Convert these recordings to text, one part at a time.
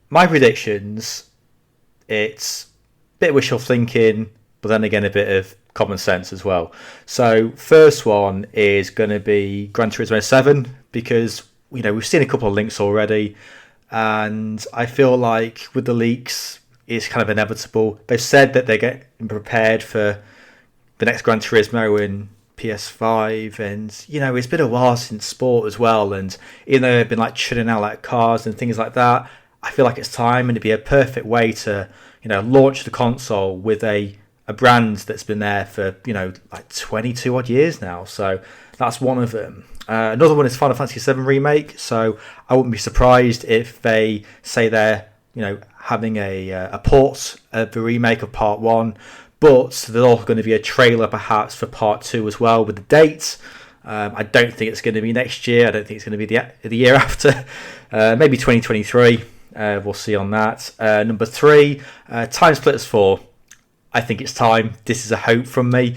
my predictions, it's a bit of wishful thinking, but then again a bit of common sense as well. So first one is going to be Gran Turismo 7 because we've seen a couple of links already, and I feel like with the leaks it's kind of inevitable. They've said that they're getting prepared for the next Gran Turismo in PS5, and it's been a while since sport as well, and even though they've been like churning out like cars and things like that, I feel like it's time, and it'd be a perfect way to launch the console with a brand that's been there for like 22 odd years now. So that's one of them. Another one is Final Fantasy VII Remake, so I wouldn't be surprised if they say they're having a port of the remake of Part 1, but there's also going to be a trailer perhaps for Part 2 as well with the dates. I don't think it's going to be next year. I don't think it's going to be the year after. Maybe 2023. We'll see on that. Number 3, Time Splitters 4. I think it's time. This is a hope from me.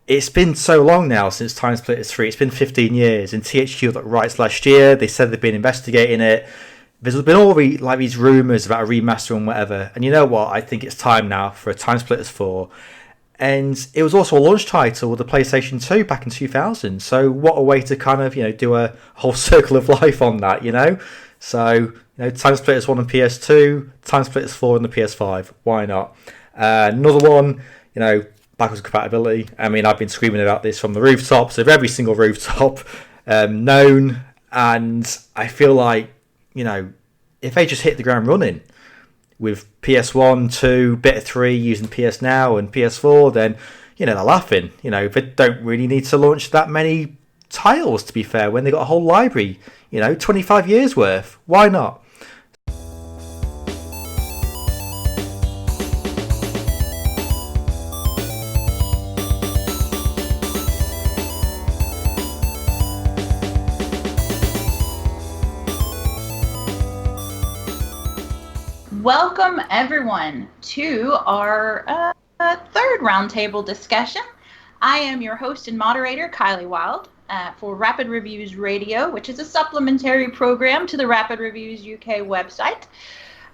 It's been so long now since Time Splitters 3. It's been 15 years. And THQ got rights last year. They said they've been investigating it. There's been all these rumours about a remaster and whatever. And you know what? I think it's time now for a Time Splitters 4. And it was also a launch title with the PlayStation 2 back in 2000. So what a way to kind of, do a whole circle of life on that, So, Time Splitters 1 on PS2, Time Splitters 4 on the PS5. Why not? Another one, backwards compatibility. I mean, I've been screaming about this from the rooftops of every single rooftop known. And I feel like, if they just hit the ground running with PS1, 2, bit of 3 using PS Now and PS4, then, they're laughing. They don't really need to launch that many titles, to be fair, when they got a whole library, 25 years worth. Why not? Welcome, everyone, to our third roundtable discussion. I am your host and moderator, Kylie Wild, for Rapid Reviews Radio, which is a supplementary program to the Rapid Reviews UK website.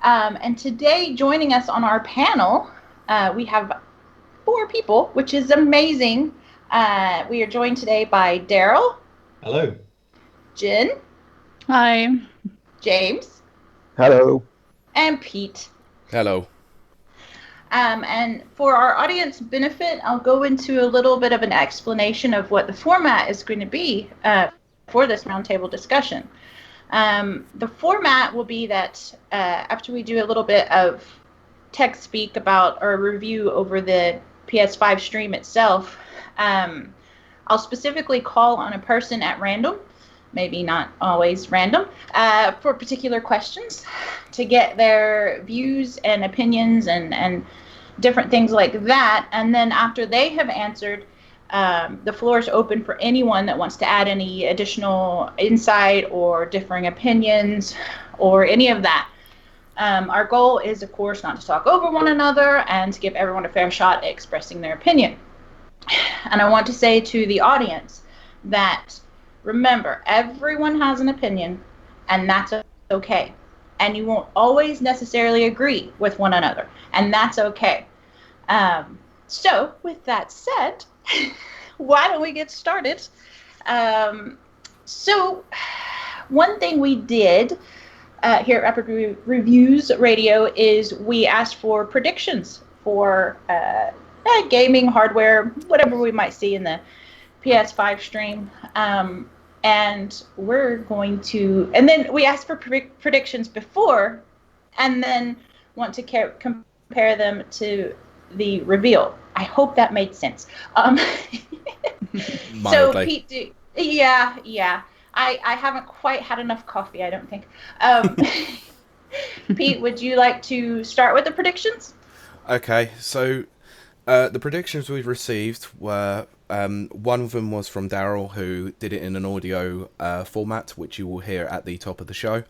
And today, joining us on our panel, we have 4 people, which is amazing. We are joined today by Daryl. Hello. Jen. Hi. James. Hello. And Pete. Hello. And for our audience benefit, I'll go into a little bit of an explanation of what the format is going to be for this roundtable discussion. The format will be that after we do a little bit of tech speak about our review over the PS5 stream itself, I'll specifically call on a person at random, maybe not always random, for particular questions to get their views and opinions and different things like that. And then after they have answered, the floor is open for anyone that wants to add any additional insight or differing opinions or any of that. Our goal is, of course, not to talk over one another and to give everyone a fair shot at expressing their opinion. And I want to say to the audience that, remember, everyone has an opinion, and that's okay. And you won't always necessarily agree with one another, and that's okay. So, with that said, why don't we get started? So, one thing we did here at Rapid Reviews Radio is we asked for predictions for gaming, hardware, whatever we might see in the PS5 stream. And we're going to, and then we asked for predictions before, and then want to compare them to the reveal. I hope that made sense. So Pete, yeah. I haven't quite had enough coffee, I don't think. Pete, would you like to start with the predictions? Okay, so the predictions we've received were, one of them was from Daryl, who did it in an audio format, which you will hear at the top of the show.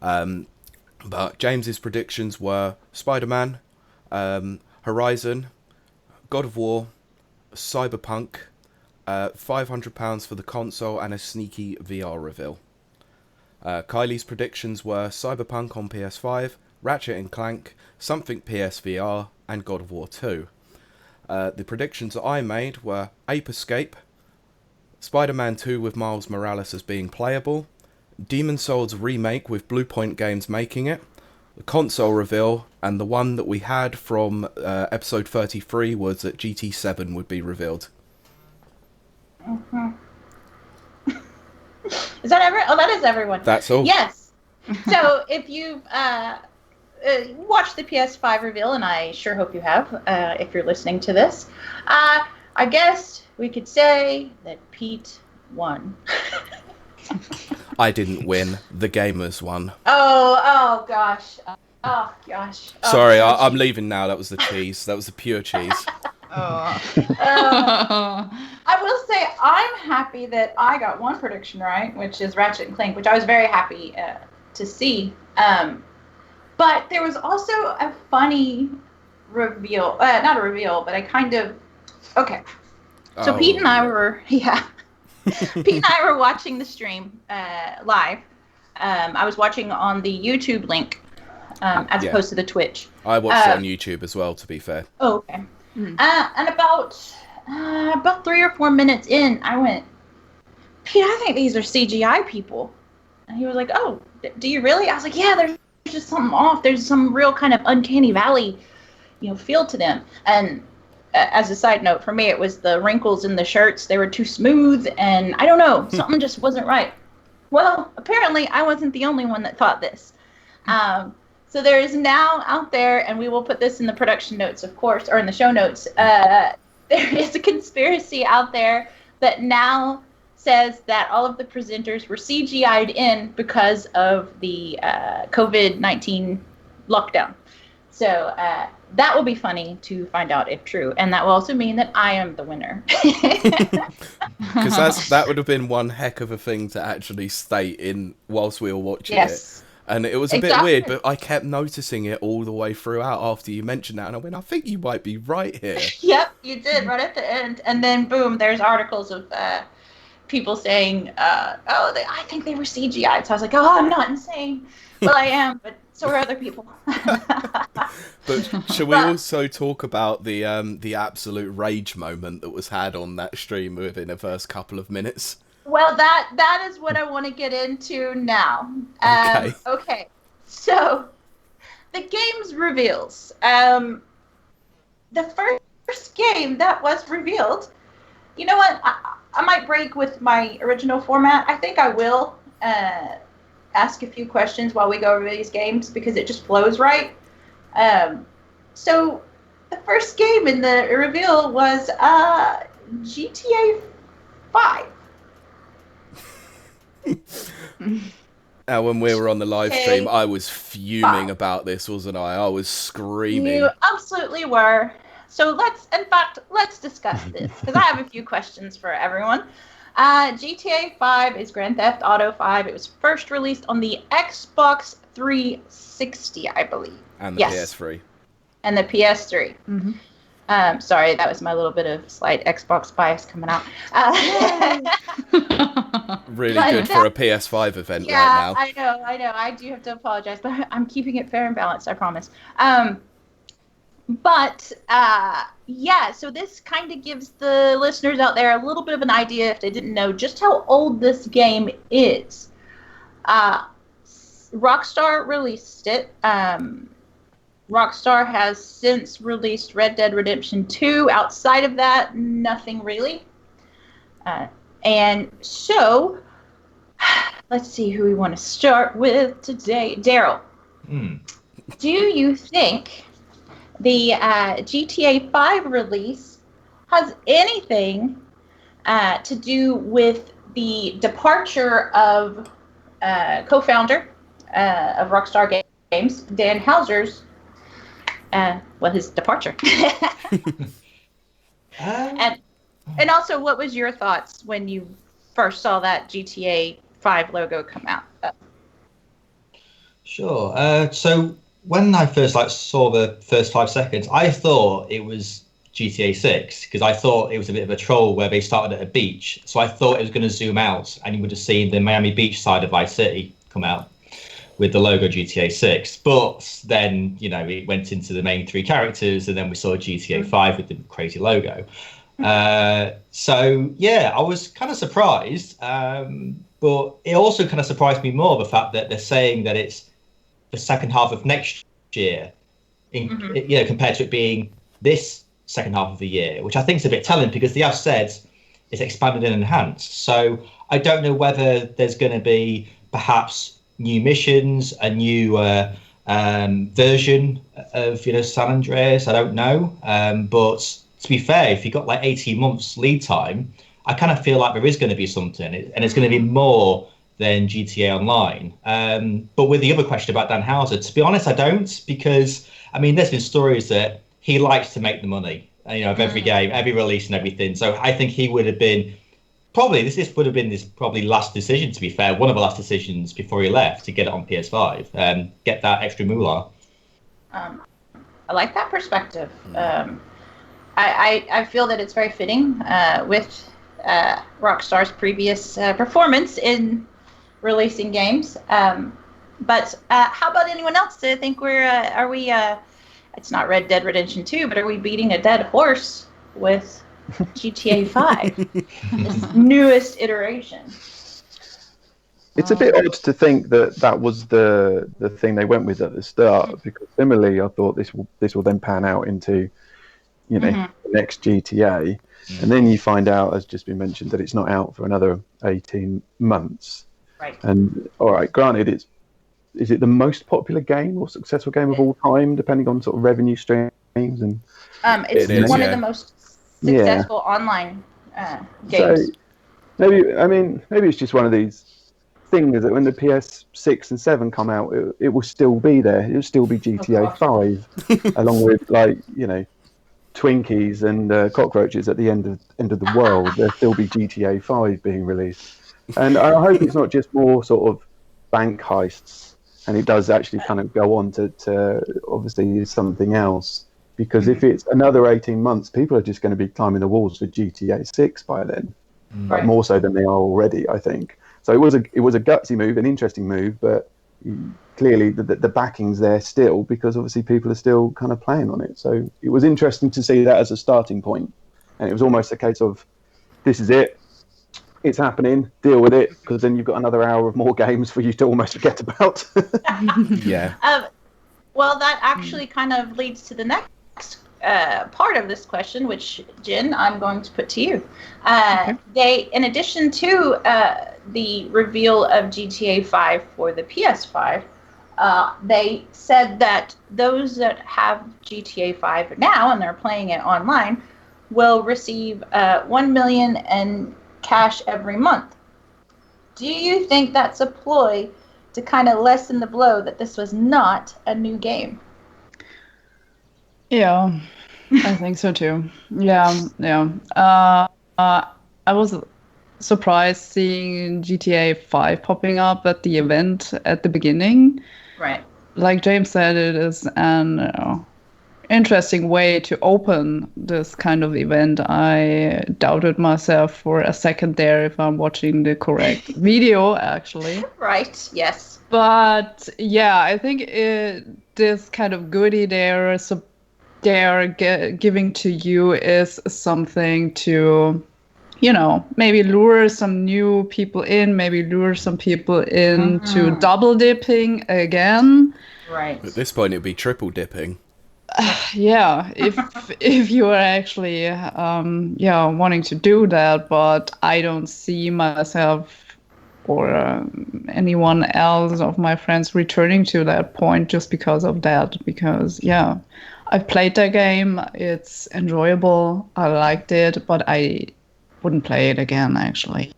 But James's predictions were Spider-Man, Horizon, God of War, Cyberpunk, £500 for the console, and a sneaky VR reveal. Kylie's predictions were Cyberpunk on PS5, Ratchet & Clank, something PSVR, and God of War 2. The predictions that I made were Ape Escape, Spider-Man 2 with Miles Morales as being playable, Demon's Souls remake with Bluepoint Games making it, the console reveal, and the one that we had from episode 33 was that GT7 would be revealed. Mm-hmm. Is that everyone? Oh, that is everyone. That's all. Yes. So if you've watched the PS5 reveal, and I sure hope you have, if you're listening to this, I guess we could say that Pete won. I didn't win. The gamers won. Oh gosh. Oh gosh. Sorry, I'm leaving now. That was the cheese. That was the pure cheese. I will say I'm happy that I got one prediction right, which is Ratchet and Clank, which I was very happy to see. But there was also a funny reveal. Not a reveal, but I kind of... Okay. So Pete and I were... Yeah. Pete and I were watching the stream live. I was watching on the YouTube link as opposed to the Twitch. I watched it on YouTube as well, to be fair. Oh, okay. Mm-hmm. And about 3 or 4 minutes in, I went, Pete, I think these are CGI people. And he was like, oh, do you really? I was like, yeah, there's just something off. There's some real kind of uncanny valley, feel to them. And as a side note, for me, it was the wrinkles in the shirts. They were too smooth, and I don't know, something just wasn't right. Well, apparently, I wasn't the only one that thought this. So there is now out there, and we will put this in the production notes, of course, or in the show notes. There is a conspiracy out there that now says that all of the presenters were CGI'd in because of the COVID-19 lockdown. So that will be funny to find out if true, and that will also mean that I am the winner. Because that would have been one heck of a thing to actually state in whilst we were watching it. And it was a bit weird, but I kept noticing it all the way throughout after you mentioned that, and I went, I think you might be right here. Yep, you did, right at the end. And then, boom, there's articles of people saying, I think they were CGI. So I was like, oh, I'm not insane. Well, I am, but so are other people. But shall we also talk about the absolute rage moment that was had on that stream within the first couple of minutes? Well, that is what I want to get into now. Okay. So, the game's reveals. The first game that was revealed, you know what? I might break with my original format. I think I will ask a few questions while we go over these games because it just flows right. So, the first game in the reveal was GTA 5. When we were on the live stream, I was fuming about this, wasn't I? I was screaming. You absolutely were. So let's discuss this, because I have a few questions for everyone. GTA 5 is Grand Theft Auto 5. It was first released on the Xbox 360, I believe. And the PS3. And the PS3. Mm-hmm. Sorry, that was my little bit of slight Xbox bias coming out. Really good for a PS5 event right now. I know. I do have to apologize, but I'm keeping it fair and balanced, I promise. So this kind of gives the listeners out there a little bit of an idea, if they didn't know, just how old this game is. Rockstar released it. Rockstar has since released Red Dead Redemption 2. Outside of that, nothing really. And so, let's see who we want to start with today. Daryl, do you think the GTA 5 release has anything to do with the departure of co-founder of Rockstar Games, Dan Houser's, his departure? And also, what was your thoughts when you first saw that GTA 5 logo come out? Sure. So when I first saw the first 5 seconds, I thought it was GTA 6 because I thought it was a bit of a troll where they started at a beach. So I thought it was going to zoom out and you would have seen the Miami Beach side of Vice City come out with the logo GTA 6. But then, it went into the main 3 characters, and then we saw GTA 5 with the crazy logo. So, yeah, I was kind of surprised. But it also kind of surprised me more, the fact that they're saying that it's the second half of next year, compared to it being this second half of the year, which I think is a bit telling, because they have said it's expanded and enhanced. So I don't know whether there's going to be perhaps new missions, a new version of San Andreas. I don't know. But to be fair, if you've got like 18 months lead time, I kind of feel like there is going to be something, and it's going to be more than GTA Online. But with the other question about Dan Houser, to be honest, I don't, because there's been stories that he likes to make the money, of every game, every release and everything. So I think he would have been probably, this would have been his probably last decision, to be fair, one of the last decisions before he left, to get it on PS5, get that extra moolah. I like that perspective. I feel that it's very fitting with Rockstar's previous performance in releasing games. But how about anyone else? Do you think are we, it's not Red Dead Redemption 2, but are we beating a dead horse with GTA 5, this newest iteration? It's a bit odd to think that was the thing they went with at the start, because similarly, I thought this will then pan out into, the next GTA, and then you find out, as just been mentioned, that it's not out for another 18 months. Right. And all right, granted, is it the most popular game or successful game of all time, depending on sort of revenue streams and. It's one of the most successful online games. So maybe it's just one of these things that when the PS6 and 7 come out, it will still be there. It will still be GTA 5, along with Twinkies and cockroaches at the end of the world. There'll still be GTA 5 being released, and I hope it's not just more sort of bank heists, and it does actually kind of go on to obviously something else. Because if it's another 18 months, people are just going to be climbing the walls for GTA 6 by then, like more so than they are already, I think. So it was a gutsy move, an interesting move, but clearly the backing's there still, because obviously people are still kind of playing on it. So it was interesting to see that as a starting point, and it was almost a case of, this is it, it's happening, deal with it, because then you've got another hour of more games for you to almost forget about. Yeah. Well, that actually kind of leads to the next part of this question, which, Jen, I'm going to put to you. They, in addition to the reveal of GTA 5 for the PS5, they said that those that have GTA 5 now and they're playing it online will receive $1 million in cash every month. Do you think that's a ploy to kind of lessen the blow that this was not a new game? Yeah, I think so too. Yeah. I was surprised seeing GTA 5 popping up at the event at the beginning. Right. Like James said, it is an interesting way to open this kind of event. I doubted myself for a second there if I'm watching the correct video, actually. Right, yes. But yeah, I think this kind of goodie they're giving to you is something to, maybe lure some new people in, maybe lure some people into double dipping again. Right. At this point, it'd be triple dipping. Yeah, if you are actually wanting to do that, but I don't see myself or anyone else of my friends returning to that point just because of that. Because I've played that game, it's enjoyable, I liked it, but I wouldn't play it again, actually.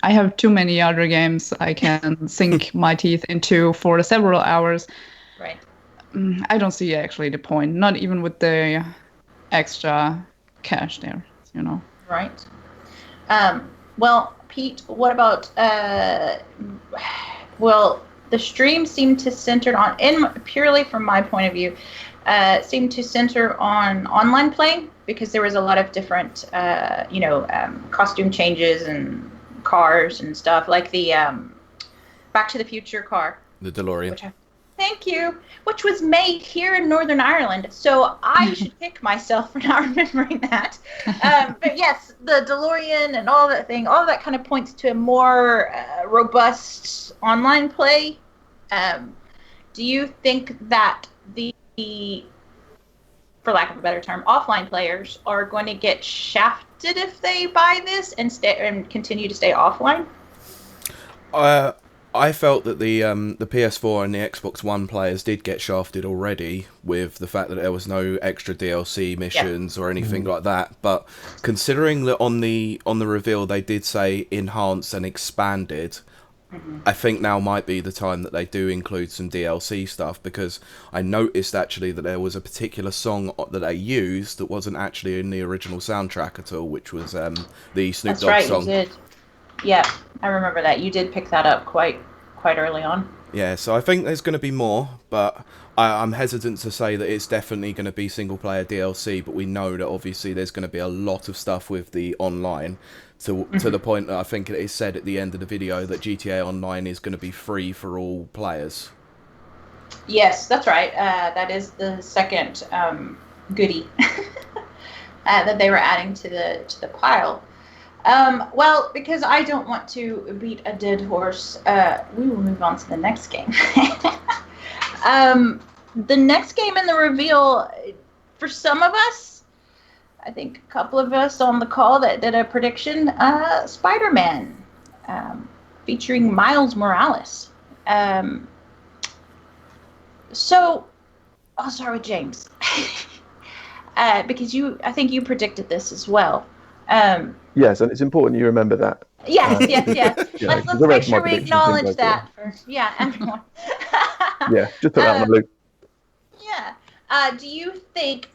I have too many other games I can sink my teeth into for several hours. Right. I don't see actually the point, not even with the extra cash there, Right. Well, Pete, what about, the stream seemed to center on, purely from my point of view, seemed to center on online playing, because there was a lot of different, costume changes and cars and stuff, like the Back to the Future car. The DeLorean. Thank you. Which was made here in Northern Ireland. So I should kick myself for not remembering that. But yes, the DeLorean and all that kind of points to a more robust online play. Do you think that the, for lack of a better term, offline players are going to get shafted if they buy this and continue to stay offline? I felt that the PS4 and the Xbox One players did get shafted already with the fact that there was no extra DLC missions or anything like that. But considering that on the reveal they did say enhanced and expanded, I think now might be the time that they do include some DLC stuff, because I noticed actually that there was a particular song that they used that wasn't actually in the original soundtrack at all, which was the Snoop Dogg song. You did. Yeah, I remember that. You did pick that up quite early on. Yeah, so I think there's going to be more, but I'm hesitant to say that it's definitely going to be single-player DLC, but we know that obviously there's going to be a lot of stuff with the online, to the point that I think it is said at the end of the video that GTA Online is going to be free for all players. Yes, that's right. That is the second goodie that they were adding to the pile. Well, because I don't want to beat a dead horse, we will move on to the next game. The next game in the reveal, for some of us, I think a couple of us on the call that did a prediction, Spider-Man, featuring Miles Morales. So, I'll start with James. Because I think you predicted this as well. Yes, and it's important you remember that. Yes. Let's make sure we acknowledge that for everyone. Just put that on the loop. Yeah. Do you think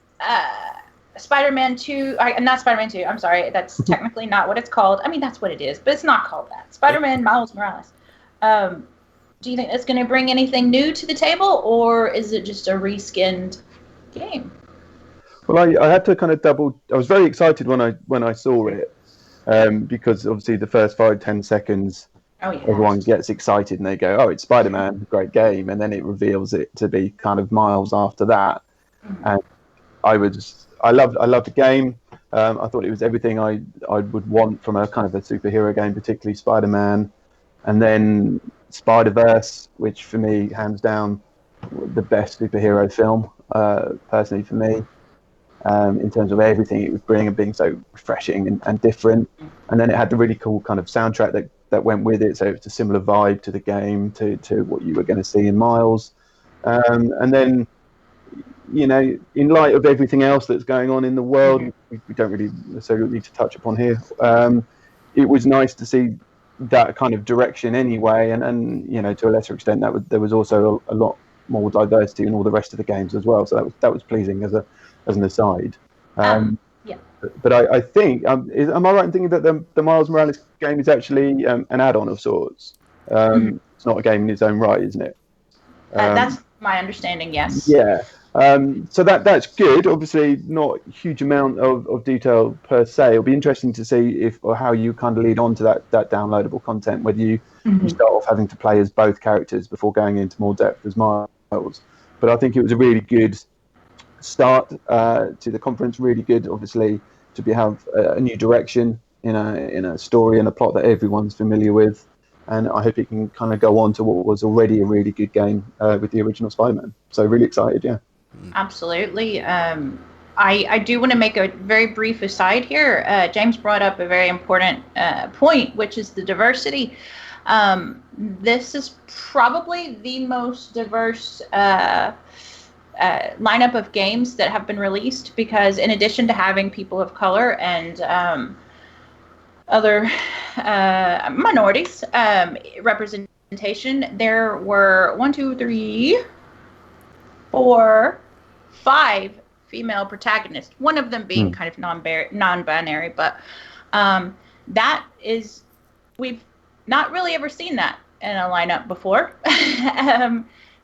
Spider-Man 2, not Spider-Man 2, I'm sorry, that's technically not what it's called. I mean, that's what it is, but it's not called that. Spider-Man Miles Morales. Do you think that's going to bring anything new to the table, or is it just a reskinned game? Well, I had to kind of I was very excited when I saw it, because obviously the first 5-10 seconds, everyone gets excited and they go, "Oh, it's Spider-Man, great game," and then it reveals it to be kind of Miles after that. And I loved the game. I thought it was everything I would want from a kind of a superhero game, particularly Spider-Man, and then Spider-Verse, which for me, hands down, the best superhero film, personally for me. In terms of everything it was bringing and being so refreshing and different. And then it had the really cool kind of soundtrack that went with it, so it's a similar vibe to the game, to what you were going to see in Miles. And then, in light of everything else that's going on in the world, we don't really necessarily need to touch upon here, it was nice to see that kind of direction anyway, and to a lesser extent there was also a lot more diversity in all the rest of the games as well, so that was pleasing as an aside. But I think, am I right in thinking that the Miles Morales game is actually an add-on of sorts? It's not a game in its own right, isn't it? That's my understanding, yes. Yeah. So that's good. Obviously, not a huge amount of detail per se. It'll be interesting to see how you kind of lead on to that downloadable content, whether you start off having to play as both characters before going into more depth as Miles. But I think it was a really good start to the conference. Really good, obviously, to have a new direction in a story and a plot that everyone's familiar with, and I hope it can kind of go on to what was already a really good game with the original Spider-Man. So really excited. Absolutely. I do want to make a very brief aside here. James brought up a very important point, which is the diversity. This is probably the most diverse lineup of games that have been released, because in addition to having people of color and other minorities representation, there were 5 female protagonists, one of them being kind of non-binary, but we've not really ever seen that in a lineup before.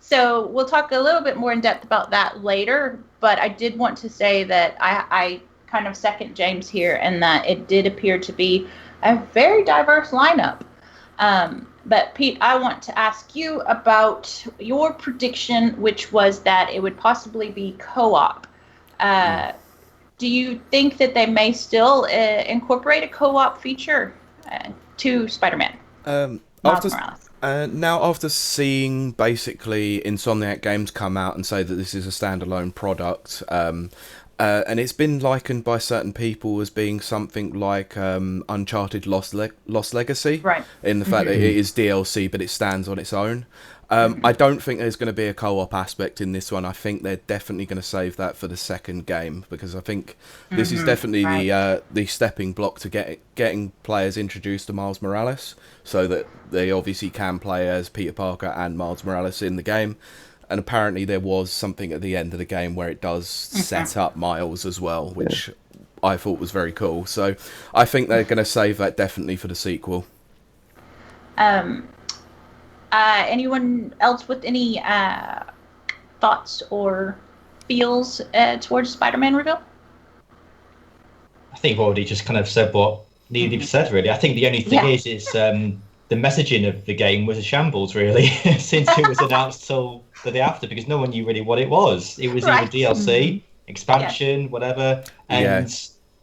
So we'll talk a little bit more in depth about that later, but I did want to say that I kind of second James here, and that it did appear to be a very diverse lineup. But Pete, I want to ask you about your prediction, which was that it would possibly be co-op. Do you think that they may still incorporate a co-op feature to Spider-Man? After seeing basically Insomniac Games come out and say that this is a standalone product, and it's been likened by certain people as being something like Uncharted Lost Legacy, right? In the fact that it is DLC, but it stands on its own. I don't think there's going to be a co-op aspect in this one. I think they're definitely going to save that for the second game, because I think this is definitely the stepping block to getting players introduced to Miles Morales, so that they obviously can play as Peter Parker and Miles Morales in the game. And apparently there was something at the end of the game where it does set up Miles as well, which I thought was very cool. So I think they're going to save that definitely for the sequel. Anyone else with any thoughts or feels towards Spider-Man reveal? I think I've already just kind of said what needed to be said, really. I think the only thing is the messaging of the game was a shambles, really, since it was announced till the day after, because no one knew really what it was. It was either DLC, expansion, whatever. And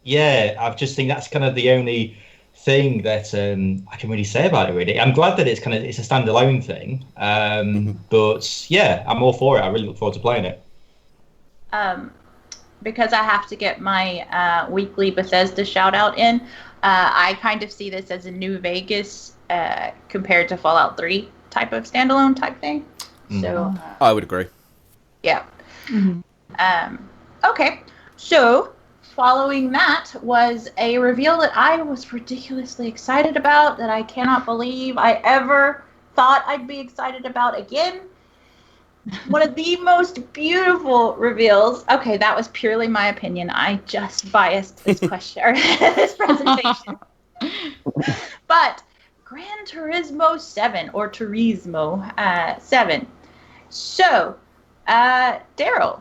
I just think that's kind of the only thing that I can really say about it, really. I'm glad that it's a standalone thing, but I'm all for it. I really look forward to playing it. Because I have to get my weekly Bethesda shout out in, I kind of see this as a New Vegas compared to Fallout 3 type of standalone type thing. So I would agree. Yeah. Okay, so following that was a reveal that I was ridiculously excited about, that I cannot believe I ever thought I'd be excited about again. One of the most beautiful reveals. Okay, that was purely my opinion. I just biased this question or this presentation. But Gran Turismo 7 or Turismo 7. So, Daryl,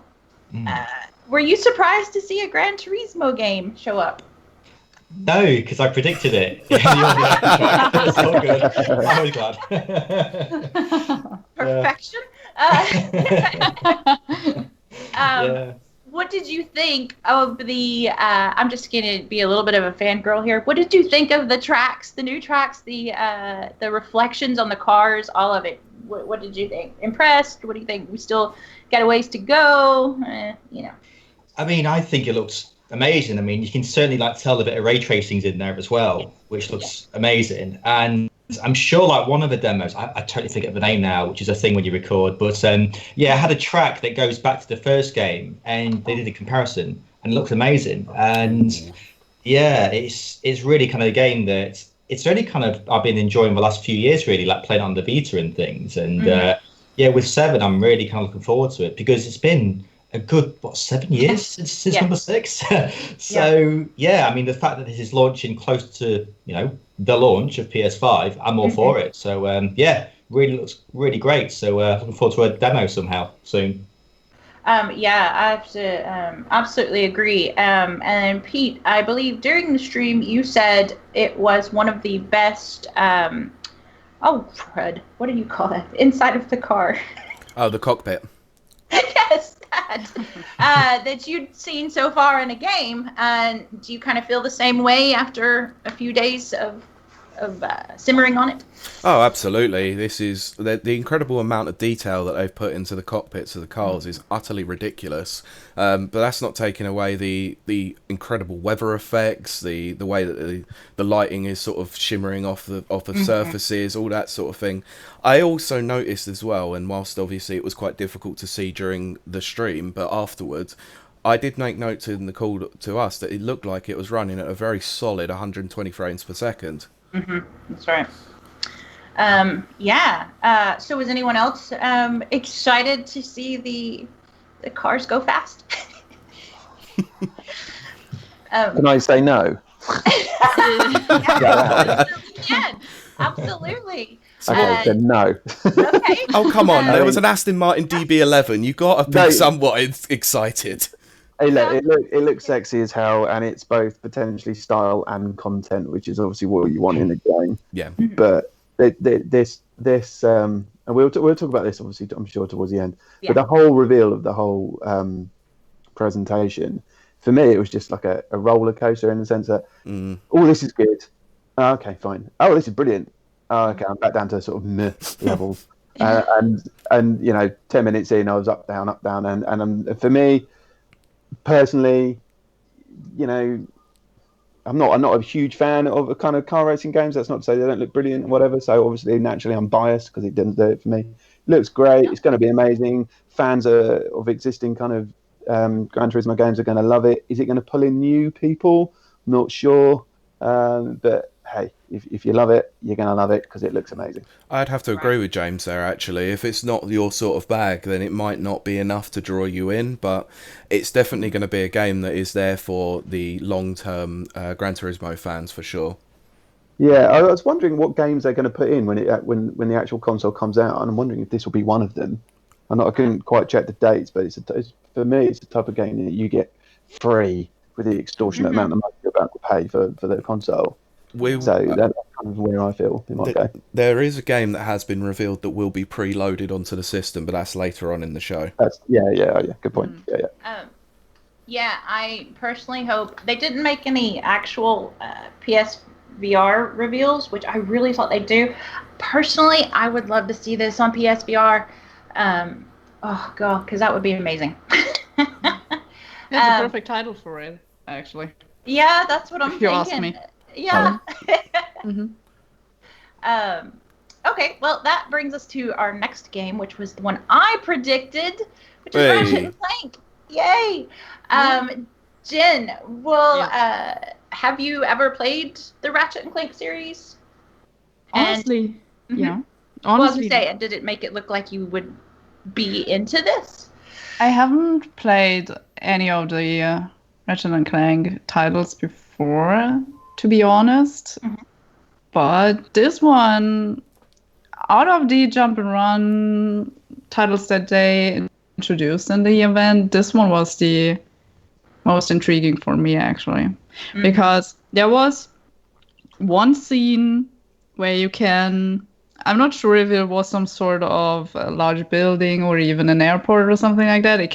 were you surprised to see a Gran Turismo game show up? No, because I predicted it. It's all good. I was glad. Perfection. What did you think of the? I'm just gonna be a little bit of a fangirl here. What did you think of the tracks, the new tracks, the reflections on the cars, all of it? What did you think? Impressed? What do you think? We still got a ways to go. I mean, I think it looks amazing. I mean, you can certainly tell a bit of ray tracing's in there as well, which looks amazing. And I'm sure one of the demos, I totally forget the name now, which is a thing when you record, but I had a track that goes back to the first game, and they did a comparison, and it looked amazing. And it's really kind of a game that it's only kind of I've been enjoying the last few years, really, playing on the Vita and things. And with 7, I'm really kind of looking forward to it, because it's been a good 7 years since number 6. So I mean, the fact that this is launching close to the launch of PS5, I'm all for it. So really looks really great. So looking forward to a demo somehow soon. I have to absolutely agree. And Pete, I believe during the stream you said it was one of the best. Fred, what do you call that? Inside of the car. Oh, the cockpit. Yes, that you'd seen so far in a game. And do you kind of feel the same way after a few days of simmering on it? Oh, absolutely. This is the incredible amount of detail that they've put into the cockpits of the cars is utterly ridiculous. But that's not taking away the incredible weather effects, the way that the lighting is sort of shimmering off the surfaces, all that sort of thing. I also noticed as well, and whilst obviously it was quite difficult to see during the stream, but afterwards, I did make note in the call to us that it looked like it was running at a very solid 120 frames per second. That's right. So was anyone else excited to see the cars go fast? Can I say no? Absolutely. Okay, then no. Okay. Oh, come on. There was an Aston Martin DB11. You got to be somewhat excited. Hey, look, it looks sexy as hell, and it's both potentially style and content, which is obviously what you want in a game. Yeah. But and we'll talk about this obviously, I'm sure, towards the end. Yeah. But the whole reveal of the whole presentation, for me, it was just like a roller coaster in the sense that, oh, this is good. Oh, okay, fine. Oh, this is brilliant. Oh, okay, I'm back down to sort of meh levels. And 10 minutes in, I was up, down, and for me personally, I'm not a huge fan of a kind of car racing games. That's not to say they don't look brilliant or whatever. So obviously, naturally, I'm biased because it didn't do it for me. Looks great. It's going to be amazing. Fans of existing kind of Gran Turismo games are going to love it. Is it going to pull in new people? Not sure. But hey, if you love it, you're going to love it because it looks amazing. I'd have to agree with James there, actually. If it's not your sort of bag, then it might not be enough to draw you in, but it's definitely going to be a game that is there for the long-term Gran Turismo fans, for sure. Yeah, I was wondering what games they're going to put in when the actual console comes out, and I'm wondering if this will be one of them. I couldn't quite check the dates, but for me, it's the type of game that you get free with the extortionate amount of money you're about to pay for the console. So that's kind of where I feel it might go. There is a game that has been revealed that will be preloaded onto the system, but that's later on in the show. Yeah. Good point. Yeah, I personally hope they didn't make any actual PSVR reveals, which I really thought they'd do. Personally, I would love to see this on PSVR. Oh god, because that would be amazing. That's a perfect title for it, actually. Yeah, that's what I'm thinking. You ask me. Yeah. Okay, well, that brings us to our next game, which was the one I predicted, which is Ratchet and Clank. Yay! Jen, have you ever played the Ratchet and Clank series? Honestly, yeah. Honestly, well, I was going to say, did it make it look like you would be into this? I haven't played any of the Ratchet and Clank titles before, to be honest. But this one, out of the jump and run titles that they introduced in the event, this one was the most intriguing for me, actually. Because there was one scene where you can... I'm not sure if it was some sort of a large building or even an airport or something like that. It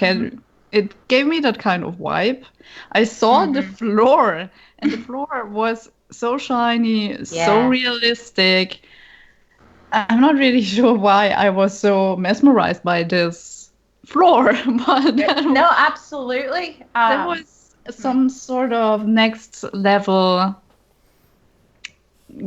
gave me that kind of vibe. I saw the floor, and the floor was so shiny, so realistic. I'm not really sure why I was so mesmerized by this floor, but no, absolutely. There was some sort of next level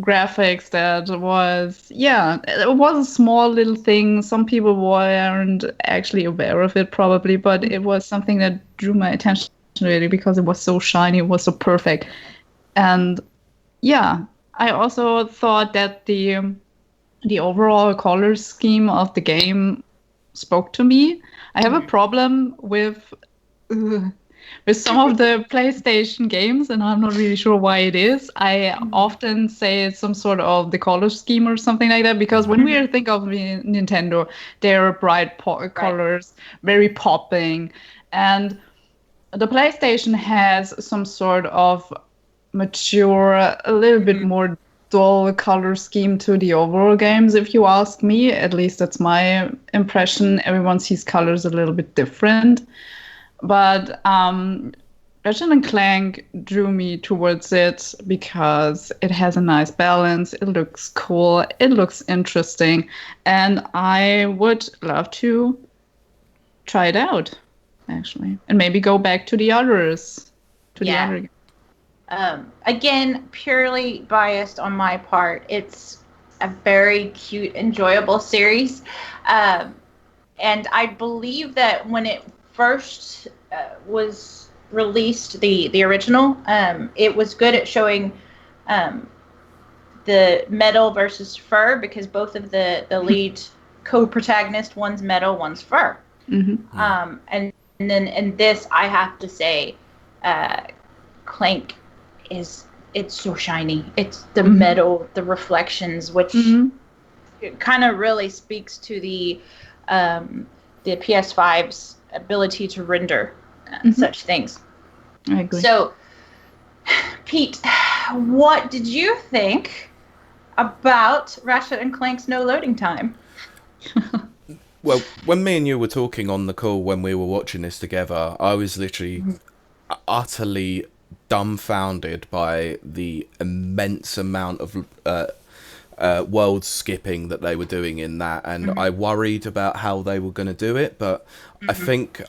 graphics that was, it was a small little thing. Some people weren't actually aware of it probably, but it was something that drew my attention really because it was so shiny, it was so perfect. And I also thought that the overall color scheme of the game spoke to me. I have a problem with some of the PlayStation games, and I'm not really sure why it is. I often say it's some sort of the color scheme or something like that, because when we think of Nintendo, they're bright colors, very popping, and the PlayStation has some sort of mature, a little bit more dull color scheme to the overall games, if you ask me. At least that's my impression. Everyone sees colors a little bit different. But Ratchet and Clank drew me towards it because it has a nice balance, it looks cool, it looks interesting, and I would love to try it out, actually. And maybe go back to the others. Again, purely biased on my part. It's a very cute, enjoyable series. And I believe that when it first was released, the original, it was good at showing the metal versus fur, because both of the lead co-protagonists, one's metal, one's fur. And then in this, I have to say, Clank it's so shiny. It's the metal, the reflections, which kind of really speaks to the PS5's ability to render such things. I agree. So, Pete, what did you think about Ratchet and Clank's no loading time. Well, when me and you were talking on the call when we were watching this together, I was literally utterly dumbfounded by the immense amount of world skipping that they were doing in that, and I worried about how they were going to do it, but I think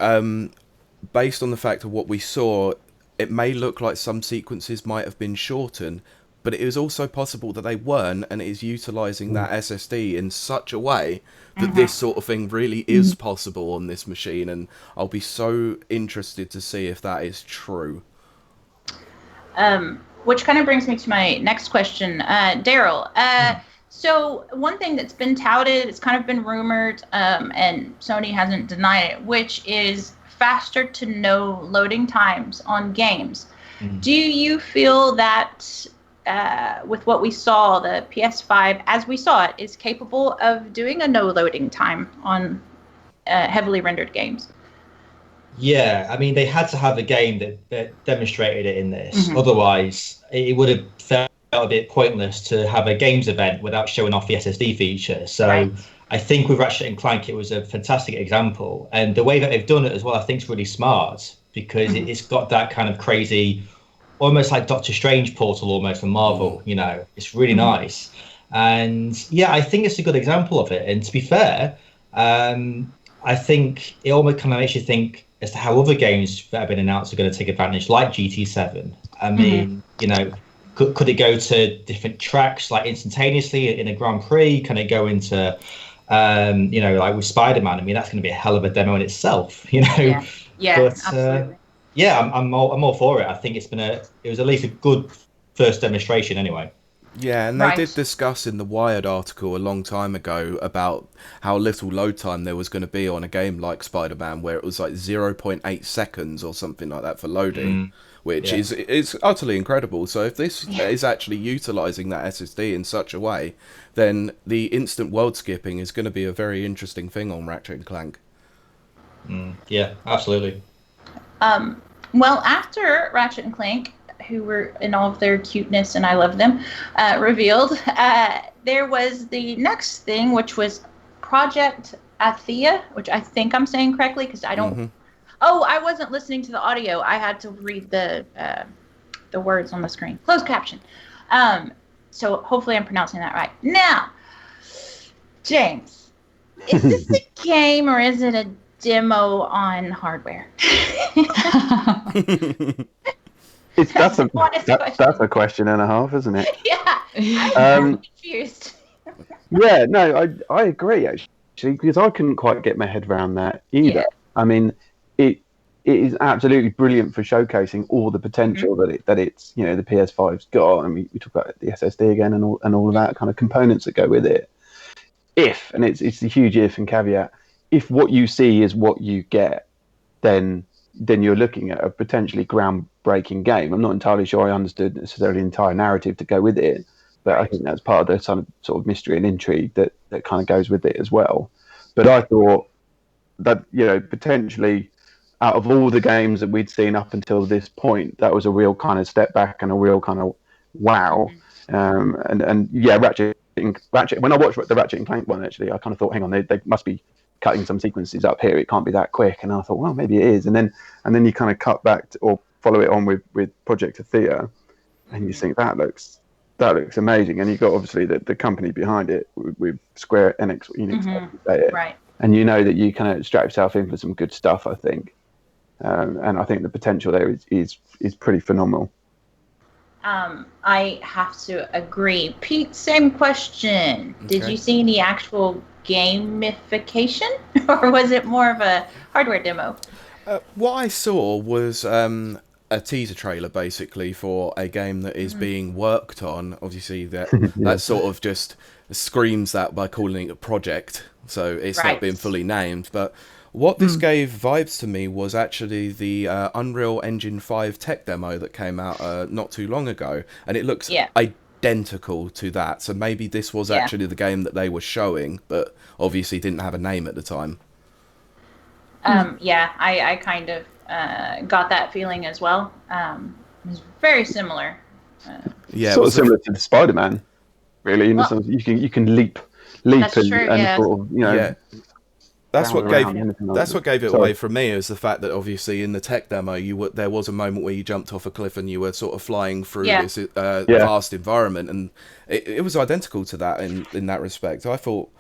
based on the fact of what we saw, it may look like some sequences might have been shortened, but it is also possible that they weren't, and it is utilising that SSD in such a way that this sort of thing really is possible on this machine, and I'll be so interested to see if that is true. Which kind of brings me to my next question. Daryl, so one thing that's been touted, it's kind of been rumored, and Sony hasn't denied it, which is faster to no loading times on games. Do you feel that with what we saw, the PS5, as we saw it, is capable of doing a no loading time on heavily rendered games? Yeah, I mean, they had to have a game that demonstrated it in this. Otherwise, it would have felt a bit pointless to have a games event without showing off the SSD feature. So I think with Ratchet and Clank, it was a fantastic example. And the way that they've done it as well, I think is really smart, because it's got that kind of crazy, almost like Doctor Strange portal almost from Marvel, you know, it's really nice. And yeah, I think it's a good example of it. And to be fair, I think it almost kind of makes you think as to how other games that have been announced are going to take advantage, like GT7. I mean, you know, could it go to different tracks like instantaneously in a Grand Prix? Can it go into, you know, like with Spider-Man? I mean, that's going to be a hell of a demo in itself, you know. Yeah, but, absolutely. Yeah, I'm all for it. I think it was at least a good first demonstration anyway. Yeah, and they did discuss in the Wired article a long time ago about how little load time there was going to be on a game like Spider-Man, where it was like 0.8 seconds or something like that for loading, which is utterly incredible. So if this is actually utilising that SSD in such a way, then the instant world skipping is going to be a very interesting thing on Ratchet and Clank. Yeah, absolutely. Well, after Ratchet and Clank, who were in all of their cuteness, and I love them, revealed, there was the next thing, which was Project Athea, which I think I'm saying correctly, because I don't... Oh, I wasn't listening to the audio. I had to read the words on the screen. Closed caption. So hopefully I'm pronouncing that right. Now, James, is this a game or is it a demo on hardware? That's a question and a half, isn't it? Yeah, I'm confused. Yeah, no, I agree actually, because I couldn't quite get my head around that either. I mean, it is absolutely brilliant for showcasing all the potential that it's, you know, the PS5's got, and we talk about the SSD again and all of that kind of components that go with it. If, and it's a huge if and caveat, if what you see is what you get, then you're looking at a potentially groundbreaking game. I'm not entirely sure I understood necessarily the entire narrative to go with it, but I think that's part of the sort of mystery and intrigue that kind of goes with it as well. But I thought that, you know, potentially out of all the games that we'd seen up until this point, that was a real kind of step back and a real kind of wow. And yeah, Ratchet. When I watched the Ratchet and Clank one, actually, I kind of thought, hang on, they must be cutting some sequences up here. It can't be that quick. And I thought, well, maybe it is. And then you kind of cut back or follow it on with Project Athea, and you think that looks amazing. And you've got obviously the company behind it with Square-Enix, Right. And you know that you kind of strap yourself in for some good stuff, I think. And I think the potential there is pretty phenomenal. I have to agree. Pete, same question. Okay. Did you see any actual gamification, or was it more of a hardware demo? What I saw was a teaser trailer, basically, for a game that is being worked on. Obviously, that sort of just screams that by calling it a project, so it's not been fully named. But what this gave vibes to me was actually the Unreal Engine 5 tech demo that came out not too long ago, and it looks identical to that. So maybe this was actually the game that they were showing, but obviously didn't have a name at the time. I kind of got that feeling as well. It was very similar. Sort of similar to the Spider-Man really. In the sense you can leap That's and, true, and yeah. sort of Yeah. That's what round, gave anything like that's that. what gave it Sorry. away for me, is the fact that obviously in the tech demo there was a moment where you jumped off a cliff and you were sort of flying through this vast environment, and it was identical to that in that respect. I thought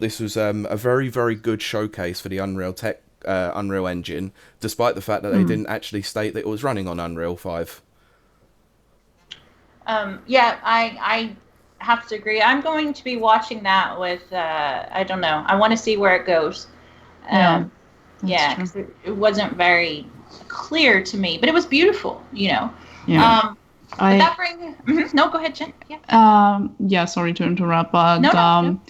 this was a very, very good showcase for the Unreal Engine, despite the fact that they didn't actually state that it was running on Unreal 5. I have to agree. I'm going to be watching that with, I don't know. I want to see where it goes. Because it wasn't very clear to me, but it was beautiful, Yeah. But that brings... No, go ahead, Jen. Yeah. Sorry to interrupt, but No.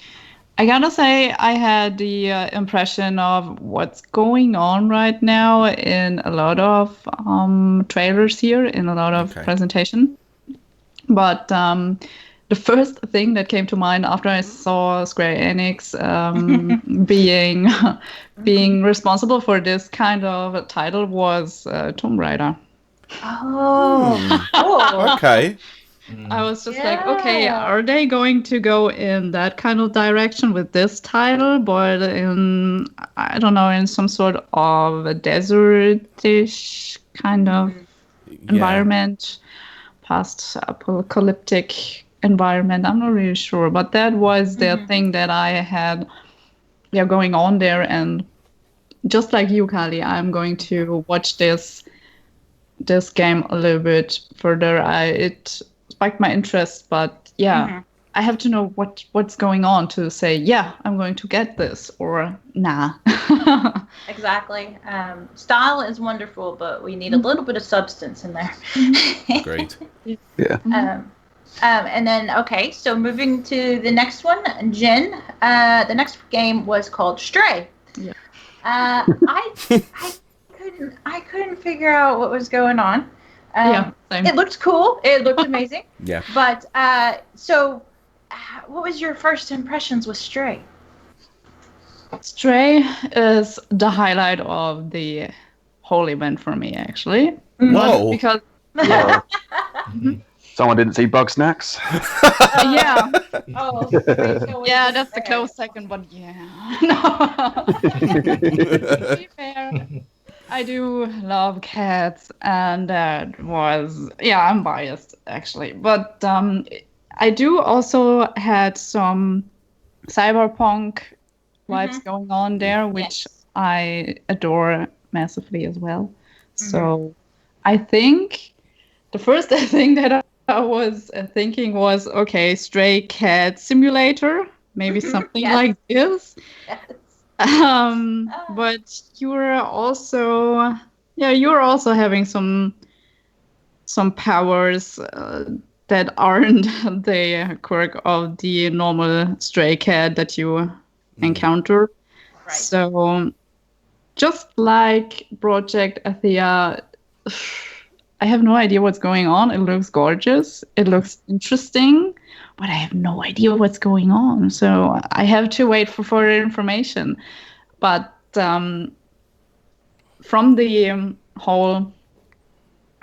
I gotta say I had the impression of what's going on right now in a lot of trailers here, in a lot of presentation. But the first thing that came to mind after I saw Square-Enix being responsible for this kind of title was Tomb Raider. Oh, cool. Okay. I was just like, okay, are they going to go in that kind of direction with this title, but in, I don't know, in some sort of a desert-ish kind of environment, post-apocalyptic environment? I'm not really sure, but that was the thing that I had going on there. And just like you, Kali, I'm going to watch this game a little bit further. It spiked my interest, but I have to know what's going on to say, I'm going to get this, or nah. Exactly. Style is wonderful, but we need a little bit of substance in there. Great. Yeah. And then, okay, so moving to the next one, Jen, the next game was called Stray. Yeah. I couldn't figure out what was going on. Same. It looked cool. It looked amazing. Yeah. But so, what was your first impressions with Stray? Stray is the highlight of the whole event for me, actually. Whoa. Because Someone didn't see Bug Snacks. yeah, that's the the close second, but no. To be fair, I do love cats, and that was, I'm biased actually, but I do also had some cyberpunk vibes going on there, which I adore massively as well. So I think the first thing that I was thinking was, okay, Stray Cat Simulator, maybe something like this. But you're also having some powers that aren't the quirk of the normal stray cat that you encounter. Right. So just like Project Athea, I have no idea what's going on. It looks gorgeous. It looks interesting, but I have no idea what's going on. So I have to wait for further information. But from the whole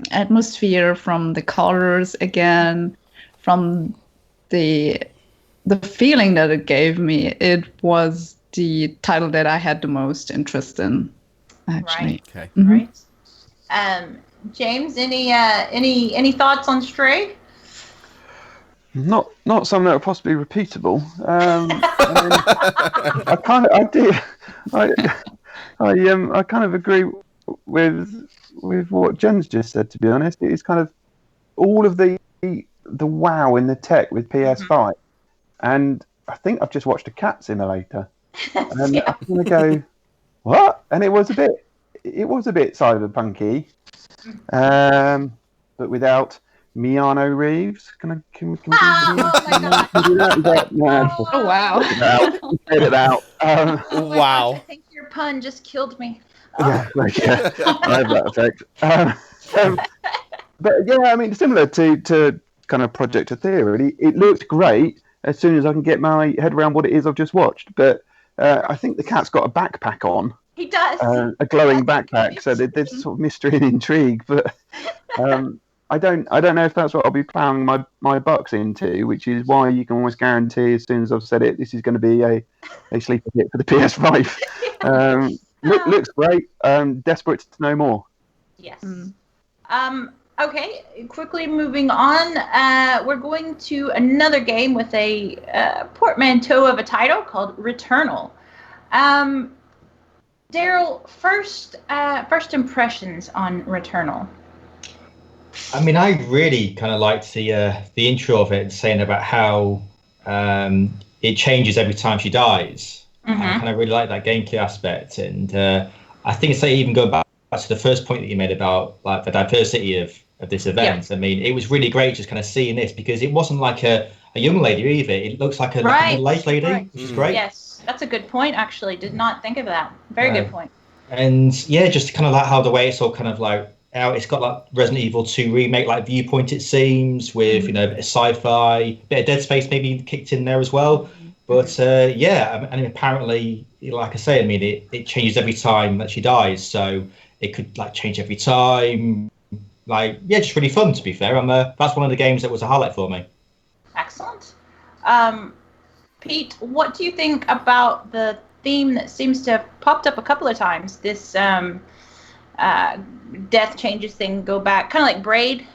atmosphere, from the colors again, from the feeling that it gave me, it was the title that I had the most interest in, actually. Right. Okay. Right. James, any thoughts on Stray? Not something that are possibly repeatable. I kind of agree with what Jen's just said. To be honest, it's kind of all of the wow in the tech with PS5, and I think I've just watched a cat simulator, and I'm gonna go, what? And it was a bit cyberpunky, but without Keanu Reeves. Can we do that? Oh, wow. Edit it out. Wow. I think your pun just killed me. I have that effect. But yeah, I mean, similar to kind of Project Athea, really. It looked great as soon as I can get my head around what it is I've just watched. But I think the cat's got a backpack on. He does. A glowing backpack, so there's sort of mystery and intrigue. But I don't know if that's what I'll be ploughing my bucks into, which is why you can almost guarantee as soon as I've said it, this is going to be a sleeper hit for the PS5. Looks great. Desperate to know more. Yes. Okay, quickly moving on. We're going to another game with a portmanteau of a title called Returnal. Daryl, first impressions on Returnal. I mean, I really kind of liked the intro of it, saying about how it changes every time she dies. Mm-hmm. I kind of really like that gameplay aspect, and I think it's like even going back to the first point that you made about like the diversity of this event. Yeah. I mean, it was really great just kind of seeing this because it wasn't like a young lady either. It looks like a middle-aged lady, which is great. Yes, that's a good point. Actually, did not think of that. Very good point. And yeah, just kind of like how the way it's all kind of like out. It's got like Resident Evil 2 remake like viewpoint, it seems, with a bit of sci-fi, bit of Dead Space maybe kicked in there as well. But yeah, I mean, apparently, like I say, I mean, it changes every time that she dies, so it could like change every time. Like, yeah, just really fun, to be fair. That's one of the games that was a highlight for me. Excellent. Pete, what do you think about the theme that seems to have popped up a couple of times? This death changes thing, go back, kind of like Braid,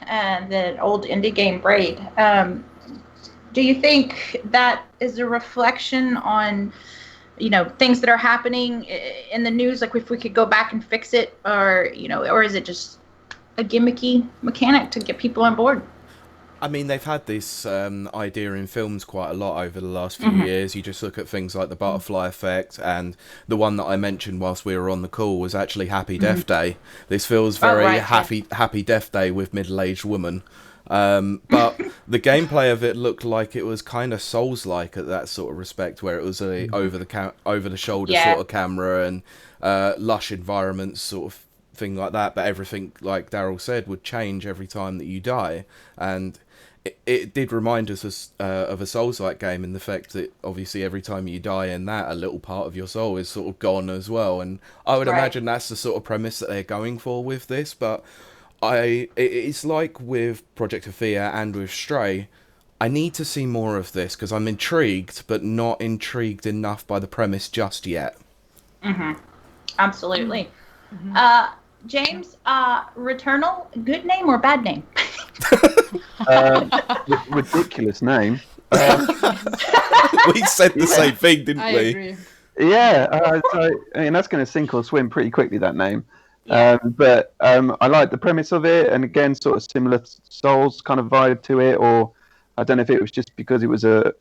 the old indie game Braid. Do you think that is a reflection on, things that are happening in the news? Like if we could go back and fix it, or is it just a gimmicky mechanic to get people on board? I mean, they've had this idea in films quite a lot over the last few years. You just look at things like the butterfly effect, and the one that I mentioned whilst we were on the call was actually Happy Death Day. This feels very Happy Death Day with middle-aged woman. But the gameplay of it looked like it was kind of Souls-like at that sort of respect, where it was a over-the-shoulder sort of camera and lush environments sort of thing like that. But everything, like Daryl said, would change every time that you die, and it did remind us of a Souls-like game in the fact that obviously every time you die in that, a little part of your soul is sort of gone as well. And I would imagine that's the sort of premise that they're going for with this. But it's like with Project Sophia and with Stray, I need to see more of this because I'm intrigued, but not intrigued enough by the premise just yet. Absolutely. James, Returnal, good name or bad name? Ridiculous name. We said the same thing, didn't we? I agree. Yeah, so I mean that's going to sink or swim pretty quickly, that name. But I like the premise of it, and again, sort of similar Souls kind of vibe to it, or I don't know if it was just because it was a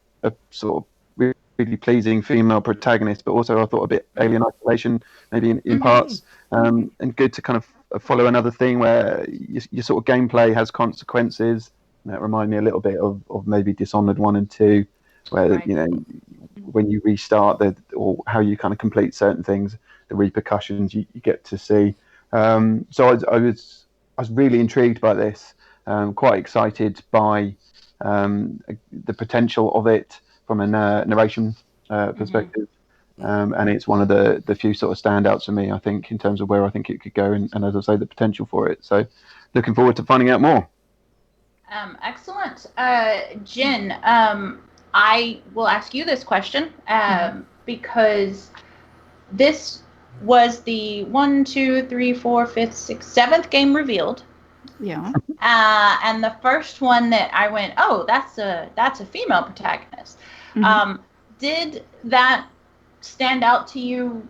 sort of really pleasing female protagonist, but also I thought a bit Alien Isolation, maybe in parts, and good to kind of follow another thing where your sort of gameplay has consequences. And that reminded me a little bit of maybe Dishonored 1 and 2, where when you restart or how you kind of complete certain things, the repercussions you get to see. So I was really intrigued by this, quite excited by the potential of it from a narration perspective, and it's one of the few sort of standouts for me, I think, in terms of where I think it could go, and as I say, the potential for it. So looking forward to finding out more. Excellent. Jen, I will ask you this question because this was the 1, 2, 3, 4, 5th, 6th, 7th game revealed. Yeah. And the first one that I went, oh, that's a female protagonist. Did that stand out to you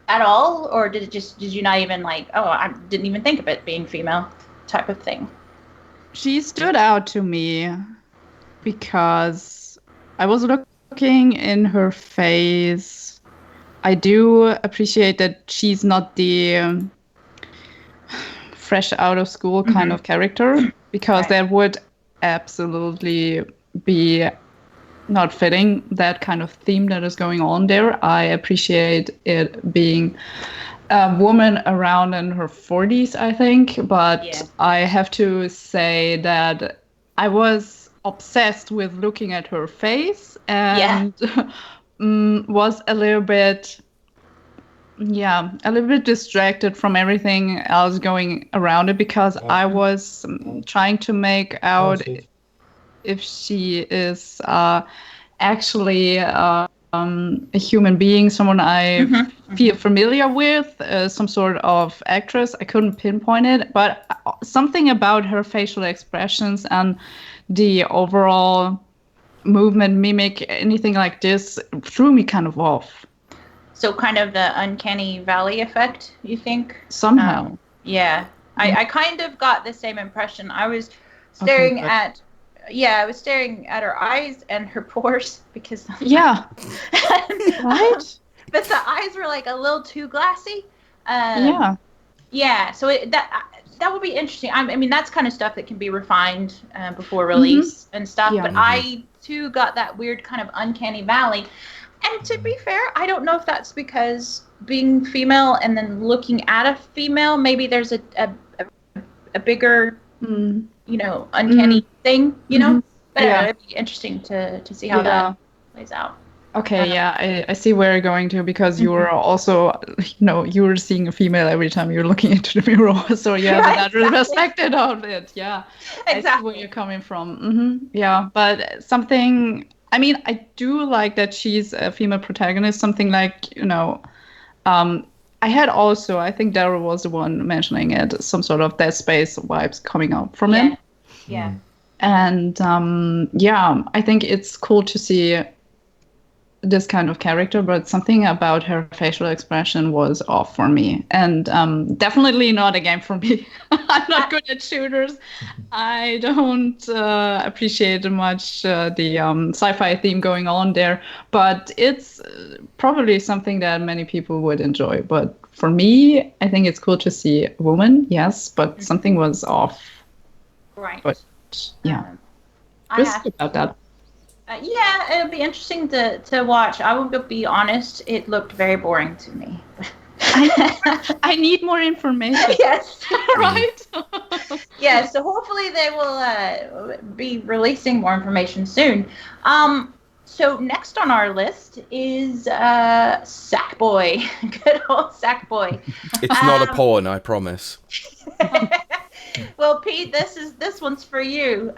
at all, or did you not even like, oh, I didn't even think of it being female type of thing? She stood out to me because I was looking in her face. I do appreciate that she's not the fresh out of school kind of character, because that would absolutely be not fitting that kind of theme that is going on there. I appreciate it being a woman around in her 40s, I think, but I have to say that I was obsessed with looking at her face and was a little bit yeah, a little bit distracted from everything else going around it because I was trying to make out if she is actually a human being, someone I feel familiar with, some sort of actress. I couldn't pinpoint it, but something about her facial expressions and the overall movement, mimic, anything like this threw me kind of off. So kind of the uncanny valley effect, you think? Somehow. Yeah. I kind of got the same impression. I was staring at her eyes and her pores because yeah. Right? But the eyes were like a little too glassy. Yeah, so that would be interesting. I mean, that's kind of stuff that can be refined before release and stuff. Yeah. But I too got that weird kind of uncanny valley. And to be fair, I don't know if that's because being female and then looking at a female, maybe there's a bigger, uncanny thing, But it'd be interesting to see how that plays out. Okay, I see where you're going to, because you were also, you were seeing a female every time you're looking into the mirror. So that respected of it. Yeah, exactly. I see where you're coming from. Yeah, but something. I mean, I do like that she's a female protagonist. Something like, I had also, I think Daryl was the one mentioning it, some sort of Dead Space vibes coming out from it. Yeah. And I think it's cool to see this kind of character, but something about her facial expression was off for me. And definitely not a game for me. I'm not good at shooters. I don't appreciate much the sci-fi theme going on there, but it's probably something that many people would enjoy. But for me, I think it's cool to see a woman, yes, but something was off. Right. But yeah, just about that. It'll be interesting to watch. I will be honest, it looked very boring to me. I need more information. Yes. Right? Yeah, so hopefully they will be releasing more information soon. So next on our list is Sackboy. Good old Sackboy. It's not a porn, I promise. Well, Pete, this one's for you.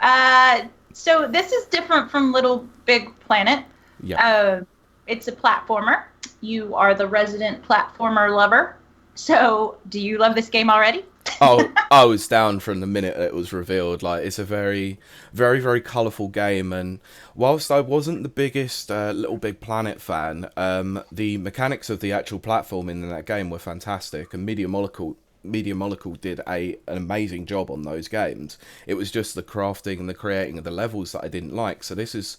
So this is different from Little Big Planet. Yeah. It's a platformer. You are the resident platformer lover. So do you love this game already? Oh, I was down from the minute it was revealed. Like, it's a very, very, very colourful game. And whilst I wasn't the biggest Little Big Planet fan, the mechanics of the actual platforming in that game were fantastic. And Media Molecule did an amazing job on those games. It was just the crafting and the creating of the levels that I didn't like. So this is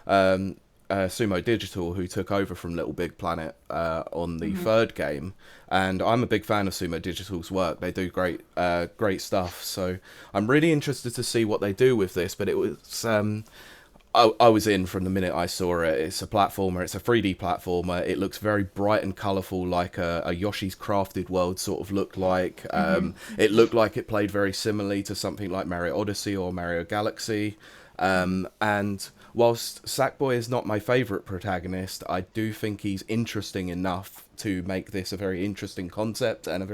Sumo Digital, who took over from Little Big Planet on the third game, and I'm a big fan of Sumo Digital's work. They do great stuff, so I'm really interested to see what they do with this. But it was I was in from the minute I saw it. It's a platformer. It's a 3D platformer. It looks very bright and colourful, like a Yoshi's Crafted World sort of looked like. It looked like it played very similarly to something like Mario Odyssey or Mario Galaxy. And whilst Sackboy is not my favourite protagonist, I do think he's interesting enough to make this a very interesting concept and a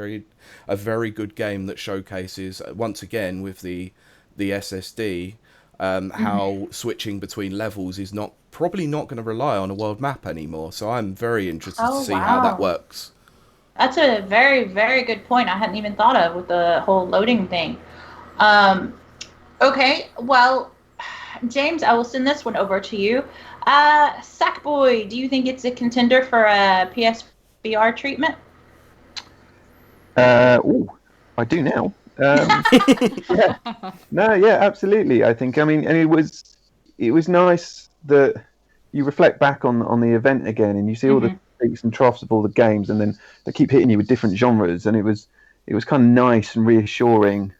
very good game that showcases, once again with the SSD, how switching between levels is probably not going to rely on a world map anymore. So I'm very interested to see how that works. That's a very, very good point I hadn't even thought of with the whole loading thing. Okay, well, James, I will send this one over to you. Sackboy, do you think it's a contender for a PSVR treatment? I do now. Absolutely. I think. I mean, and it was nice that you reflect back on the event again, and you see all the peaks and troughs of all the games, and then they keep hitting you with different genres, and it was kind of nice and reassuring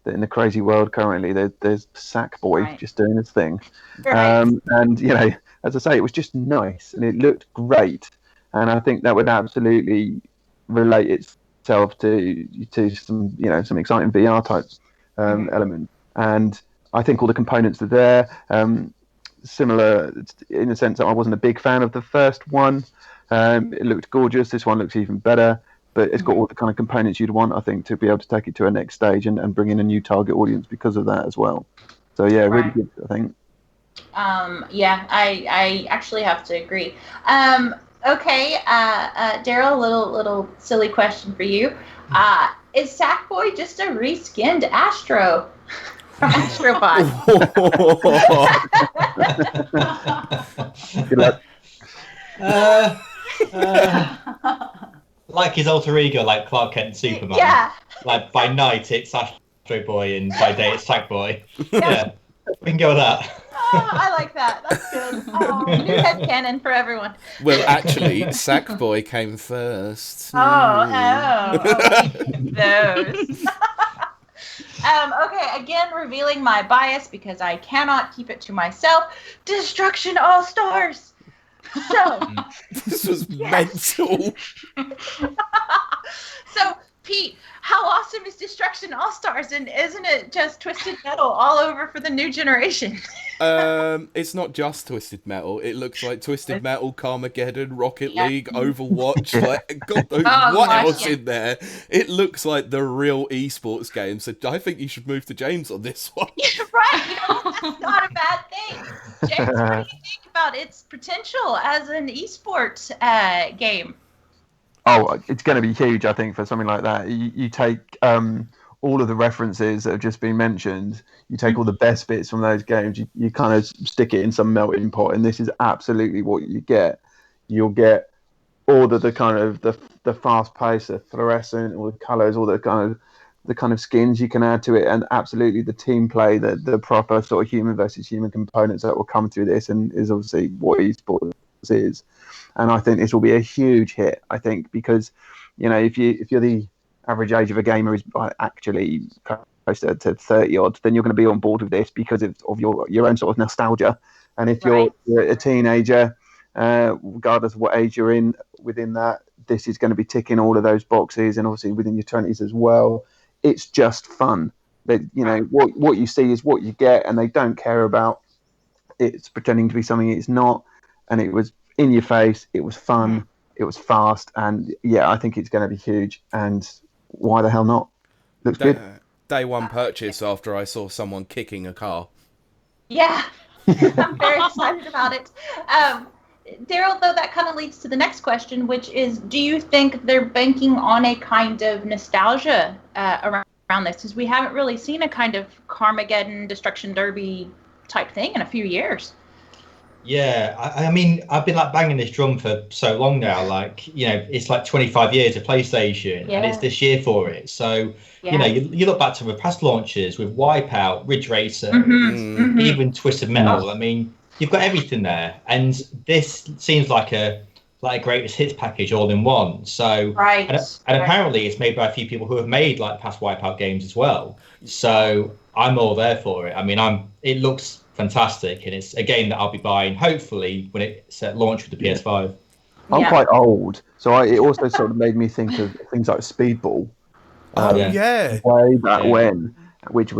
that in the crazy world currently, there's Sackboy just doing his thing, and as I say, it was just nice and it looked great, and I think that would absolutely relate itself to some some exciting VR type element, and I think all the components are there. Similar in the sense that I wasn't a big fan of the first one, It looked gorgeous. This one looks even better, but it's got all the kind of components you'd want, I think, to be able to take it to a next stage and bring in a new target audience because of that as well. So yeah, really Right. good, I think. Yeah, I actually have to agree. Okay, Daryl, little silly question for you. Is Sackboy just a reskinned Astro? Astrobot. Good luck. Like his alter ego, like Clark Kent and Superman. Yeah. Like by night it's Astro Boy and by day it's Sackboy. Yeah, we can go with that. Oh, I like that. That's good. Oh, new headcanon for everyone. Well, actually, Sackboy came first. Those. Okay, again, revealing my bias because I cannot keep it to myself. Destruction All Stars. So, This was mental. so Pete, how awesome is Destruction All Stars? And isn't it just Twisted Metal all over for the new generation? It's not just Twisted Metal. It looks like Twisted Metal, Carmageddon, Rocket Yeah. League, Overwatch. Like, God knows Oh, what gosh, else yeah. in there. It looks like the real eSports game. So I think you should move to James on this one. Right, that's not a bad thing. James, what do you think about its potential as an esports game? Oh, it's going to be huge, I think, for something like that. You take all of the references that have just been mentioned, you take all the best bits from those games, you kind of stick it in some melting pot, and this is absolutely what you get. You'll get all the kind of the fast pace, the fluorescent, all the colours, all the kind of skins you can add to it, and absolutely the team play, the proper sort of human versus human components that will come through this, and is obviously what esports is. And I think this will be a huge hit. I think because, if you're the average age of a gamer is actually close to 30 odd, then you're going to be on board with this because of your own sort of nostalgia. And if you're a teenager, regardless of what age you're in, within that, this is going to be ticking all of those boxes, and obviously within your 20s as well. It's just fun. That what you see is what you get, and they don't care about it's pretending to be something it's not. And it was in your face, it was fun, it was fast, and yeah, I think it's going to be huge. And why the hell not? Looks good. Day one purchase after I saw someone kicking a car. Yeah, I'm very excited about it. Daryl, though, that kind of leads to the next question, which is, do you think they're banking on a kind of nostalgia around this? Because we haven't really seen a kind of Carmageddon, Destruction Derby type thing in a few years. Yeah, I mean, I've been like banging this drum for so long now. Like, it's like 25 years of PlayStation, and it's this year for it. So, you look back to the past launches with Wipeout, Ridge Racer, even Twisted Metal. I mean, you've got everything there, and this seems like a greatest hits package all in one. So, and apparently it's made by a few people who have made like past Wipeout games as well. So I'm all there for it. I mean, it looks fantastic, and it's a game that I'll be buying hopefully when it's at launch with the PS5. I'm quite old, so it also sort of made me think of things like Speedball. Way back when, which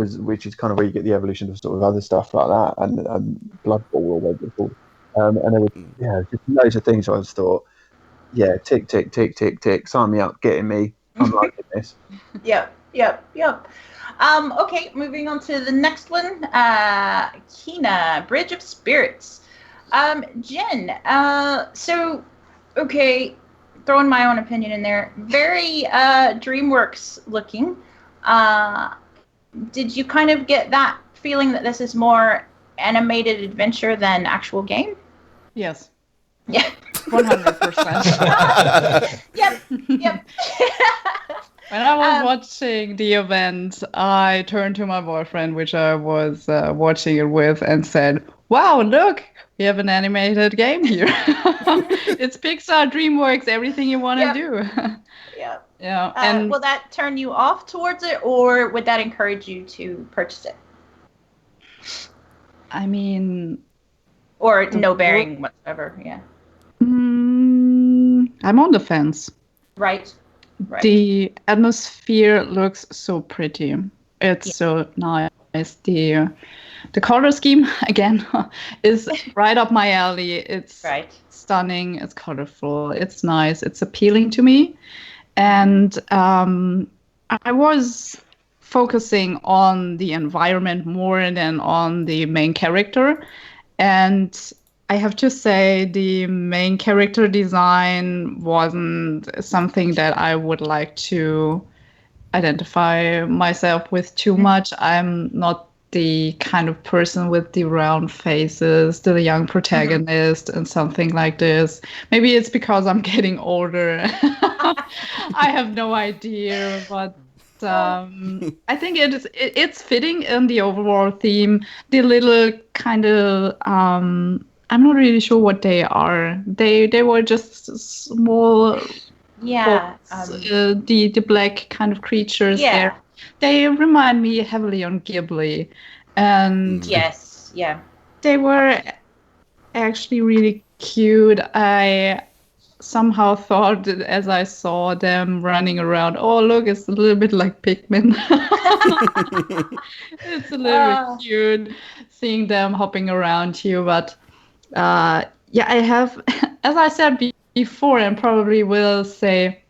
is kind of where you get the evolution of sort of other stuff like that, and Blood Bowl or whatever it's called. And there was just loads of things I just thought, tick tick tick tick tick, sign me up, getting me. I'm liking this. Yep. Okay, moving on to the next one. Kina, Bridge of Spirits. Jen, throwing my own opinion in there. Very DreamWorks looking. Did you kind of get that feeling that this is more animated adventure than actual game? Yes. Yeah. 100%. Yep. When I was watching the event, I turned to my boyfriend, which I was watching it with, and said, "Wow, look, we have an animated game here. It's Pixar, DreamWorks, everything you want to do." Yeah. And will that turn you off towards it, or would that encourage you to purchase it? I mean, or no bearing whatsoever. Yeah. I'm on the fence. Right. The atmosphere looks so pretty. It's so nice. The color scheme again is right up my alley. It's stunning. It's colorful. It's nice. It's appealing to me, and I was focusing on the environment more than on the main character, and I have to say the main character design wasn't something that I would like to identify myself with too much. I'm not the kind of person with the round faces, the young protagonist, and something like this. Maybe it's because I'm getting older. I have no idea, but I think it's fitting in the overall theme. The little kind of I'm not really sure what they are. They were just small. Yeah. The black kind of creatures there. They remind me heavily on Ghibli. And yes, yeah. They were actually really cute. I somehow thought that as I saw them running around, oh look, it's a little bit like Pikmin. It's a little bit cute seeing them hopping around you, but I have, as I said before, and probably will say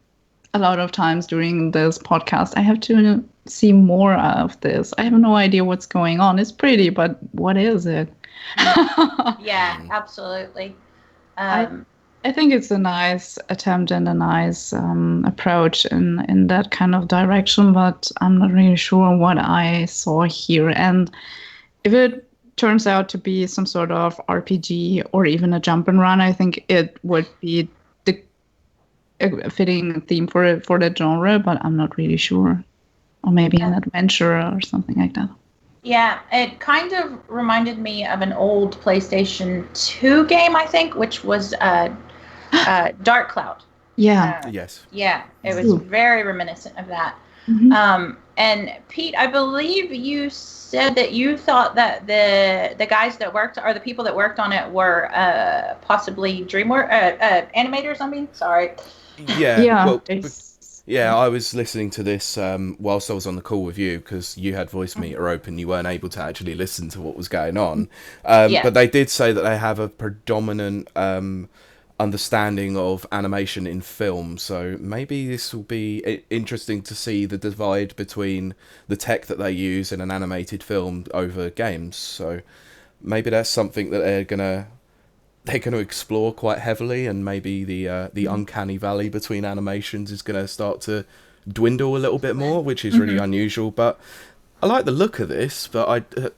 a lot of times during this podcast, I have to see more of this. I have no idea what's going on. It's pretty, but what is it? Yeah, absolutely. I think it's a nice attempt and a nice approach in that kind of direction, but I'm not really sure what I saw here. And if it turns out to be some sort of RPG or even a jump and run, I think it would be a fitting theme for that genre, but I'm not really sure. Or maybe an adventure or something like that. Yeah, it kind of reminded me of an old PlayStation 2 game, I think, which was Dark Cloud. Yeah. Yes. Yeah, it was very reminiscent of that. Mm-hmm. And Pete, I believe you said that you thought that the guys that worked, or the people that worked on it, were possibly animators. I mean, sorry. Yeah. Well, I was listening to this whilst I was on the call with you, because you had voice meter open. You weren't able to actually listen to what was going on. But they did say that they have a predominant understanding of animation in film, so maybe this will be interesting to see the divide between the tech that they use in an animated film over games. So maybe that's something that they're gonna explore quite heavily, and maybe the uncanny valley between animations is gonna start to dwindle a little bit more, which is really unusual. But I like the look of this, but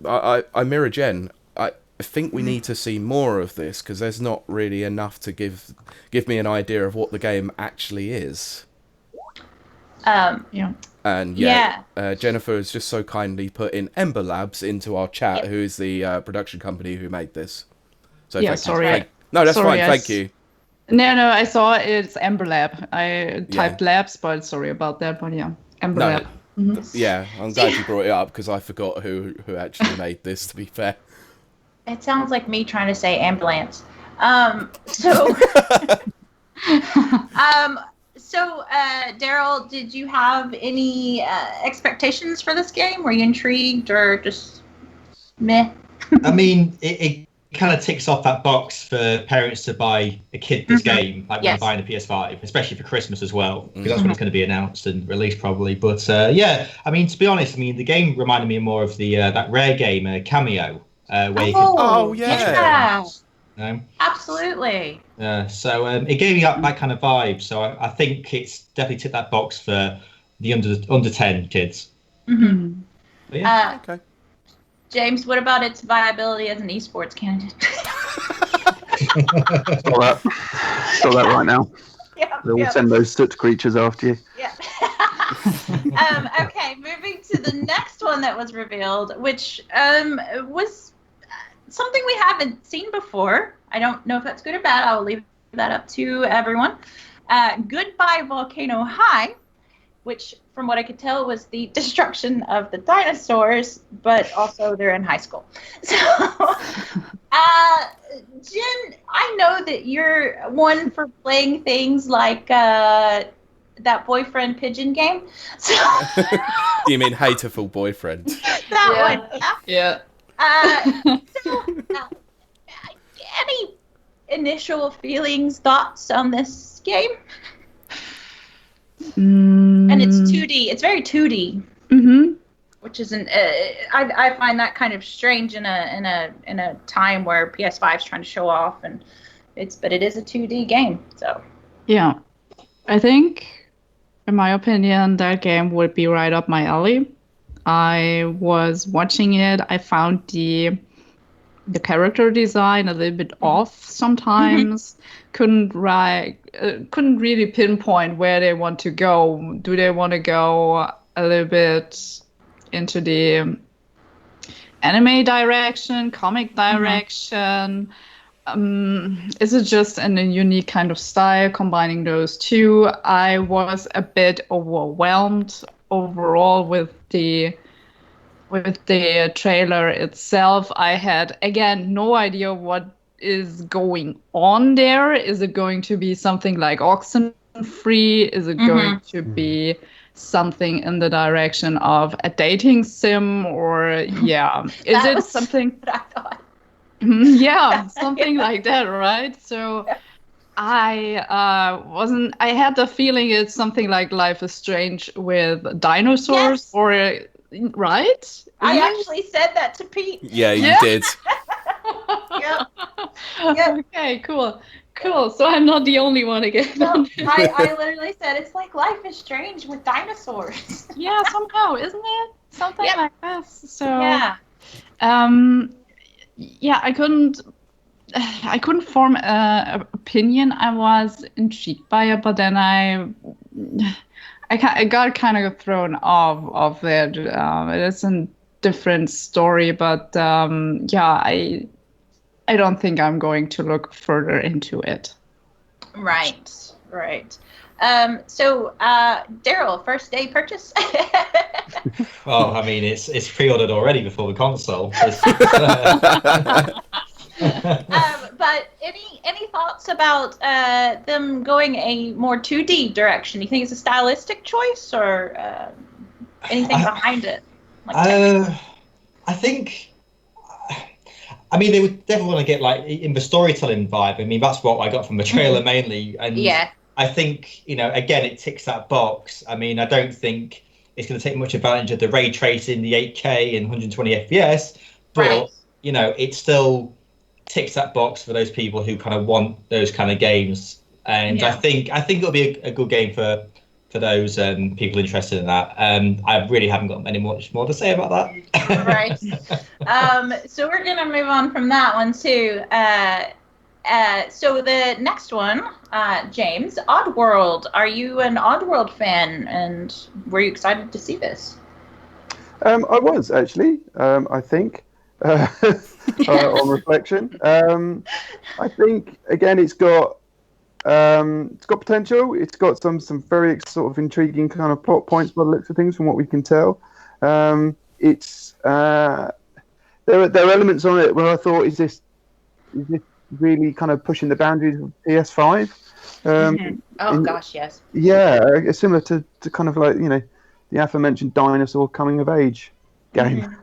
I mirror Jen. I think we need to see more of this, because there's not really enough to give me an idea of what the game actually is. And Jennifer has just so kindly put in Ember Labs into our chat, who is the production company who made this. So sorry. No, that's fine. Thank you. No, I saw it's Ember Lab. I typed labs, but sorry about that. But Ember Lab. Mm-hmm. Yeah, I'm glad you brought it up, because I forgot who actually made this, to be fair. It sounds like me trying to say ambulance. So Daryl, did you have any expectations for this game? Were you intrigued or just meh? I mean, it kind of ticks off that box for parents to buy a kid this game, like when buying a PS5, especially for Christmas as well, because that's when it's going to be announced and released probably. But I mean, to be honest, the game reminded me more of the that Rare game, Cameo. Where you can, absolutely. So it gave me that kind of vibe. So I think it's definitely ticked that box for the under 10 kids. Mm-hmm. But okay. James, what about its viability as an eSports candidate? Stop that right now. We'll send those soot creatures after you. Yeah. Okay, moving to the next one that was revealed, which was something we haven't seen before. I don't know if that's good or bad. I will leave that up to everyone. Goodbye Volcano High, which from what I could tell was the destruction of the dinosaurs, but also they're in high school. So, Jen, I know that you're one for playing things like that boyfriend pigeon game. So You mean Haterful Boyfriend? that one. Yeah. Any initial feelings, thoughts on this game? And it's 2D. It's very 2D. Mm-hmm. Which isn't. I find that kind of strange in a time where PS5 is trying to show off, but it is a 2D game. So. Yeah, I think, in my opinion, that game would be right up my alley. I was watching it. I found the character design a little bit off sometimes. Couldn't really pinpoint where they want to go. Do they want to go a little bit into the anime direction, comic direction? Is it just in a unique kind of style, combining those two? I was a bit overwhelmed overall with the trailer itself. I had, again, no idea what is going on there. Is it going to be something like Oxenfree? Is it going to be something in the direction of a dating sim? Or, is it something... What I thought. Yeah, something like that, right? So I had the feeling it's something like Life is Strange with dinosaurs, or right? I actually said that to Pete. Yeah, you did. Yep. Okay, cool. So I'm not the only one again. No, I literally said it's like Life is Strange with dinosaurs. Yeah, somehow, isn't it? Something like this. So yeah. Yeah, I couldn't form an opinion. I was intrigued by it, but then I got kind of thrown off of it. It is a different story, but I don't think I'm going to look further into it. Right. So, Daryl, first day purchase? Well, I mean, it's pre-ordered already before the console. But any thoughts about them going a more 2D direction? Do you think it's a stylistic choice, or anything behind it? I think. I mean, they would definitely want to get like in the storytelling vibe. I mean, that's what I got from the trailer mainly, and I think, again, it ticks that box. I mean, I don't think it's going to take much advantage of the ray tracing, the 8K and 120 FPS, but it still ticks that box for those people who kind of want those kind of games. And I think it'll be a good game for those people interested in that. I really haven't got much more to say about that. Right. So we're gonna move on from that one too. So the next one, James, Oddworld. Are you an Oddworld fan, and were you excited to see this? I was actually. I think on reflection, I think again it's got potential. It's got some very sort of intriguing kind of plot points by the looks of things from what we can tell. It's there are elements on it where I thought, is this really kind of pushing the boundaries of PS5? Gosh, yes. Yeah, similar to kind of like the aforementioned dinosaur coming of age game.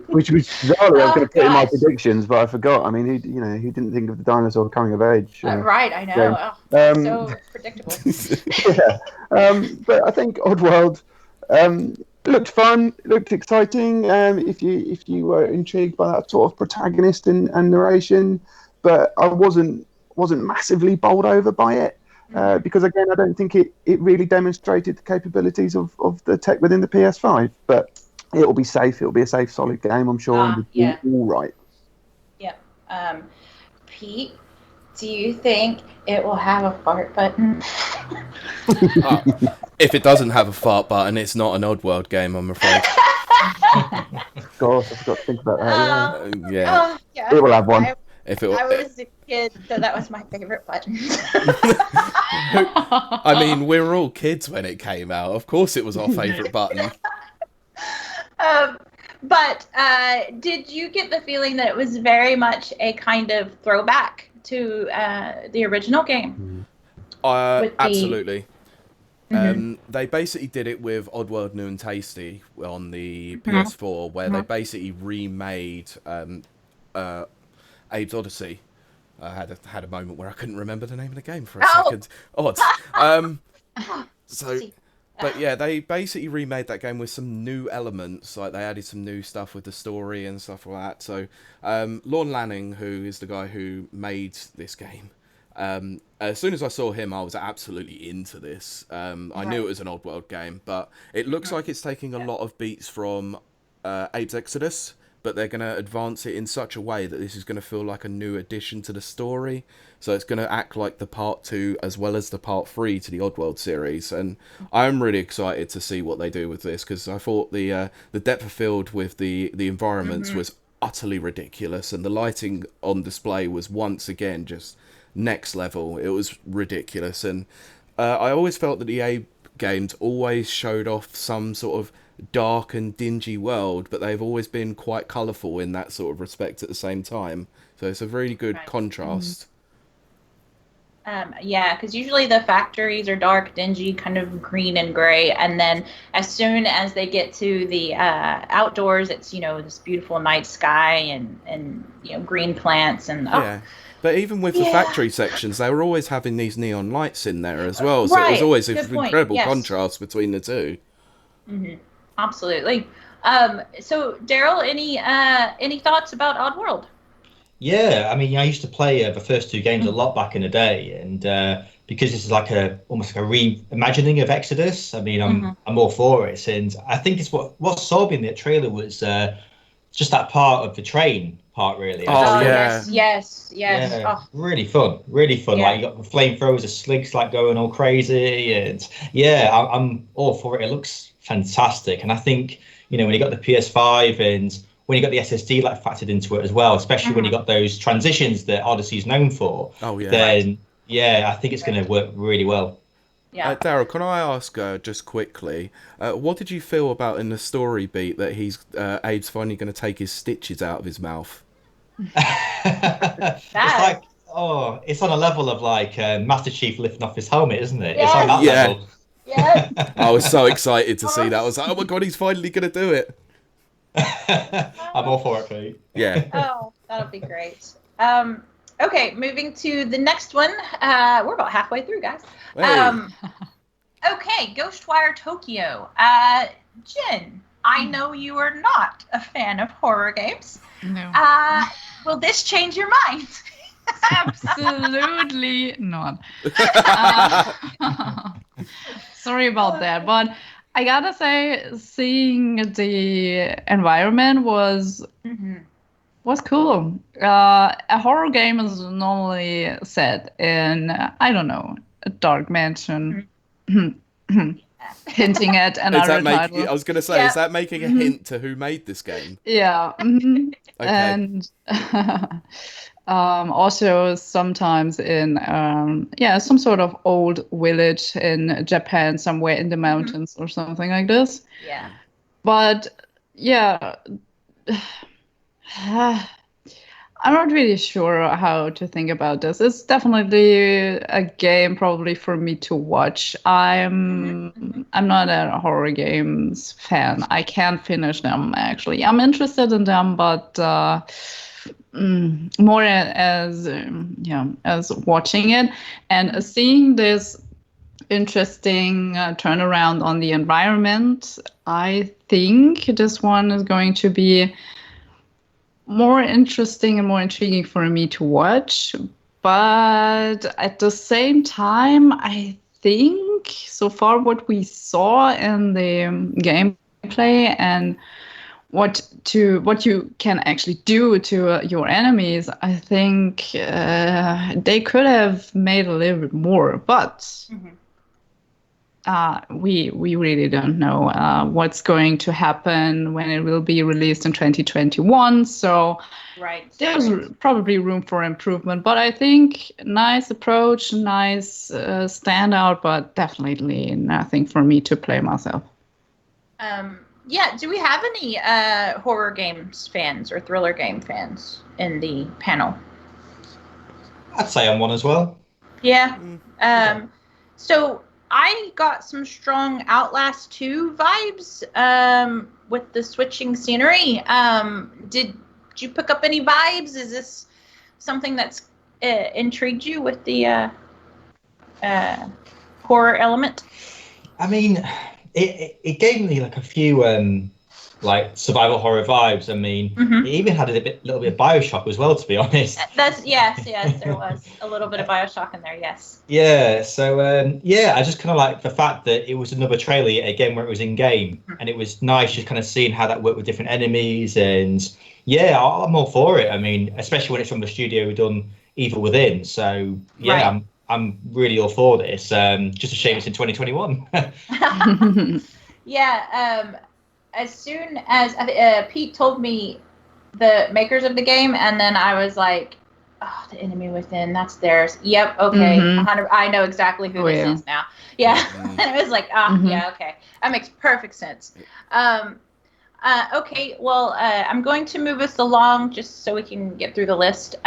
Which was bizarre. I was going to put in my predictions, but I forgot. I mean, who didn't think of the dinosaur coming of age? Right, I know. So predictable. But I think Oddworld looked fun, looked exciting. If you were intrigued by that sort of protagonist and narration, but I wasn't massively bowled over by it. Because again, I don't think it really demonstrated the capabilities of the tech within the PS5. But it'll be safe. It'll be a safe, solid game, I'm sure. And all right. Yeah. Pete, do you think it will have a fart button? If it doesn't have a fart button, it's not an Oddworld game, I'm afraid. Gosh, I forgot to think about that. Yeah. It will have one. I was a kid, so that was my favorite button. I mean, we were all kids when it came out. Of course it was our favourite button. But did you get the feeling that it was very much a kind of throwback to the original game? Absolutely. They basically did it with Oddworld New and Tasty on the PS4, where they basically remade Abe's Odyssey. I had a moment where I couldn't remember the name of the game for a second. Odd. But yeah, they basically remade that game with some new elements. Like they added some new stuff with the story and stuff like that. So Lorne Lanning, who is the guy who made this game, as soon as I saw him, I was absolutely into this. I knew it was an Oddworld game, but it looks like it's taking a lot of beats from Abe's Exodus, but they're going to advance it in such a way that this is going to feel like a new addition to the story. So it's going to act like the part 2 as well as the part 3 to the Oddworld series. And I'm really excited to see what they do with this, because I thought the depth of field with the environments was utterly ridiculous, and the lighting on display was once again just next level. It was ridiculous. And I always felt that the EA games always showed off some sort of dark and dingy world, but they've always been quite colourful in that sort of respect at the same time. So it's a really good contrast. Yeah, because usually the factories are dark, dingy, kind of green and gray, and then as soon as they get to the outdoors, it's this beautiful night sky and green plants and yeah. But even with the factory sections, they were always having these neon lights in there as well. So it was always an incredible contrast between the two. Absolutely. So Daryl, any thoughts about Oddworld? Yeah, I mean, I used to play the first 2 games a lot back in the day, and because this is like almost like a reimagining of Exodus, I mean, I'm all for it. And I think it's what sold me in the trailer was just that part of the train part, really. Yes. Yeah, Oh. really fun. Yeah. Like you got the flamethrowers, the slinks like going all crazy, and I'm all for it. It looks fantastic, and I think when you got the PS5 and when you got the SSD like factored into it as well, especially when you got those transitions that Odyssey's known for. Then I think it's going to work really well. Yeah. Daryl, can I ask just quickly, what did you feel about in the story beat that Abe's finally going to take his stitches out of his mouth? It's like, it's on a level of like Master Chief lifting off his helmet, isn't it? It's on that level. Yes. I was so excited to see that. I was like, oh my god, he's finally going to do it. I'm all for it, Pete. Yeah. Oh, that'll be great. Okay, moving to the next one. We're about halfway through, guys. Hey. Okay, Ghostwire Tokyo. Jen, I know you are not a fan of horror games. No. Will this change your mind? Absolutely not. Sorry about that, but I gotta say, seeing the environment was cool. A horror game is normally set in, I don't know, a dark mansion, hinting at another title. I was gonna say, is that making a hint to who made this game? Yeah. Okay. And also sometimes in some sort of old village in Japan, somewhere in the mountains or something like this. Yeah. But I'm not really sure how to think about this. It's definitely a game probably for me to watch. I'm not a horror games fan. I can't finish them, actually. I'm interested in them, but more as watching it and seeing this interesting turnaround on the environment. I think this one is going to be more interesting and more intriguing for me to watch, but at the same time, I think so far what we saw in the gameplay and what you can actually do to your enemies, I think they could have made a little bit more, but we really don't know what's going to happen when it will be released in 2021. So there's probably room for improvement. But I think nice approach, nice standout, but definitely nothing for me to play myself. Do we have any horror games fans or thriller game fans in the panel? I'd say I'm one as well. Yeah. So I got some strong Outlast 2 vibes with the switching scenery. Did you pick up any vibes? Is this something that's intrigued you with the horror element? I mean, it gave me like a few like survival horror vibes. I mean, it even had a little bit of Bioshock as well, to be honest. Yes, there was a little bit of Bioshock in there. Yes. Yeah. So I just kind of like the fact that it was another trailer again where it was in game, and it was nice just kind of seeing how that worked with different enemies. And yeah, I'm all for it. I mean, especially when it's from the studio who done Evil Within. So yeah, right. I'm really all for this. Just a shame it's in 2021. Yeah. As soon as Pete told me the makers of the game, and then I was like, oh, the Enemy Within, that's theirs. Yep, okay. I know exactly who this is now. Yeah. And I was like, yeah, okay. That makes perfect sense. Okay, well, I'm going to move us along just so we can get through the list.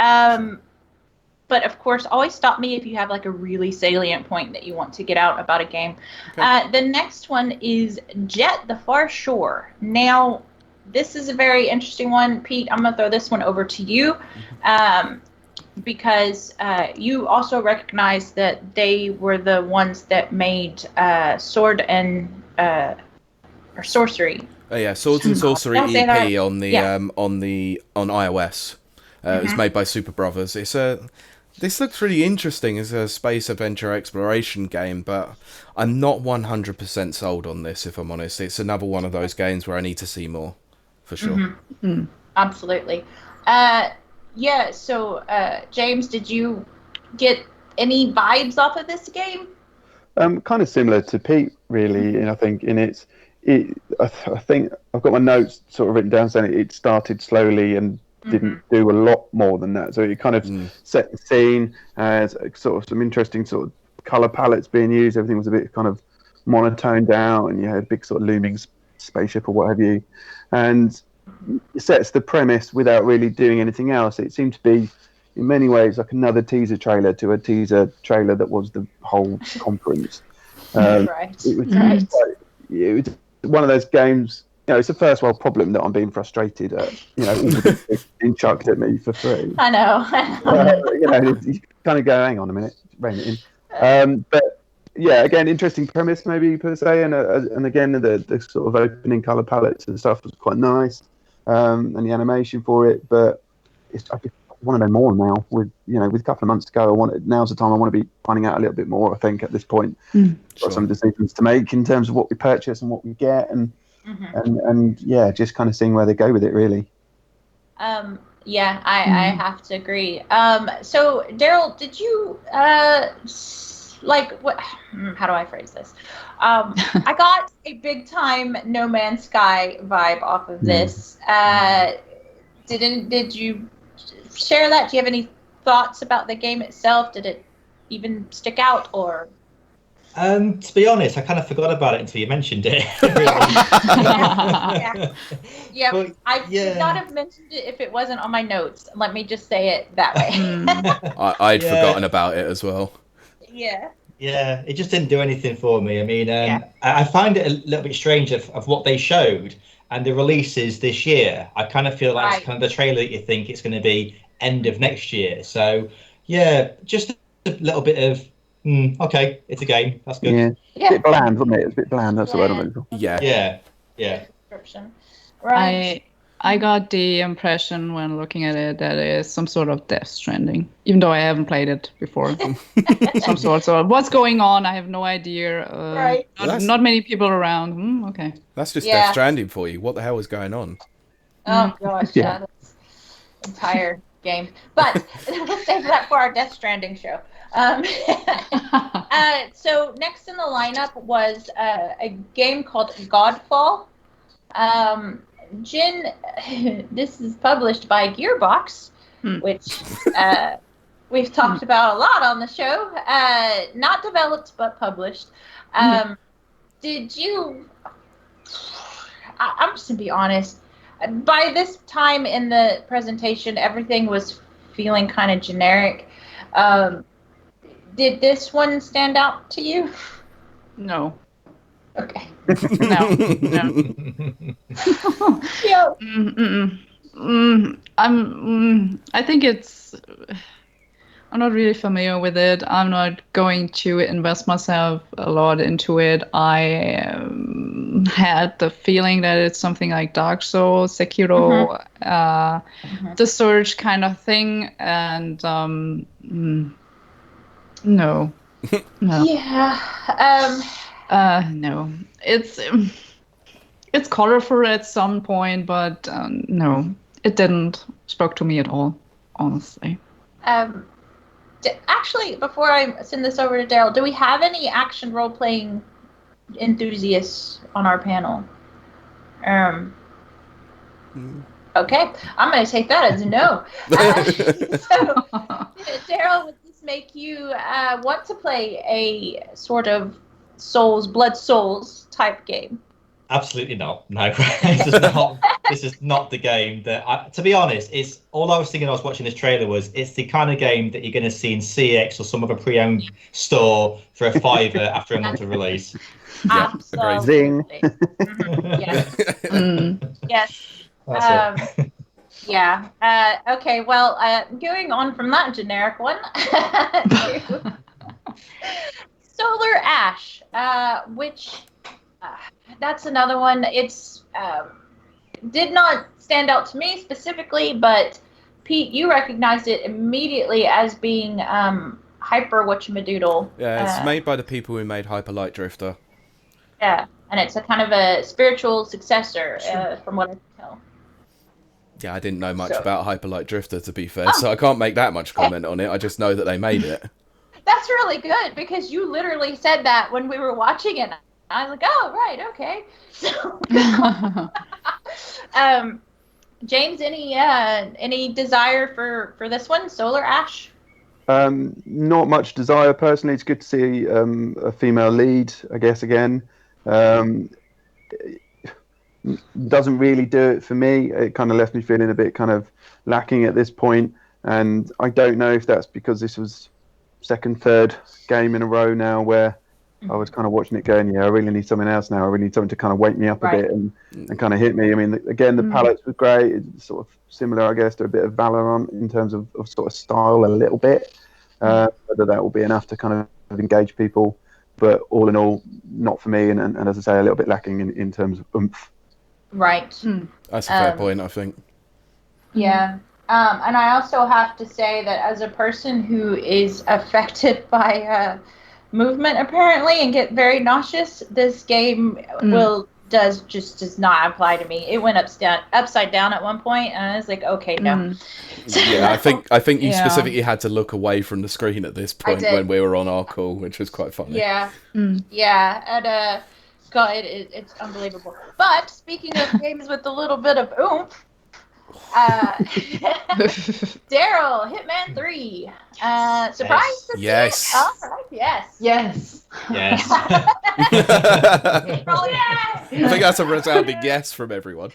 But of course, always stop me if you have like a really salient point that you want to get out about a game. Okay. The next one is Jet: The Far Shore. Now, this is a very interesting one. Pete, I'm going to throw this one over to you because you also recognize that they were the ones that made Sword and or Sorcery. Oh yeah, Swords and Sorcery EP on iOS. It was made by Super Brothers. This looks really interesting as a space adventure exploration game, but I'm not 100% sold on this, if I'm honest. It's another one of those games where I need to see more, for sure. Absolutely. Yeah, so James, did you get any vibes off of this game? Kind of similar to Pete, really, and I think I think I've got my notes sort of written down saying it started slowly and didn't do a lot more than that. So it kind of set the scene as sort of some interesting sort of color palettes being used. Everything was a bit kind of monotone down, and you had a big sort of looming spaceship or what have you. And it sets the premise without really doing anything else. It seemed to be, in many ways, like another teaser trailer to a teaser trailer that was the whole conference. Right. It was one of those games. You know, it's a first world problem that I'm being frustrated at. You know, all the things being chucked at me for free. I know. You know, you kind of go, hang on a minute, rein it in. But yeah, again, interesting premise maybe per se, and again the sort of opening color palettes and stuff was quite nice, and the animation for it. But I just want to know more now. With a couple of months to go, now's the time I want to be finding out a little bit more. I think at this point, got some decisions to make in terms of what we purchase and what we get, and yeah, just kind of seeing where they go with it, really. Yeah, I have to agree. So Daryl, did you like what? How do I phrase this? I got a big time No Man's Sky vibe off of this. Did you share that? Do you have any thoughts about the game itself? Did it even stick out, or? To be honest, I kind of forgot about it until you mentioned it. Yeah. But, I would not have mentioned it if it wasn't on my notes. Let me just say it that way. I'd forgotten about it as well. Yeah. Yeah, it just didn't do anything for me. I mean, I find it a little bit strange of what they showed and the releases this year. I kind of feel like it's kind of the trailer that you think it's going to be end of next year. So, yeah, just a little bit of, okay, it's a game. That's good. Yeah. A bit bland, wasn't it? It was a bit bland. That's the word I'm looking for. Yeah. Description. Right. I got the impression when looking at it that it's some sort of Death Stranding, even though I haven't played it before. Some sort. So what's going on? I have no idea. Right. Not many people around. Okay. That's just Death Stranding for you. What the hell is going on? Oh gosh, that's entire game. But we'll save that for our Death Stranding show. So next in the lineup was a game called Godfall. Jin, this is published by Gearbox, which we've talked about a lot on the show. Not developed, but published. Did you... I'm just going to be honest. By this time in the presentation, everything was feeling kind of generic. Did this one stand out to you? No. Okay. No. Yeah. I think I'm not really familiar with it. I'm not going to invest myself a lot into it. I had the feeling that it's something like Dark Souls, Sekiro, The Surge kind of thing, and no. Yeah. No. It's colorful at some point, but no, it didn't spoke to me at all, honestly. Actually, before I send this over to Daryl, do we have any action role-playing enthusiasts on our panel? Okay, I'm going to take that as a no. So, Daryl, would this make you want to play a sort of Blood Souls type game? Absolutely not. No, this is not the game that. To be honest, it's all I was thinking. I was watching this trailer was it's the kind of game that you're going to see in CX or some other pre-owned store for a $5 after a month of release. Yeah, Absolutely. Yes. Yes. That's it. Yeah. Okay. Well, going on from that generic one, Solar Ash, which. That's another one. It's did not stand out to me specifically, but Pete, you recognized it immediately as being Hyper Whatchamadoodle. Yeah, it's made by the people who made Hyper Light Drifter. Yeah, and it's a kind of a spiritual successor, from what I can tell. Yeah, I didn't know much about Hyper Light Drifter, to be fair, so I can't make that much comment on it. I just know that they made it. That's really good, because you literally said that when we were watching it. I was like, oh, right, okay. So, James, any desire for this one, Solar Ash? Not much desire personally. It's good to see a female lead, I guess, again. Doesn't really do it for me. It kind of left me feeling a bit kind of lacking at this point, and I don't know if that's because this was third game in a row now where I was kind of watching it going, yeah, I really need something else now. I really need something to kind of wake me up a bit and kind of hit me. I mean, again, the palettes were great. It's sort of similar, I guess, to a bit of Valorant in terms of sort of style a little bit. Whether that will be enough to kind of engage people. But all in all, not for me. And as I say, a little bit lacking in terms of oomph. Right. That's a fair point, I think. Yeah. And I also have to say that as a person who is affected by movement apparently and get very nauseous, this game does not apply to me. It went upside down at one point, and I was like, okay, no. Yeah, I think you specifically had to look away from the screen at this point when we were on our call, which was quite funny. Yeah, yeah, and God, it's unbelievable. But speaking of games with a little bit of oomph, Daryl, Hitman 3. Surprise? Yes. All right. Yes. Yes. Yes. I think that's a resounding yes from everyone.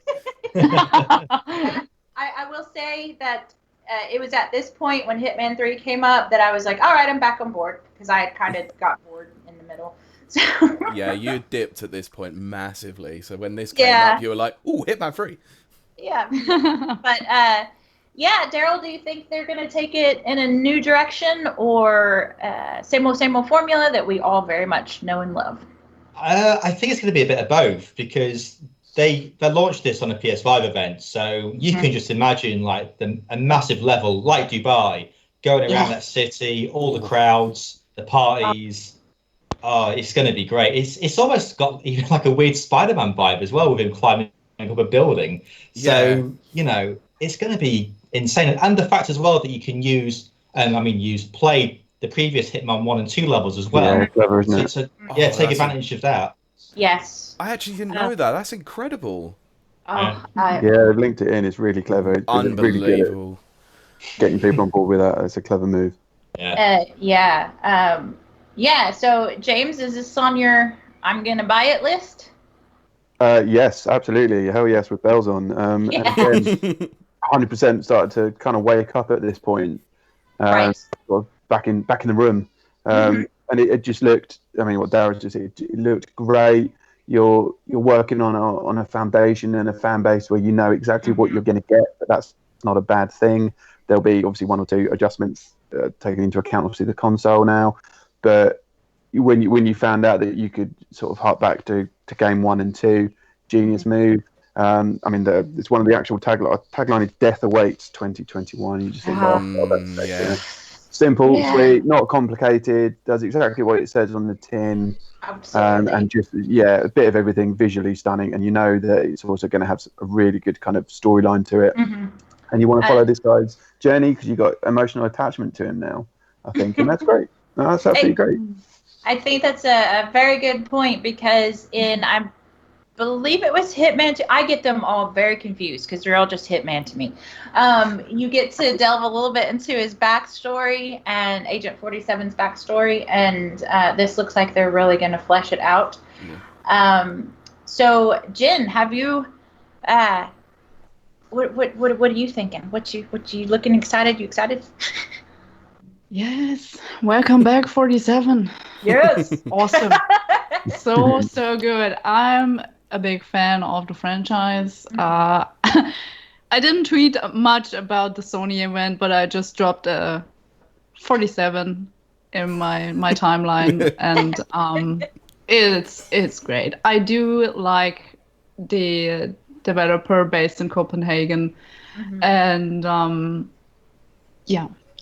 I will say that it was at this point when Hitman 3 came up that I was like, all right, I'm back on board, because I had kind of got bored in the middle. So yeah, you dipped at this point massively. So when this came up, you were like, ooh, Hitman 3. Yeah. But yeah, Daryl, do you think they're going to take it in a new direction, or same old formula that we all very much know and love? I think it's going to be a bit of both, because they launched this on a PS5 event, so you can just imagine like a massive level like Dubai, going around that city, all the crowds, the parties. Oh, it's going to be great. It's almost got even like a weird Spider-Man vibe as well, with him climbing up a building. So it's going to be insane, and the fact as well that you can play the previous Hitman 1 and 2 levels as well. Yeah, clever, isn't it? So take advantage of that. Yes. I actually didn't know that. That's incredible. Yeah, they've linked it in. It's really clever. It's Unbelievable. Really good at getting people on board with that. It's a clever move. Yeah. So, James, is this on your I'm going to buy it list? Yes, absolutely. Hell yes, with bells on. And again, 100% started to kind of wake up at this point. Right. Back in the room. and it just looked. I mean, what Daryl just said, it looked great. You're working on a foundation and a fan base where you know exactly what you're going to get, but that's not a bad thing. There'll be obviously one or two adjustments taken into account, obviously the console now, but when you found out that you could sort of hark back to game 1 and 2, genius move. I mean, it's one of the actual tagline is "Death awaits 2021." You just think, that's yeah. simple, sweet, not complicated. Does exactly what it says on the tin. Absolutely. And just a bit of everything, visually stunning, and you know that it's also going to have a really good kind of storyline to it. And you want to follow this guy's journey because you've got emotional attachment to him now, I think, and that's great. No, that's absolutely great. I think that's a very good point because I believe it was Hitman 2. I get them all very confused because they're all just Hitman to me. You get to delve a little bit into his backstory and Agent 47's backstory, and this looks like they're really going to flesh it out. So, Jen, have you? What are you thinking? What you looking excited? You excited? Yes. Welcome back, 47. Yes. Awesome. So good. I'm a big fan of the franchise. I didn't tweet much about the Sony event, but I just dropped a 47 in my timeline, and it's great. I do like the developer based in Copenhagen, and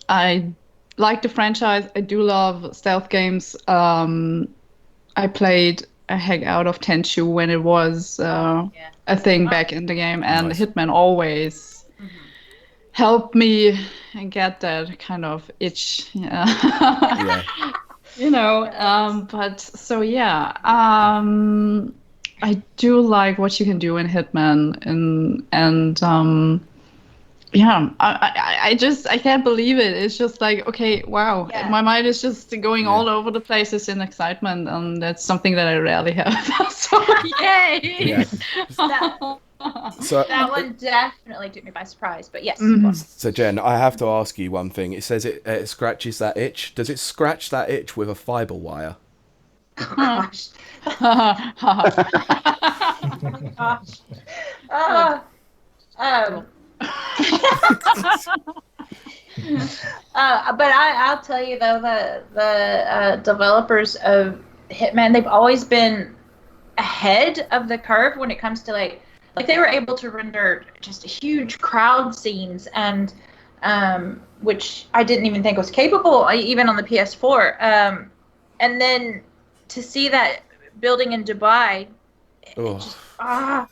I like the franchise. I do love stealth games. I played a heck out of Tenchu when it was a thing back in the game, and Hitman always helped me get that kind of itch. Yeah. You know, but so I do like what you can do in Hitman, and I can't believe it. It's just like, okay, wow. Yeah. My mind is just going all over the places in excitement, and that's something that I rarely have. So yay! Yeah. That one definitely took me by surprise, but yes. So Jen, I have to ask you one thing. It says it scratches that itch. Does it scratch that itch with a fiber wire? Oh, gosh. But I'll tell you though, the developers of Hitman, they've always been ahead of the curve when it comes to like they were able to render just huge crowd scenes, and which I didn't even think was capable even on the PS4. And then to see that building in Dubai, I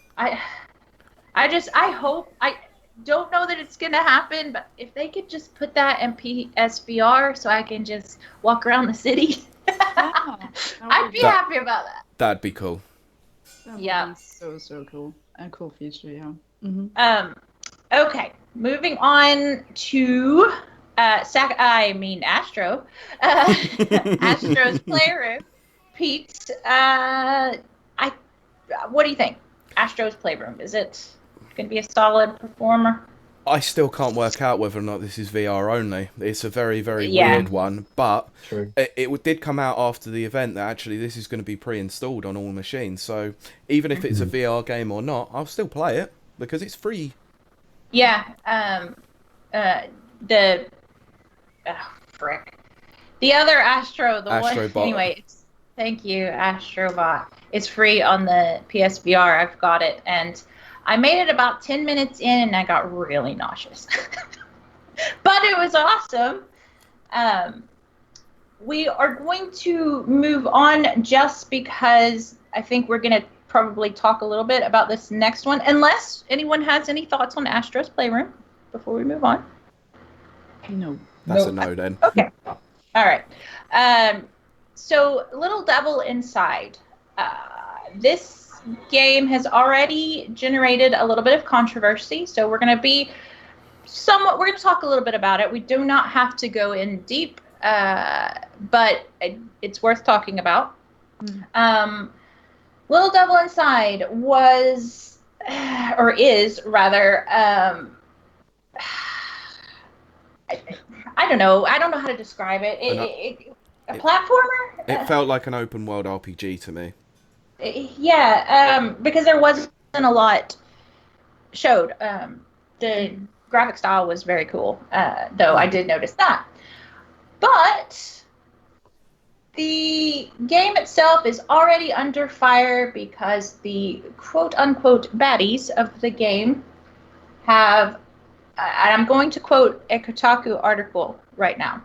hope, I don't know that it's gonna happen, but if they could just put that in PSVR so I can just walk around the city, I'd be happy about that. That'd be cool. Yeah. So cool. A cool feature, yeah. Okay, moving on to Astro. Astro's Playroom. Pete, what do you think? Astro's Playroom, is it going to be a solid performer? I still can't work out whether or not this is VR only. It's a very, very weird one, but it did come out after the event that actually this is going to be pre-installed on all machines. So even if it's a VR game or not, I'll still play it because it's free. Yeah. The other Astro, Astrobot. One. Anyway, thank you, Astrobot. It's free on the PSVR. I've got it, and I made it about 10 minutes in, and I got really nauseous. But it was awesome. We are going to move on just because I think we're going to probably talk a little bit about this next one, unless anyone has any thoughts on Astro's Playroom before we move on. No. That's a no then. Okay. All right. So, Little Devil Inside. This game has already generated a little bit of controversy, so we're going to talk a little bit about it. We do not have to go in deep, but it's worth talking about. Little Devil Inside was, or is rather, I don't know how to describe it. A platformer? It felt like an open world RPG to me. Yeah, because there wasn't a lot showed. The graphic style was very cool, though I did notice that. But the game itself is already under fire because the quote-unquote baddies of the game have, and I'm going to quote a Kotaku article right now.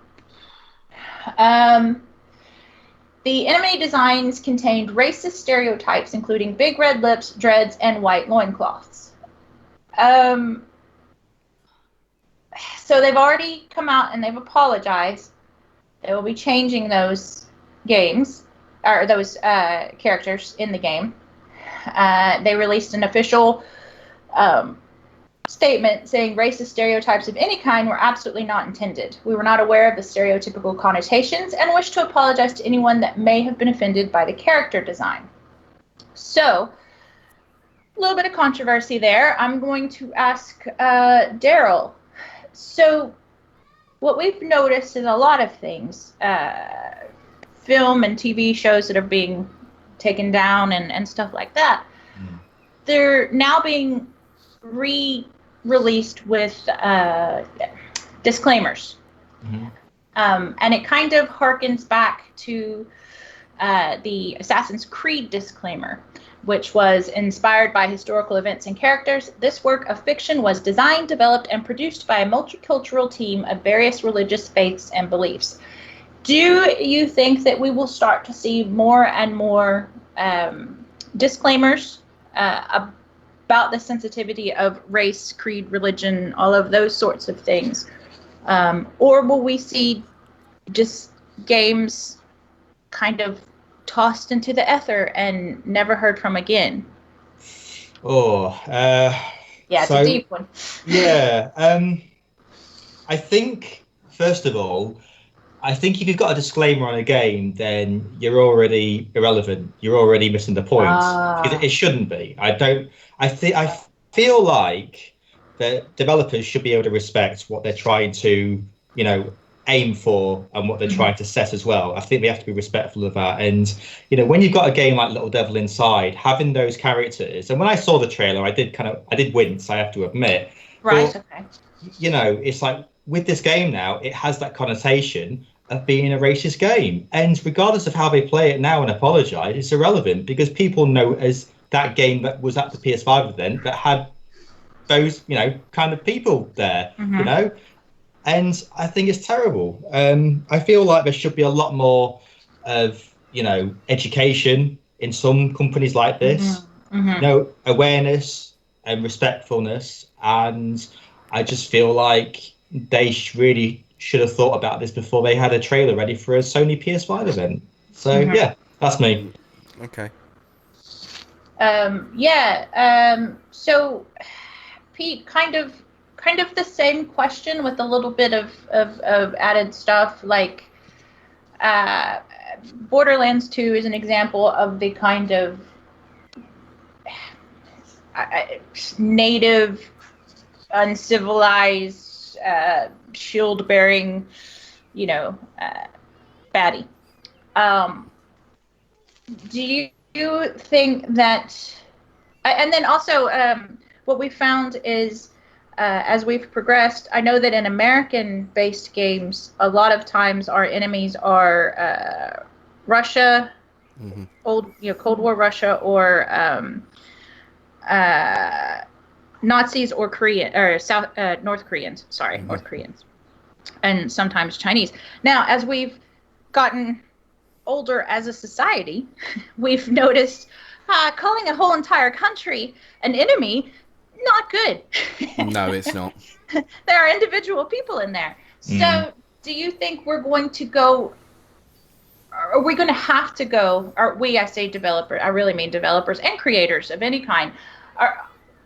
The enemy designs contained racist stereotypes, including big red lips, dreads, and white loincloths. So they've already come out and they've apologized. They will be changing those games, or those characters in the game. They released an official statement saying racist stereotypes of any kind were absolutely not intended. We were not aware of the stereotypical connotations and wish to apologize to anyone that may have been offended by the character design. So, a little bit of controversy there. I'm going to ask Daryl. So, what we've noticed is a lot of things. Film and TV shows that are being taken down and stuff like that. They're now being released with disclaimers. And it kind of harkens back to the Assassin's Creed disclaimer, which was inspired by historical events and characters. This work of fiction was designed, developed, and produced by a multicultural team of various religious faiths and beliefs. Do you think that we will start to see more and more disclaimers about the sensitivity of race, creed, religion, all of those sorts of things? Or will we see just games kind of tossed into the ether and never heard from again? It's a deep one. I think, first of all, if you've got a disclaimer on a game, then you're already irrelevant. You're already missing the point. It shouldn't be. I feel like that developers should be able to respect what they're trying to, aim for and what they're trying to set as well. I think they have to be respectful of that. And, when you've got a game like Little Devil Inside, having those characters, and when I saw the trailer, I did wince, I have to admit. Right, but, okay. It's like with this game now, it has that connotation of being a racist game. And regardless of how they play it now and apologize, it's irrelevant because people know as that game that was at the PS5 event that had those, kind of people there, And I think it's terrible. I feel like there should be a lot more of, education in some companies like this, awareness and respectfulness. And I just feel like they really should have thought about this before they had a trailer ready for a Sony PS5 event. So, yeah, that's me. Okay. So, Pete, kind of the same question with a little bit of added stuff. Like Borderlands 2 is an example of the kind of native, uncivilized, shield-bearing, baddie. Do you think that... And then also, what we found is... as we've progressed, I know that in American-based games, a lot of times our enemies are Russia, Cold War Russia, or Nazis or North Koreans. Sorry, North Koreans, and sometimes Chinese. Now, as we've gotten older as a society, we've noticed calling a whole entire country an enemy. Not good. No, it's not. There are individual people in there. So do you think we're going to go, are we going to have to go, I say developers, I really mean developers and creators of any kind,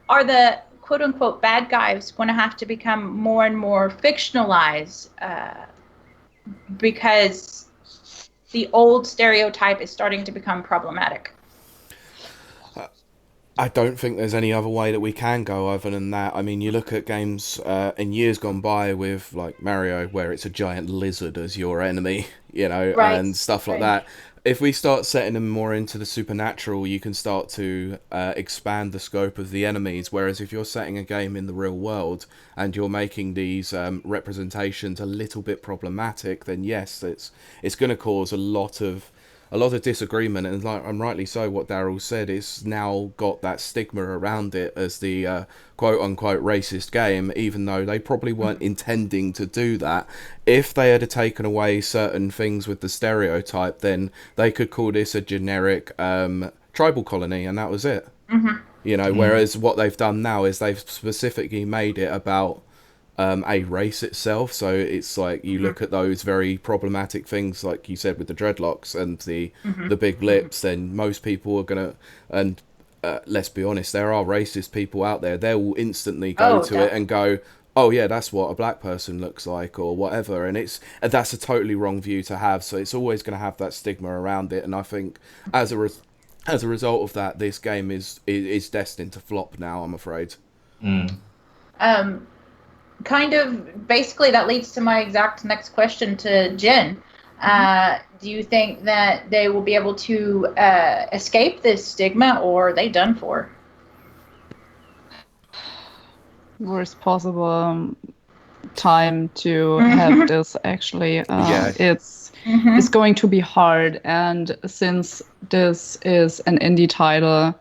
are the quote unquote bad guys going to have to become more and more fictionalized because the old stereotype is starting to become problematic? I don't think there's any other way that we can go other than that. I mean, you look at games in years gone by with like Mario, where it's a giant lizard as your enemy, Right. and stuff like that. If we start setting them more into the supernatural, you can start to expand the scope of the enemies. Whereas if you're setting a game in the real world and you're making these representations a little bit problematic, then yes, it's going to cause a lot of disagreement, and like, and rightly so, what Daryl said, it's now got that stigma around it as the quote-unquote racist game, even though they probably weren't intending to do that. If they had taken away certain things with the stereotype, then they could call this a generic tribal colony, and that was it. Whereas what they've done now is they've specifically made it about a race itself, so it's like you look at those very problematic things, like you said, with the dreadlocks and the big lips, then most people are gonna, and let's be honest, there are racist people out there, they will instantly go to it and go, oh yeah, that's what a black person looks like or whatever, and that's a totally wrong view to have, so it's always going to have that stigma around it, and I think as a result of that, this game is destined to flop now, I'm afraid. Kind of basically that leads to my exact next question to Jen. Do you think that they will be able to escape this stigma, or are they done for? Worst possible time to have this, actually. It's going to be hard, and since this is an indie title,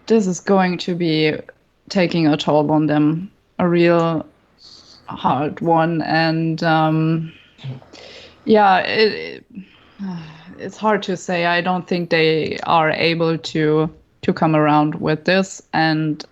this is going to be taking a toll on them. A real hard one, and it's hard to say. I don't think they are able to come around with this, and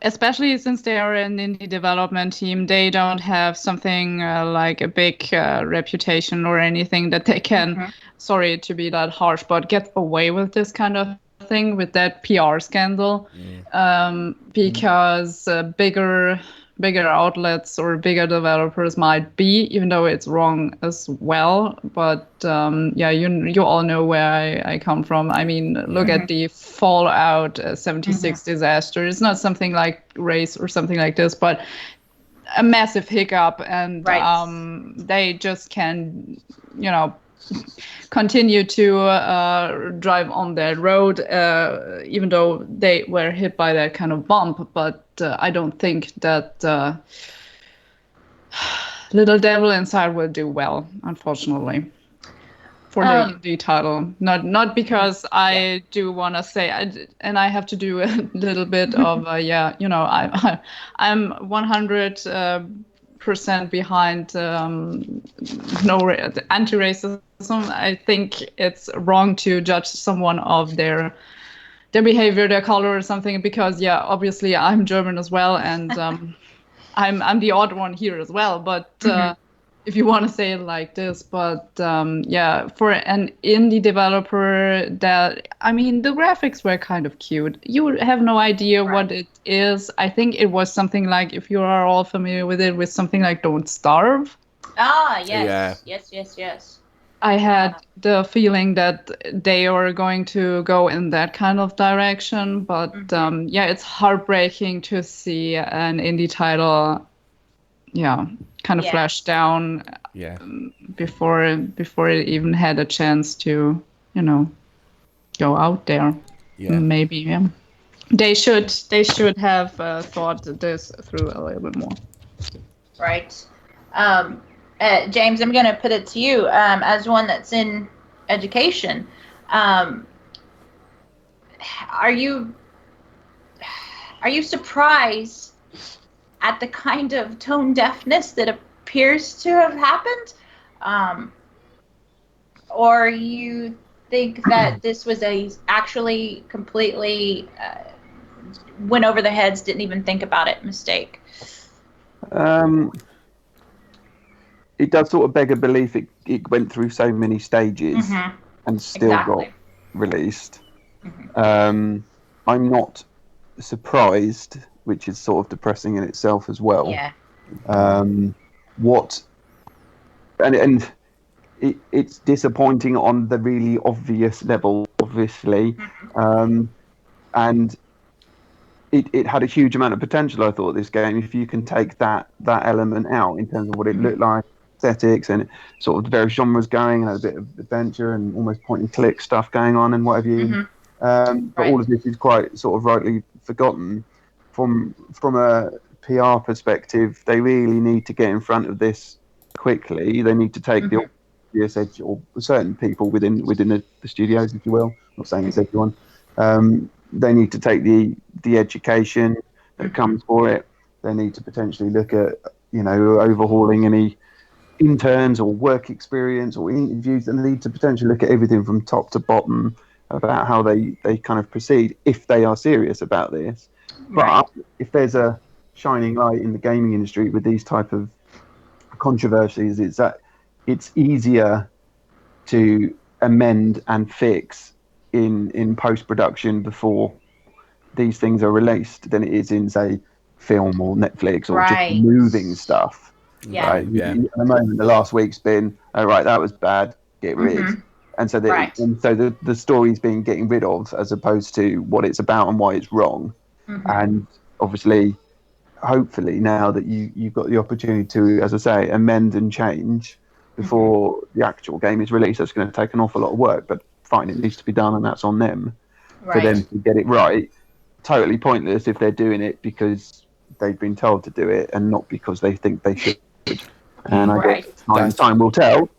especially since they are an indie development team, they don't have something like a big reputation or anything that they can, sorry to be that harsh, but get away with this kind of thing with that PR scandal, because bigger outlets or bigger developers might be, even though it's wrong as well. But you all know where I come from. I mean, look at the Fallout 76 disaster. It's not something like race or something like this, but a massive hiccup, and they just can, continue to drive on that road, even though they were hit by that kind of bump. But I don't think that Little Devil Inside will do well, unfortunately, for the indie title. Not because I do want to say, and I have to do a little bit of I'm 100% behind anti-racism. I think it's wrong to judge someone of their behavior, their color, or something, because obviously I'm German as well, and I'm the odd one here as well. But if you want to say it like this, but for an indie developer, the graphics were kind of cute. You have no idea what it is. I think it was something like, if you are all familiar with it, with something like Don't Starve. Ah, yes. Yeah. Yes. I had the feeling that they are going to go in that kind of direction, but it's heartbreaking to see an indie title, kind of flash down before it even had a chance to, go out there. Maybe they should have thought this through a little bit more. Right. James, I'm going to put it to you, as one that's in education. Are you surprised at the kind of tone deafness that appears to have happened? Or you think that this was actually completely went over their heads, didn't even think about it, mistake? It does sort of beg a belief it went through so many stages and still got released. I'm not surprised, which is sort of depressing in itself as well. Yeah. It's disappointing on the really obvious level of obviously, and it had a huge amount of potential. I thought this game, if you can take that element out in terms of what it looked like, aesthetics, and sort of the various genres going, and had a bit of adventure and almost point and click stuff going on and whatever you. But all of this is quite sort of rightly forgotten. From a PR perspective, they really need to get in front of this quickly. They need to take the obvious edge, or certain people within the studios, if you will. I'm not saying it's everyone. They need to take the education that comes for it. They need to potentially look at, overhauling any interns or work experience or interviews. They need to potentially look at everything from top to bottom about how they kind of proceed if they are serious about this. But if there's a shining light in the gaming industry with these type of controversies, it's that it's easier to amend and fix in post-production before these things are released than it is in, say, film or Netflix or just moving stuff. Yeah. Right? At the moment, the last week's been, that was bad, get rid. And so the story's been getting rid of as opposed to what it's about and why it's wrong. And obviously, hopefully, now that you've got the opportunity to, as I say, amend and change before the actual game is released, that's going to take an awful lot of work. But fine, it needs to be done, and that's on them for them to get it right. Totally pointless if they're doing it because they've been told to do it and not because they think they should. And I guess time will tell.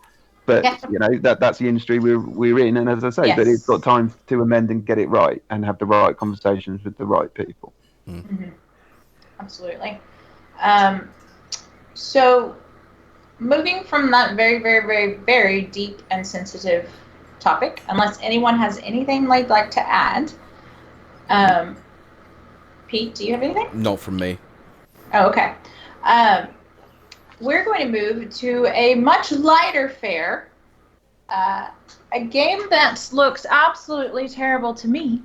But that's the industry we're in, and as I say, but it's got time to amend and get it right and have the right conversations with the right people. Absolutely. So, moving from that very, very, very, very deep and sensitive topic, unless anyone has anything they'd like to add, Pete, do you have anything? Not from me. Oh, okay. We're going to move to a much lighter fare. A game that looks absolutely terrible to me.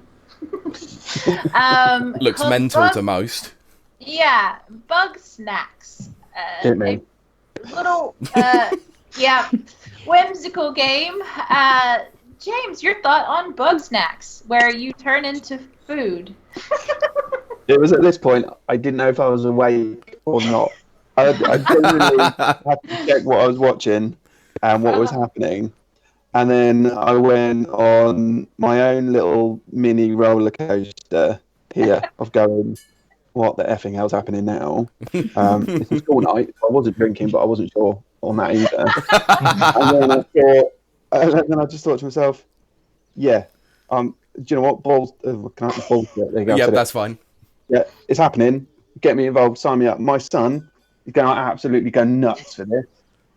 Looks mental to most. Yeah, Bug Snacks. A little, whimsical game. James, your thought on Bug Snacks, where you turn into food. It was at this point I didn't know if I was awake or not. I genuinely had to check what I was watching and what was happening. And then I went on my own little mini roller coaster here of going, what the effing hell's happening now? It's a school night. I wasn't drinking, but I wasn't sure on that either. And then I just thought to myself, do you know what? Bullshit. There you go. Yeah, that's fine. Yeah, it's happening. Get me involved. Sign me up. My son is going to absolutely go nuts for this.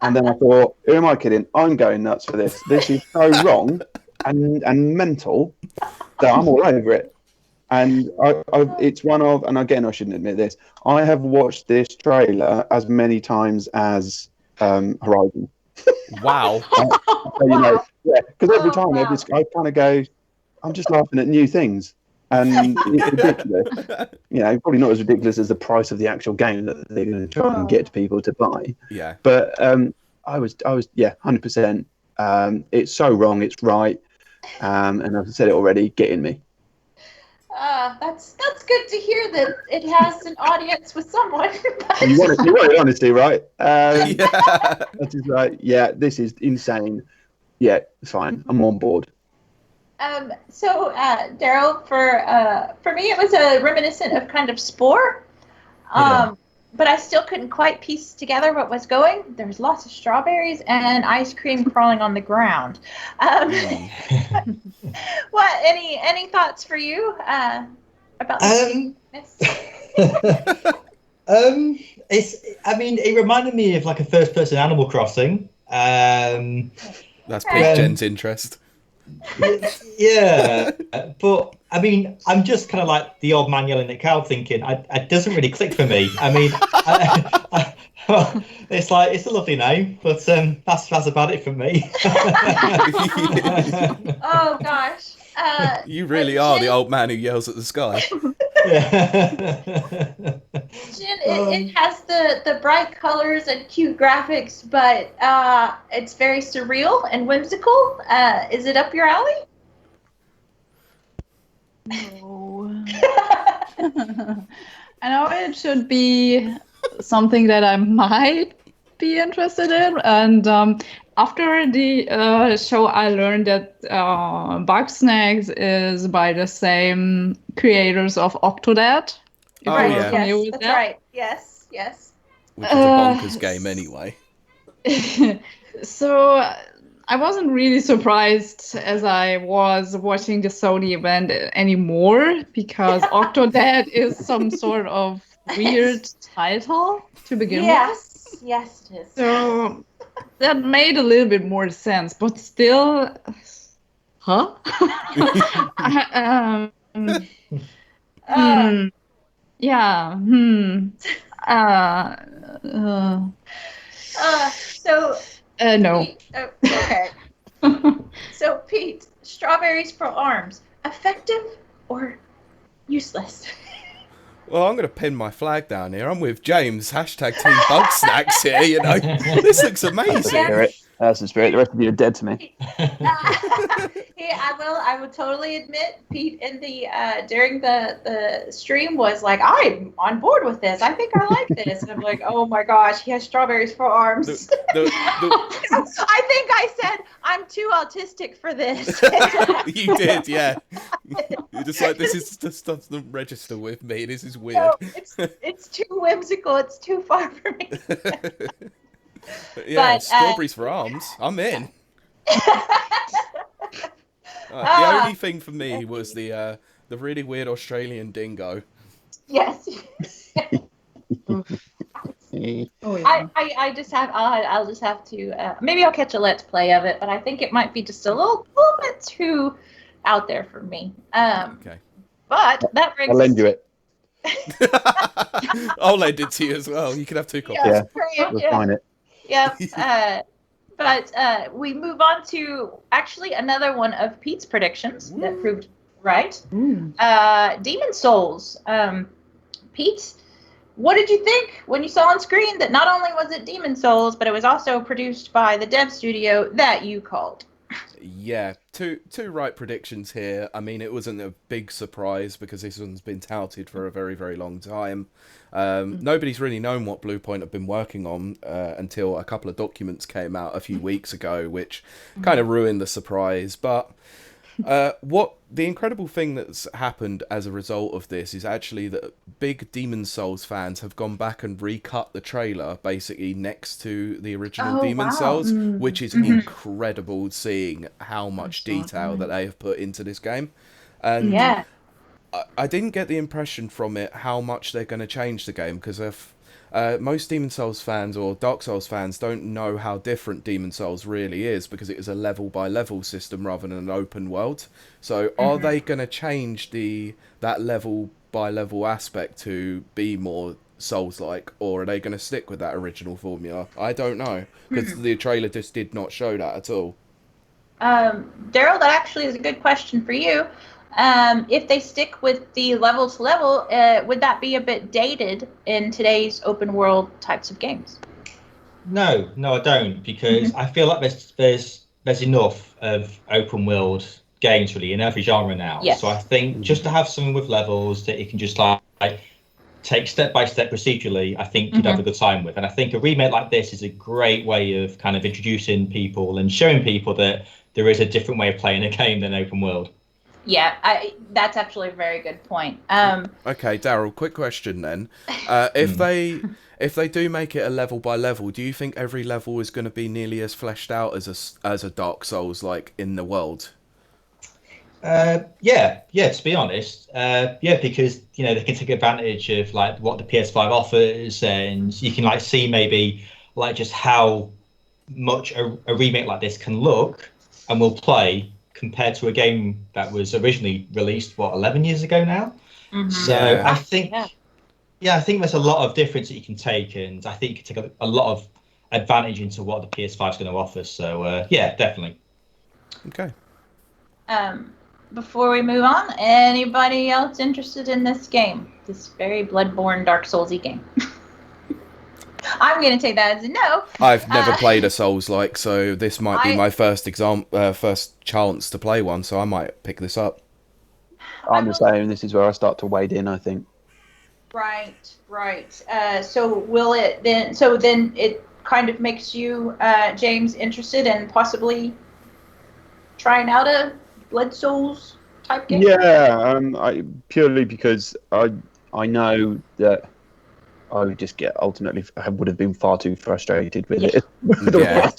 And then I thought, who am I kidding? I'm going nuts for this. This is so wrong and mental that I'm all over it. And it's one of, and again, I shouldn't admit this, I have watched this trailer as many times as Horizon. Wow. Because every time I kind of go, I'm just laughing at new things. And it's ridiculous. Probably not as ridiculous as the price of the actual game that they're going to try and get people to buy. Yeah. But I was 100%. It's so wrong. It's right. And I've said it already. Getting me. That's good to hear that it has an audience with someone. You want it honesty, right? That's just like, this is insane. Yeah, it's fine. I'm on board. So, Daryl, for me, it was a reminiscent of kind of Spore, but I still couldn't quite piece together what was going. There was lots of strawberries and ice cream crawling on the ground. What? Any thoughts for you about this? It reminded me of like a first-person Animal Crossing. That's piqued Jen's interest. Yeah, but I'm just kind of like the old man yelling at cow, thinking it doesn't really click for me. It's like, it's a lovely name, but that's about it for me. Oh gosh, you really are the old man who yells at the sky. Jin, it has the bright colors and cute graphics, but it's very surreal and whimsical. Is it up your alley? I know it should be something that I might be interested in. And after the show, I learned that Bugsnax is by the same creators of Octodad. If Oh, you are yeah. familiar Yes, with that's that. right. Yes. Which is a bonkers game anyway. So I wasn't really surprised as I was watching the Sony event anymore because Octodad is some sort of weird title to begin with. Yes, it is. So that made a little bit more sense, but still, huh? Yeah. So No. Pete, okay. So Pete, strawberries for arms, effective or useless? Well, I'm going to pin my flag down here. I'm with James. Hashtag Team Bugsnax here, you know. This looks amazing. That's the spirit. The rest of you are dead to me. I will totally admit, Pete in the during the stream was like, I'm on board with this. I think I like this. And I'm like, oh my gosh, he has strawberries for arms. I think I said I'm too autistic for this. You did, yeah. You're just like, this doesn't register with me. This is weird. No, it's too whimsical. It's too far for me. Yeah, But, strawberries for arms. I'm in. The only thing for me was the really weird Australian dingo. Yes. Oh, yeah. I just have I'll just have to maybe I'll catch a let's play of it, but I think it might be just a little bit too out there for me. Okay. But that brings I'll lend you it. I'll lend it to you as well. You can have 2 copies. Yeah, We'll find it. yeah. But we move on to actually another one of Pete's predictions that proved right. Demon Souls. Pete, what did you think when you saw on screen that not only was it Demon Souls, but it was also produced by the dev studio that you called? Yeah, two right predictions here. I mean, it wasn't a big surprise because this one's been touted for a very, very long time. Nobody's really known what Bluepoint have been working on until a couple of documents came out a few weeks ago, which kind of ruined the surprise. But what the incredible thing that's happened as a result of this is actually that big Demon Souls fans have gone back and recut the trailer basically next to the original Demon Souls, which is incredible seeing how much detail that they have put into this game. And I didn't get the impression from it how much they're going to change the game, because if most Demon Souls fans or Dark Souls fans don't know how different Demon Souls really is, because it is a level by level system rather than an open world. So are they going to change that level by level aspect to be more Souls-like, or are they going to stick with that original formula? I don't know, because the trailer just did not show that at all. Daryl, that actually is a good question for you. If they stick with the level to level, would that be a bit dated in today's open world types of games? No, I don't, because I feel like there's enough of open world games really in every genre now. Yes. So I think just to have something with levels that you can just like take step by step procedurally, I think you'd have a good time with. And I think a remake like this is a great way of kind of introducing people and showing people that there is a different way of playing a game than open world. Yeah, that's actually a very good point. Okay, Daryl, quick question then. If they do make it a level by level, do you think every level is going to be nearly as fleshed out as a Dark Souls like in the world? Yeah, to be honest. Because they can take advantage of like what the PS5 offers, and you can like see maybe like just how much a remake like this can look and will play compared to a game that was originally released 11 years ago now. So I think I think there's a lot of difference that you can take, and I think you can take a lot of advantage into what the PS5 is going to offer. So definitely. Okay. Before we move on, anybody else interested in this game? This very Bloodborne Dark Souls-y game? I'm going to take that as a no. I've never played a Souls-like, so this might be my first chance to play one, so I might pick this up. I'm the same. This is where I start to wade in, I think. Right. So will it then? So then it kind of makes you, James, interested in possibly trying out a Blood Souls type game. Yeah, purely because I know that I would just I would have been far too frustrated with it. Yeah.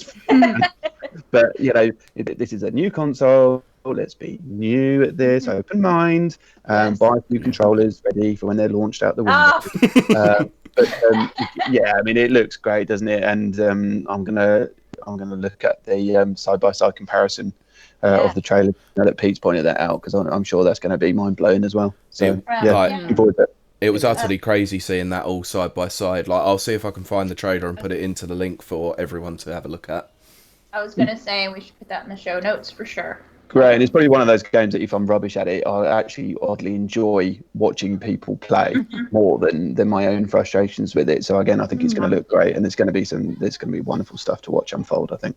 But this is a new console. Let's be new at this. Open mind. Yes. Buy a few controllers ready for when they're launched out the window. Yeah, I mean, it looks great, doesn't it? And I'm gonna look at the side-by-side comparison of the trailer. Now that Pete's pointed that out, because I'm sure that's going to be mind-blowing as well. So looking forward to it. It was utterly crazy seeing that all side by side. Like, I'll see if I can find the trailer and put it into the link for everyone to have a look at. I was gonna say we should put that in the show notes for sure. Great, and it's probably one of those games that if I'm rubbish at it, I actually oddly enjoy watching people play more than my own frustrations with it. So again, I think it's going to look great, and there's going to be wonderful stuff to watch unfold, I think.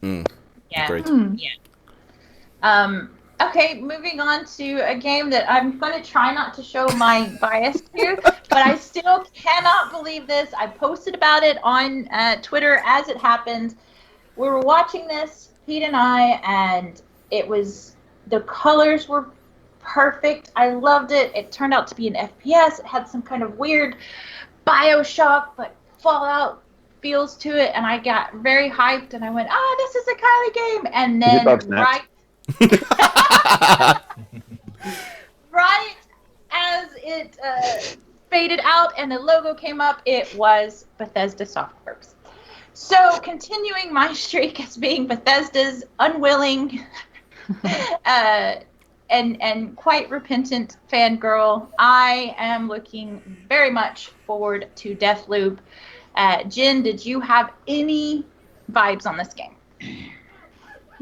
Yeah. Agreed. Yeah. Okay, moving on to a game that I'm going to try not to show my bias to, but I still cannot believe this. I posted about it on Twitter as it happened. We were watching this, Pete and I, and the colors were perfect. I loved it. It turned out to be an FPS. It had some kind of weird BioShock, but Fallout feels to it, and I got very hyped, and I went, this is a Kylie game. And then right as it faded out and the logo came up, it was Bethesda Softworks. So continuing my streak as being Bethesda's unwilling and quite repentant fangirl, I am looking very much forward to Deathloop. Jen, did you have any vibes on this game?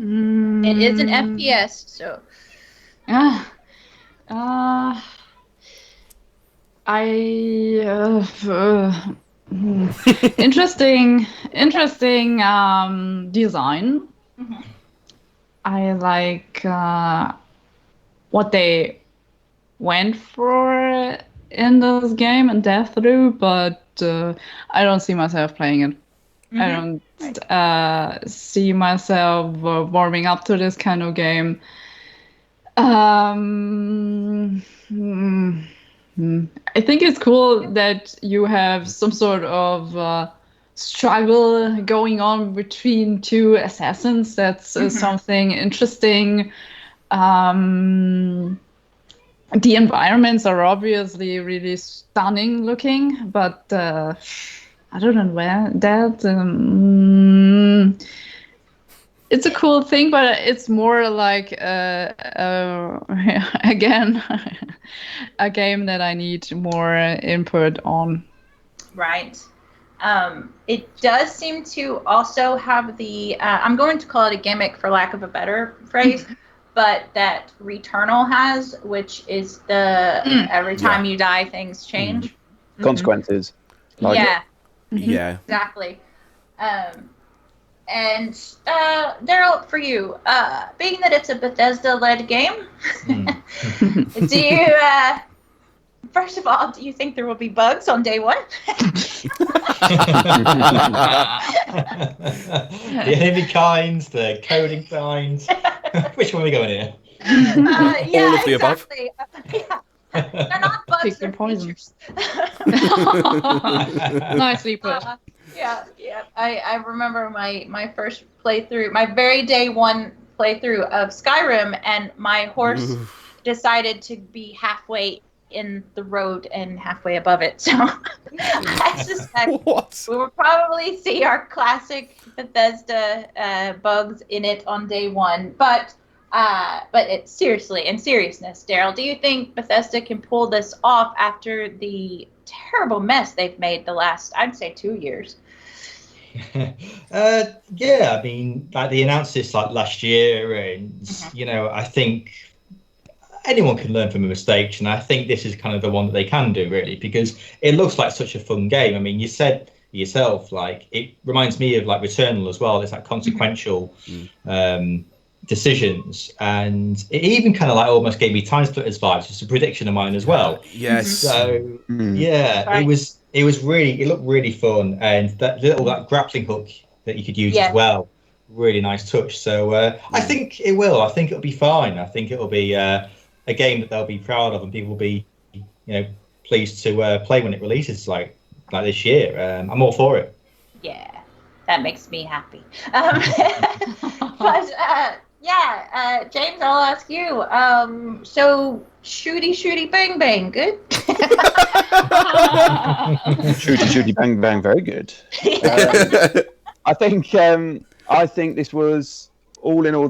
It is an FPS, so. Interesting design. I like what they went for in this game in Deathloop, but I don't see myself playing it. I don't see myself warming up to this kind of game. I think it's cool that you have some sort of struggle going on between two assassins. That's something interesting. The environments are obviously really stunning looking, but other than that, it's a cool thing, but it's more like again a game that I need more input on. Right. It does seem to also have the I'm going to call it a gimmick for lack of a better phrase, but that Returnal has, which is the every time you die things change. Consequences. Yeah. Yeah. Exactly. And Daryl, for you, being that it's a Bethesda-led game, do you, first of all, do you think there will be bugs on day one? The enemy kinds, the coding kinds. Which one are we going here? All of the above. They're not bugs, they're features. Nicely put. Yeah. I remember my first playthrough, my very day one playthrough of Skyrim, and my horse decided to be halfway in the road and halfway above it. So I suspect we will probably see our classic Bethesda bugs in it on day one. But it's seriously, in seriousness, Daryl, do you think Bethesda can pull this off after the terrible mess they've made the last, I'd say, 2 years? Yeah, I mean, like they announced this like last year, and I think anyone can learn from a mistake, and I think this is kind of the one that they can do, really, because it looks like such a fun game. I mean, you said yourself, like, it reminds me of like Returnal as well. It's that consequential decisions, and it even kind of like almost gave me Time Splitters vibes. It's a prediction of mine as well. Yes. So it was really, it looked really fun, and that grappling hook that you could use as well, really nice touch. So I think it will. I think it'll be fine. I think it'll be a game that they'll be proud of, and people will be, pleased to play when it releases like this year. I'm all for it. Yeah, that makes me happy. But James, I'll ask you. So shooty bang bang, good? Shooty bang bang, very good. I think this was all in all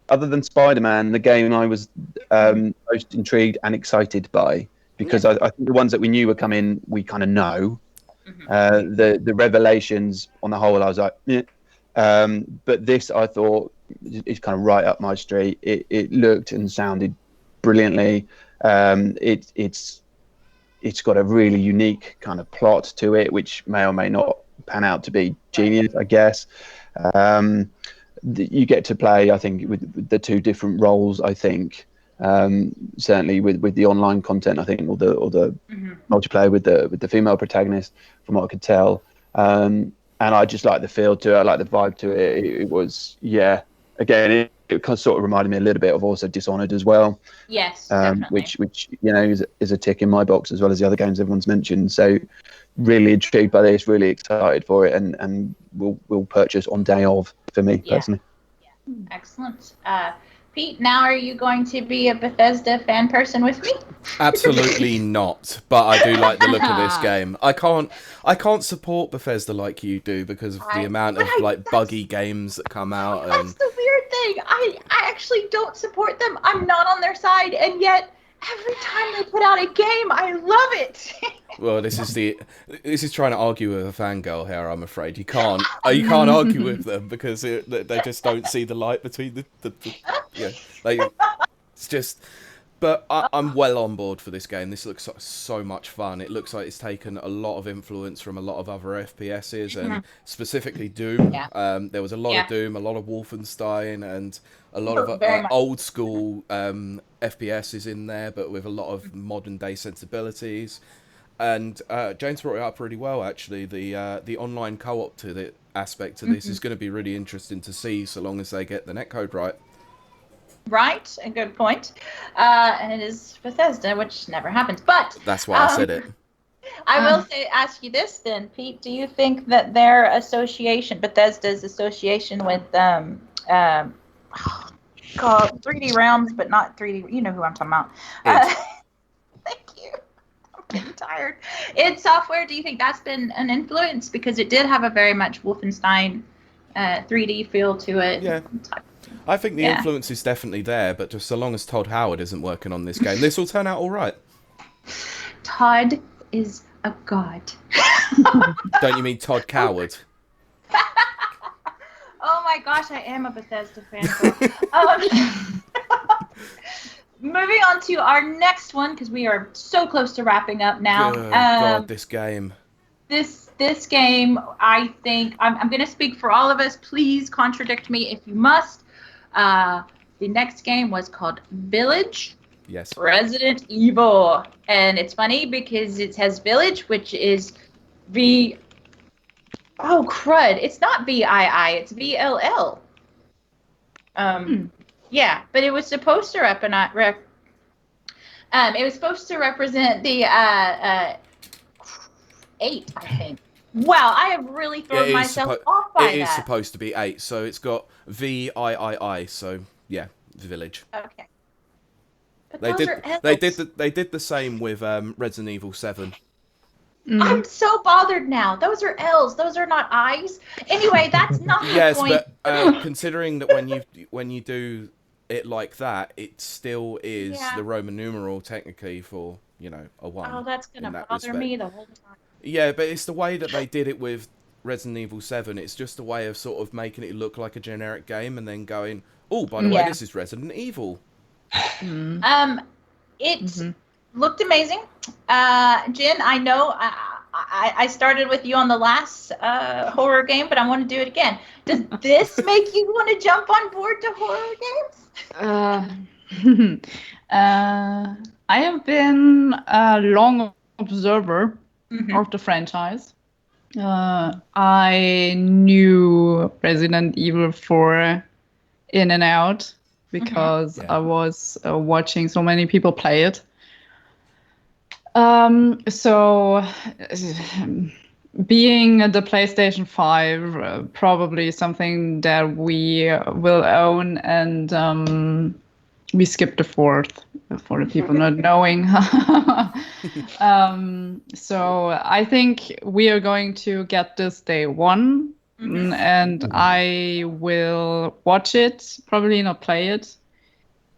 other than Spider-Man, the game I was most intrigued and excited by, because I think the ones that we knew were coming, we kind of know. The revelations on the whole, I was like, but this I thought is kind of right up my street. It looked and sounded brilliantly. It's got a really unique kind of plot to it, which may or may not pan out to be genius, I guess. You get to play, I think, with the two different roles. I think certainly with the online content, I think, or the multiplayer with the female protagonist, from what I could tell. And I just like the feel to it. I like the vibe to it. It was, again, it kind of sort of reminded me a little bit of also Dishonored as well. Yes, definitely. Which is a tick in my box, as well as the other games everyone's mentioned. So really intrigued by this, really excited for it, and we'll purchase on day of for me personally. Yeah. Excellent. Pete, now are you going to be a Bethesda fan person with me? Absolutely not, but I do like the look of this game. I can't support Bethesda like you do because of the amount of buggy games that come out. That's the weird thing. I actually don't support them. I'm not on their side, and yet every time they put out a game, I love it. Well, this is trying to argue with a fangirl here. I'm afraid you can't argue with them because they just don't see the light between it's just. But I'm well on board for this game. This looks so much fun. It looks like it's taken a lot of influence from a lot of other FPSs, and specifically Doom. There was a lot of Doom, a lot of Wolfenstein, and a lot of old school FPSs in there, but with a lot of modern day sensibilities. And James brought it up really well, actually. The online co-op to the aspect to this is going to be really interesting to see, so long as they get the netcode right. Right, a good point. And it is Bethesda, which never happens. But that's why I said it. I will ask you this then, Pete. Do you think that their association, Bethesda's association with 3D Realms, but not 3D, you know who I'm talking about. Thank you. I'm getting tired. Id Software, do you think that's been an influence? Because it did have a very much Wolfenstein 3D feel to it. Yeah. I think the influence is definitely there, but just so long as Todd Howard isn't working on this game, this will turn out all right. Todd is a god. Don't you mean Todd Coward? Oh my gosh, I am a Bethesda fan. Moving on to our next one, because we are so close to wrapping up now. God, this game. This game, I think, I'm going to speak for all of us. Please contradict me if you must. The next game was called Village. Yes. Resident Evil. And it's funny because it has Village, which is oh, crud. It's not VII, it's VLL. Yeah, but it was supposed to it was supposed to represent the 8, I think. Wow, I have really thrown myself off by that. It is supposed to be 8, so it's got VIII, so yeah, Village. Okay. But they did the same with Resident Evil 7. I'm so bothered now. Those are L's. Those are not I's. Anyway, that's not the point. Yes, but considering that when you do it like that, it still is the Roman numeral technically for a 1. Oh, that's gonna bother me the whole time. Yeah, but it's the way that they did it with Resident Evil 7. It's just a way of sort of making it look like a generic game and then going, oh, by the way, this is Resident Evil. It looked amazing. Jen, I know I started with you on the last horror game, but I want to do it again. Does this make you want to jump on board to horror games? I have been a long observer of the franchise. I knew Resident Evil 4 in and out because I was watching so many people play it. So being the PlayStation 5, probably something that we will own, and we skipped the 4th for the people not knowing. So I think we are going to get this day one, and I will watch it, probably not play it,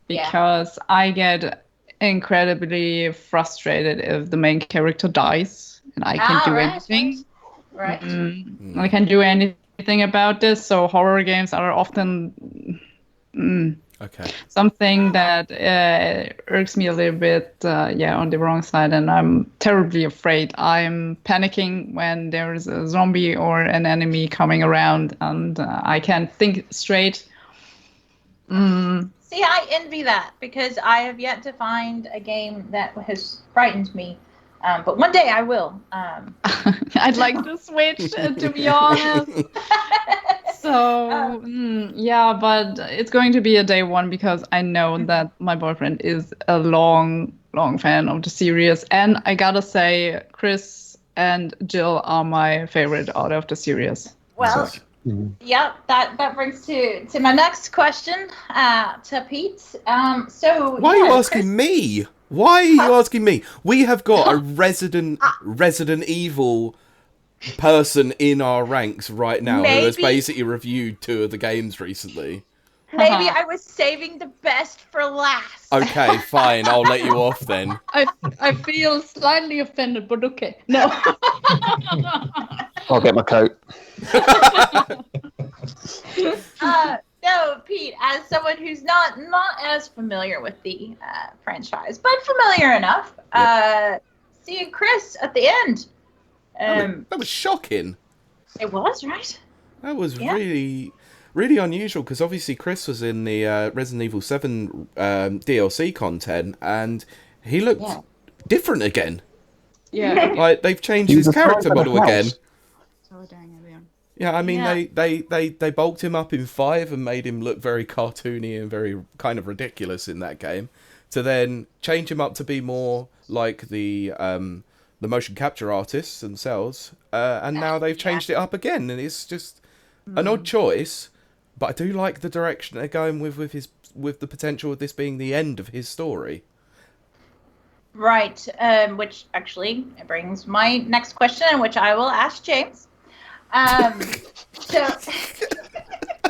because I get incredibly frustrated if the main character dies and I can't do anything. Right. I can't do anything about this. So horror games are often something that irks me a little bit, on the wrong side, and I'm terribly afraid. I'm panicking when there's a zombie or an enemy coming around, and I can't think straight. See, I envy that because I have yet to find a game that has frightened me. But one day I will. I'd like to switch, to be honest. So, but it's going to be a day one because I know that my boyfriend is a long fan of the series. And I gotta say, Chris and Jill are my favorite out of the series. Well, yeah, that brings to my next question, to Pete. So why are you asking me? Why are you asking me? We have got a Resident Evil person in our ranks right now who has basically reviewed 2 of the games recently. Maybe I was saving the best for last. Okay, fine. I'll let you off then. I feel slightly offended, but okay. No. I'll get my coat. No, Pete, as someone who's not as familiar with the franchise, but familiar enough, seeing Chris at the end. That was shocking. It was, right? That was really, really unusual because obviously Chris was in the Resident Evil 7 DLC content and he looked different again. Yeah. Like, they've changed his character model again. Oh, dang it, yeah. Yeah, I mean, they bulked him up in 5 and made him look very cartoony and very kind of ridiculous in that game, to then change him up to be more like the motion capture artists themselves, and now they've changed it up again, and it's just an odd choice, but I do like the direction they're going with the potential of this being the end of his story. Right, which actually brings my next question, which I will ask James. So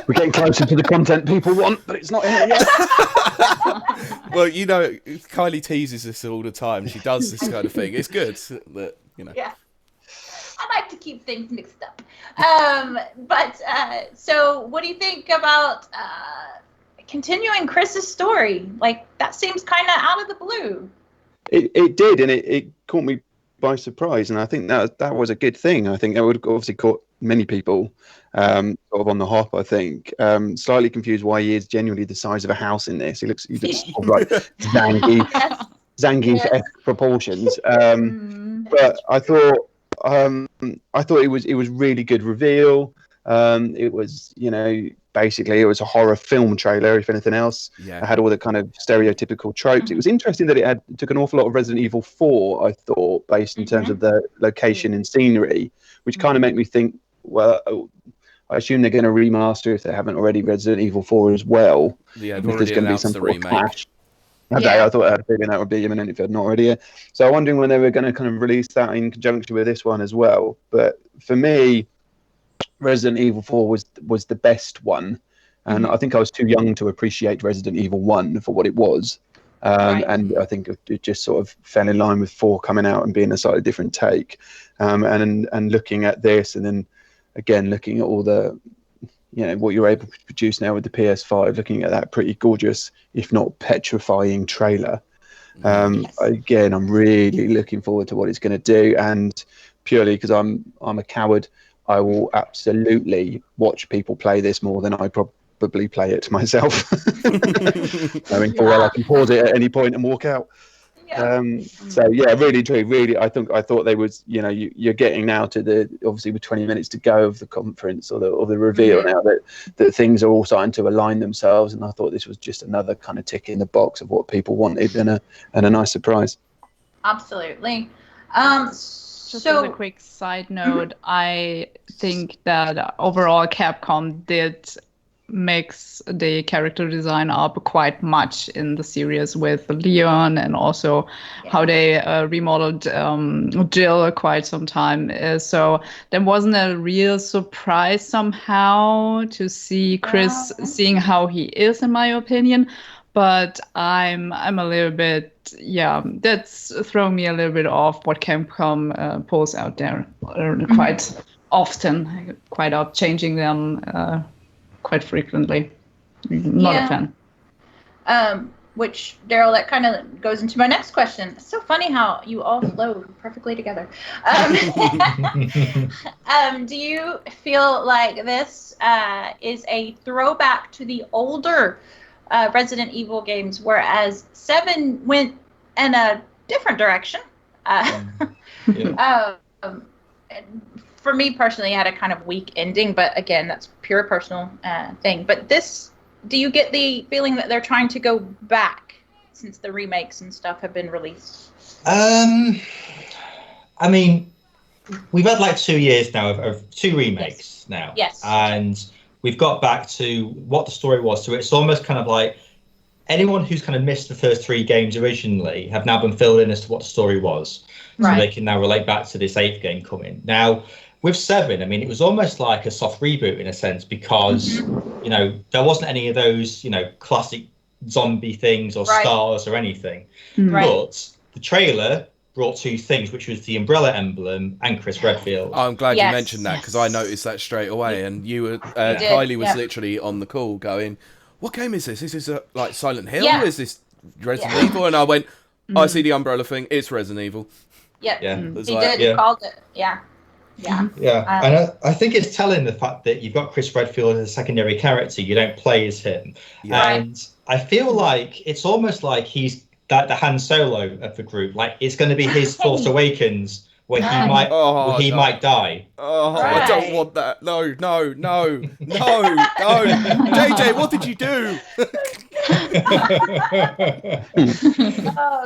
we're getting closer to the content people want, but it's not here yet. Well, you know, Kylie teases us all the time. She does this kind of thing. It's good that, you know. Yeah, I like to keep things mixed up. So what do you think about continuing Chris's story? Like, that seems kind of out of the blue. It did, and it caught me by surprise, and I think that was a good thing. I think that would obviously caught many people sort of on the hop. I think slightly confused why he is genuinely the size of a house in this. He looks sort of like Zangief proportions. But I thought it was really good reveal. It was, basically it was a horror film trailer, if anything else. Yeah. It had all the kind of stereotypical tropes. It was interesting that it took an awful lot of Resident Evil 4, I thought, based in terms of the location and scenery, which kind of made me think, well, I assume they're going to remaster, if they haven't already, Resident Evil 4 as well. Yeah, if they've there's already going to be announced some the sort of remake. clash. I thought I had a feeling that would be imminent if they'd not already. So I'm wondering when they were going to kind of release that in conjunction with this one as well. But for me, Resident Evil 4 was the best one. And I think I was too young to appreciate Resident Evil 1 for what it was. And I think it just sort of fell in line with 4 coming out and being a slightly different take. And looking at this, and then again looking at all the, what you're able to produce now with the PS5, looking at that pretty gorgeous, if not petrifying trailer. Again, I'm really looking forward to what it's going to do. And purely because I'm a coward. I will absolutely watch people play this more than I probably play it myself. Knowing full well I can pause it at any point and walk out. So yeah, really true. Really, I thought they was, you're getting now to the, obviously with 20 minutes to go of the conference or the reveal now that things are all starting to align themselves, and I thought this was just another kind of tick in the box of what people wanted and a nice surprise. Absolutely. Just as a quick side note, I think that overall Capcom did mix the character design up quite much in the series with Leon, and also how they remodeled Jill quite some time. So there wasn't a real surprise somehow to see Chris seeing how he is, in my opinion. But I'm a little bit, that's throwing me a little bit off what Capcom pulls out there quite often, quite up, changing them quite frequently. Not a fan. Which, Daryl, that kind of goes into my next question. It's so funny how you all flow perfectly together. Do you feel like this is a throwback to the older Resident Evil games, whereas 7 went in a different direction? For me personally, I had a kind of weak ending, but again, that's pure personal thing. But this, do you get the feeling that they're trying to go back since the remakes and stuff have been released? I mean, we've had like 2 years now of 2 remakes now. Yes. And we've got back to what the story was. So it's almost kind of like anyone who's kind of missed the first 3 games originally have now been filled in as to what the story was. So they can now relate back to this 8th game coming. Now, with 7, I mean, it was almost like a soft reboot in a sense because, there wasn't any of those, classic zombie things or stars or anything. But the trailer brought 2 things, which was the Umbrella emblem and Chris Redfield. I'm glad you mentioned that because I noticed that straight away. And you were, Kylie was literally on the call going, what game is this? Is this like Silent Hill? Is this Resident Evil? And I went, I see the Umbrella thing. It's Resident Evil. He called it. And I think it's telling the fact that you've got Chris Redfield as a secondary character. You don't play as him. And I feel like it's almost like he's the Han Solo of the group. Like it's going to be his Force Awakens where he might die. I don't want that. No. JJ, what did you do?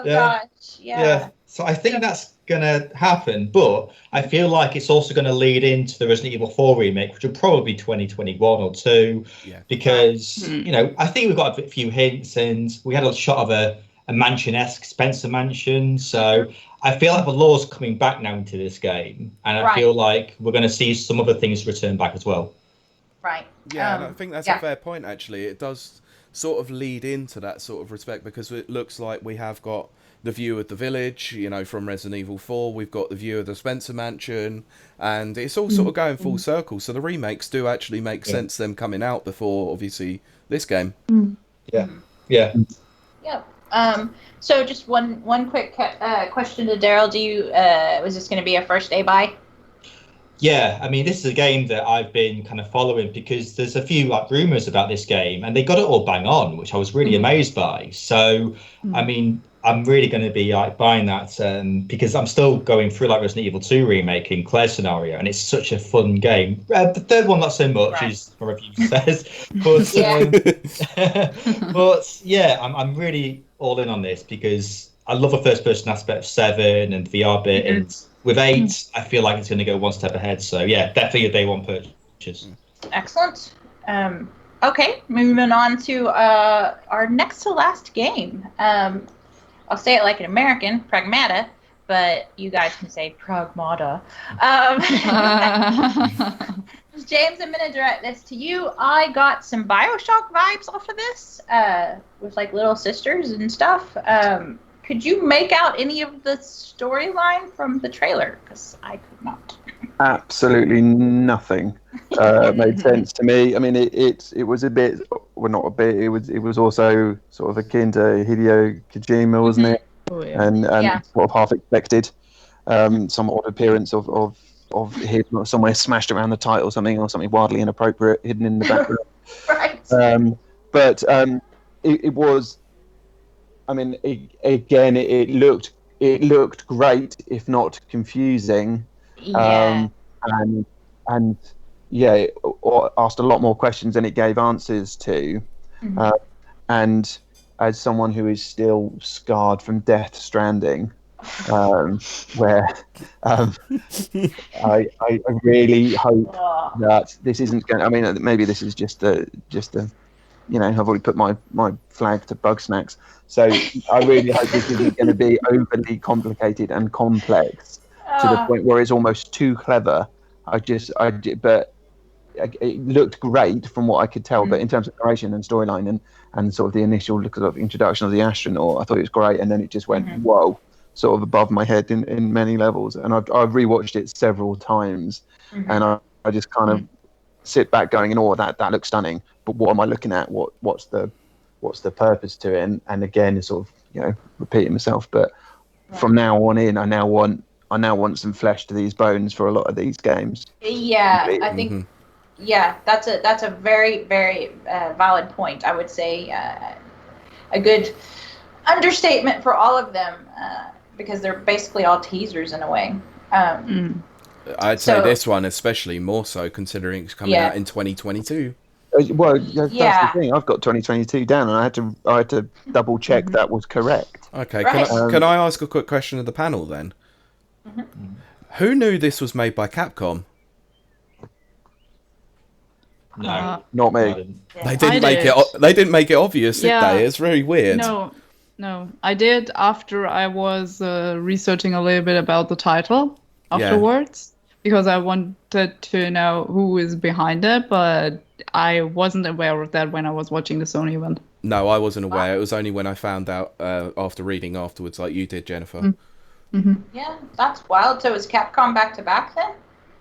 Gosh. So I think that's going to happen, but I feel like it's also going to lead into the Resident Evil 4 remake, which will probably be 2021 or 2, because, I think we've got a few hints, and we had a shot of a mansion-esque Spencer mansion, so I feel like the lore's coming back now into this game, and I feel like we're going to see some other things return back as well. Yeah, and I think that's a fair point, actually. It does sort of lead into that sort of respect, because it looks like we have got the view of the village, from Resident Evil 4. We've got the view of the Spencer Mansion, and it's all sort of going full circle. So the remakes do actually make sense, them coming out before, obviously, this game. So just one quick question to Daryl. Do you was this going to be a first day buy? Yeah, I mean, this is a game that I've been kind of following because there's a few rumors about this game, and they got it all bang on, which I was really amazed by. So, I mean, I'm really going to be buying that because I'm still going through Resident Evil 2 remake in Claire's scenario, and it's such a fun game. The third one, not so much, as my review says. But I'm really all in on this because I love the first-person aspect of 7 and the VR bit, and with 8, I feel like it's going to go one step ahead. So yeah, definitely a day one purchase. Excellent. Okay, moving on to our next to last game. I'll say it like an American, Pragmata, but you guys can say Pragmata. James, I'm going to direct this to you. I got some Bioshock vibes off of this, with little sisters and stuff. Could you make out any of the storyline from the trailer? Because I could not. Absolutely nothing made sense to me. I mean, it was a bit, well, not a bit. It was also sort of akin to Hideo Kojima, wasn't it? Oh, yeah. And sort of half expected. some odd appearance of him or somewhere smashed around the title, or something wildly inappropriate hidden in the background. Right. But it was. I mean, it looked great, if not confusing. Yeah. And yeah, it asked a lot more questions than it gave answers to. And as someone who is still scarred from Death Stranding, where I really hope that this isn't going. I mean, maybe this is just a. I've already put my flag to Bugsnax, so I really hope this isn't going to be overly complicated and complex to the point where it's almost too clever. But it looked great from what I could tell. But in terms of narration and storyline and sort of the initial introduction of the astronaut, I thought it was great, and then it just went whoa, sort of above my head in many levels. And I've rewatched it several times, and I just kind of sit back going, oh, that looks stunning, but what am I looking at? What's the purpose to it? And again, it's sort of repeating myself. But from now on in, I now want some flesh to these bones for a lot of these games. Yeah, I think. Yeah, that's a very, very valid point. I would say a good understatement for all of them because they're basically all teasers in a way. I'd say this one especially more so, considering it's coming out in 2022. Well, that's the thing. I've got 2022 down, and I had to double check that was correct. Okay, right. Can I ask a quick question of the panel then? Who knew this was made by Capcom? No, not me. They didn't make it. They didn't make it obvious, did they? It's very weird. No, I did after I was researching a little bit about the title afterwards. Because I wanted to know who is behind it, but I wasn't aware of that when I was watching the Sony event. No, I wasn't aware. It was only when I found out after reading afterwards, like you did, Jennifer. Yeah, that's wild. So is Capcom back to back then?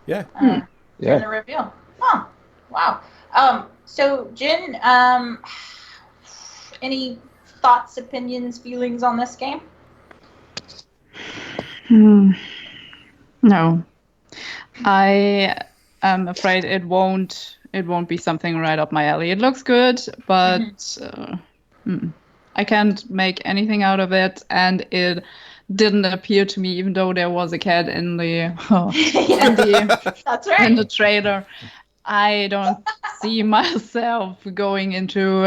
Yeah. In the reveal. Huh. Wow. So Jin, any thoughts, opinions, feelings on this game? No. I am afraid it won't be something right up my alley. It looks good, but I can't make anything out of it, and it didn't appear to me, even though there was a cat in the That's right. in the trailer. I don't see myself going into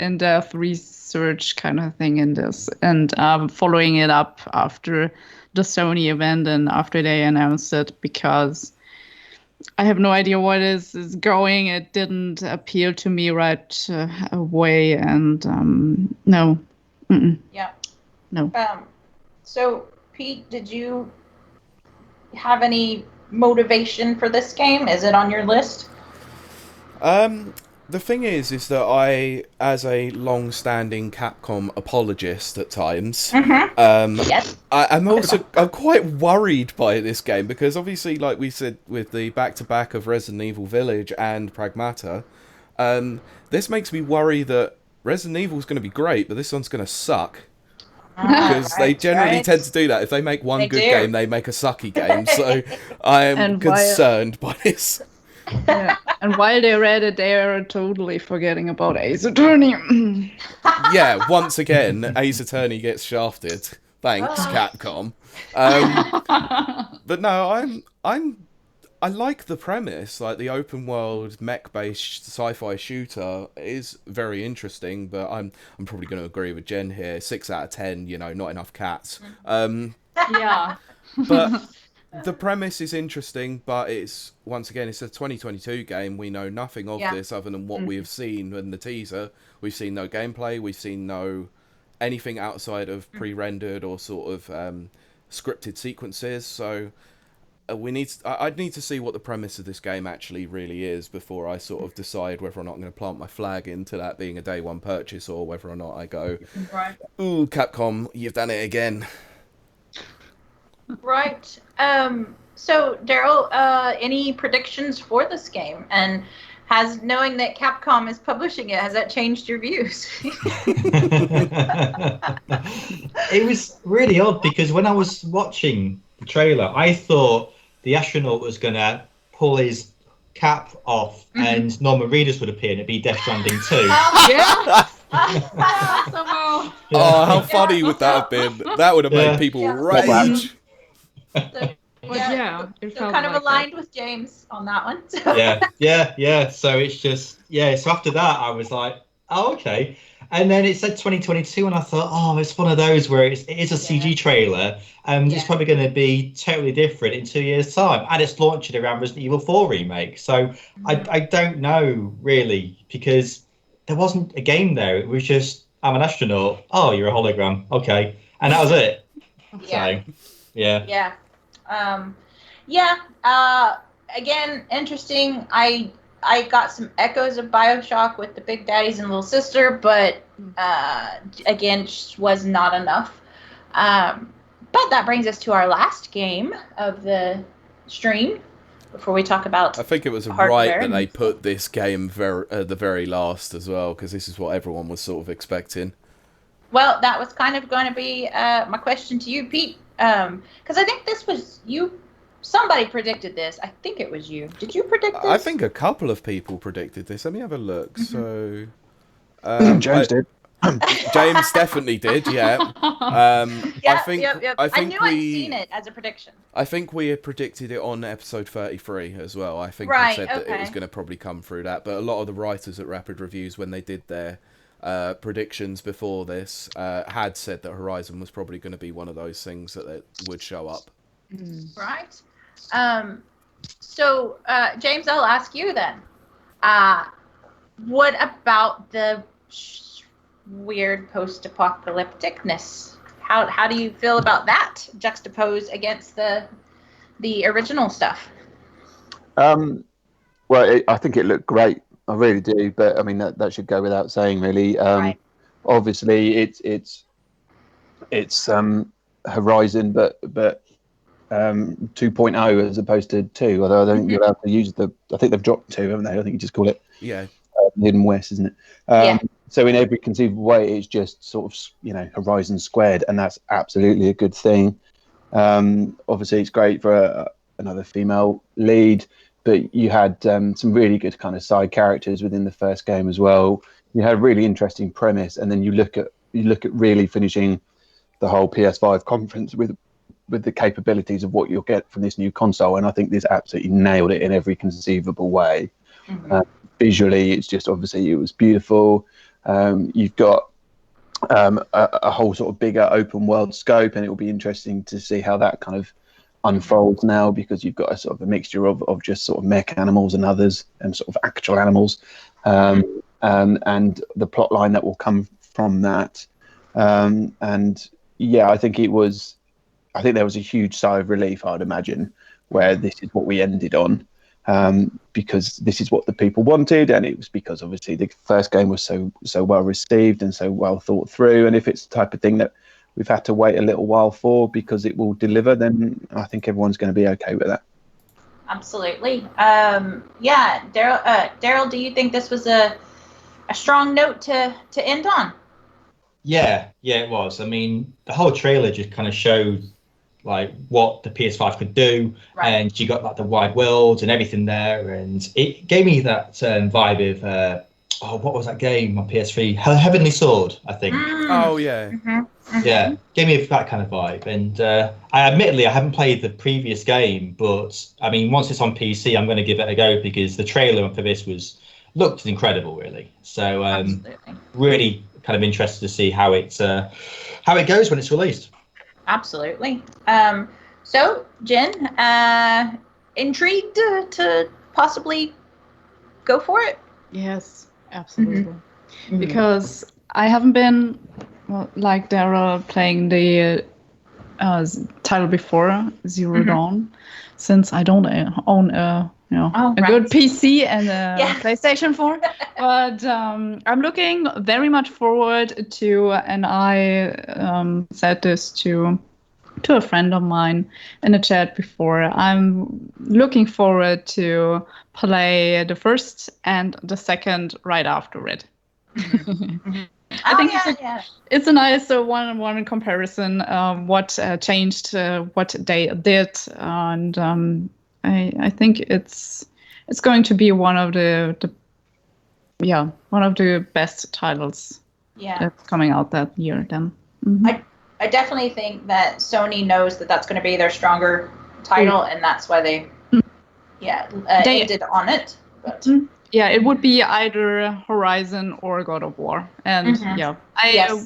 in-depth research kind of thing in this, and following it up after the Sony event and after they announced it, because I have no idea what is going. It didn't appeal to me right away, and no. Yeah. No. So Pete, did you have any motivation for this game? Is it on your list? The thing is that I, as a long-standing Capcom apologist at times, Yes. I'm quite worried by this game, because obviously, like we said, with the back-to-back of Resident Evil Village and Pragmata, this makes me worry that Resident Evil is going to be great, but this one's going to suck. Because they generally tend to do that. If they make one good game, they make a sucky game. So I am concerned by this. Yeah. And while they're at it, they are totally forgetting about Ace Attorney. Yeah, once again, Ace Attorney gets shafted. Thanks, Capcom. But no, I like the premise. Like, the open world mech-based sci-fi shooter is very interesting. But I'm probably going to agree with Jen here. 6 out of 10. Not enough cats. Yeah. But the premise is interesting, but it's a 2022 game. We know nothing of this other than what we have seen in the teaser. We've seen no gameplay. We've seen no anything outside of pre-rendered or sort of scripted sequences. So I'd need to see what the premise of this game actually really is before I sort of decide whether or not I'm going to plant my flag into that being a day one purchase, or whether or not I go, ooh, Capcom, you've done it again. Right. So Daryl, any predictions for this game? And knowing that Capcom is publishing it, has that changed your views? It was really odd, because when I was watching the trailer, I thought the astronaut was going to pull his cap off and Norman Reedus would appear and it'd be Death Stranding 2. Yeah. Somehow. Oh, how funny would that have been? That would have made people rage. But yeah, it So felt kind of like aligned that. with James on that one. So. Yeah. So it's just, so after that, I was like, oh, okay. And then it said 2022, and I thought, oh, it's one of those where it is a CG trailer, and it's probably going to be totally different in 2 years' time. And it's launching around Resident Evil 4 remake. So I don't know, really, because there wasn't a game there. It was just, I'm an astronaut. Oh, you're a hologram. Okay. And that was it. Yeah. So, yeah. Again, interesting. I got some echoes of BioShock with the Big Daddies and Little Sister, but again, just was not enough. But that brings us to our last game of the stream before we talk about I think it was hardware. right that they put this game at the very last as well, because this is what everyone was sort of expecting. Well, that was kind of going to be my question to you, Pete, because I think this was you. Somebody predicted this. I think it was you. Did you predict this? I think a couple of people predicted this. Let me have a look. So, James did. James definitely did. Yeah. I think. Yep. I knew I'd seen it as a prediction. I think we had predicted it on episode 33 as well. I think Right, we said that it okay. was going to probably come through that. But a lot of the writers at Rapid Reviews, when they did their predictions before this, had said that Horizon was probably going to be one of those things that would show up. Right. So, James, I'll ask you then. What about the weird post-apocalypticness? How do you feel about that juxtaposed against the original stuff? Well, I think it looked great. I really do. But I mean, that should go without saying, really. Right. Obviously, it's Horizon, but 2.0 as opposed to 2. Although I don't think you're allowed to use I think they've dropped 2, haven't they? I think you just call it Hidden West, isn't it? So in every conceivable way, it's just sort of Horizon squared, and that's absolutely a good thing. Obviously, it's great for another female lead, but you had some really good kind of side characters within the first game as well. You had a really interesting premise, and then you look at really finishing the whole PS5 conference with the capabilities of what you'll get from this new console, and I think this absolutely nailed it in every conceivable way. Visually, it's just obviously it was beautiful. You've got a whole sort of bigger open world scope, and it will be interesting to see how that kind of unfolds now, because you've got a sort of a mixture of just sort of mech animals and others and sort of actual animals, and the plot line that will come from that. And yeah, I think there was a huge sigh of relief, I'd imagine, where this is what we ended on, because this is what the people wanted, and it was because obviously the first game was so well received and so well thought through. And if it's the type of thing that we've had to wait a little while for because it will deliver, then I think everyone's going to be okay with that. Absolutely. Daryl, do you think this was a strong note to end on? Yeah, it was. I mean, the whole trailer just kind of showed like what the PS5 could do, and you got like the wide world and everything there, and it gave me that vibe of what was that game on PS3? Heavenly Sword, I think. Oh yeah. Yeah, gave me that kind of vibe. And I haven't played the previous game, but I mean, once it's on PC, I'm going to give it a go, because the trailer for this looked incredible, really. So really kind of interested to see how it goes when it's released. Absolutely. So, Jen, intrigued to possibly go for it? Yes, absolutely. Because I haven't been, like Daryl, playing the title before, Zero Dawn, since I don't own a good PC and a PlayStation 4. But I'm looking very much forward to, and I said this to a friend of mine in the chat before, I'm looking forward to play the first and the second right after it. I think yeah. it's a nice one comparison. What changed, what they did, and I think it's going to be one of the best titles that's coming out that year. Then I definitely think that Sony knows that that's going to be their stronger title, and that's why they ended on it. But yeah, it would be either Horizon or God of War, and I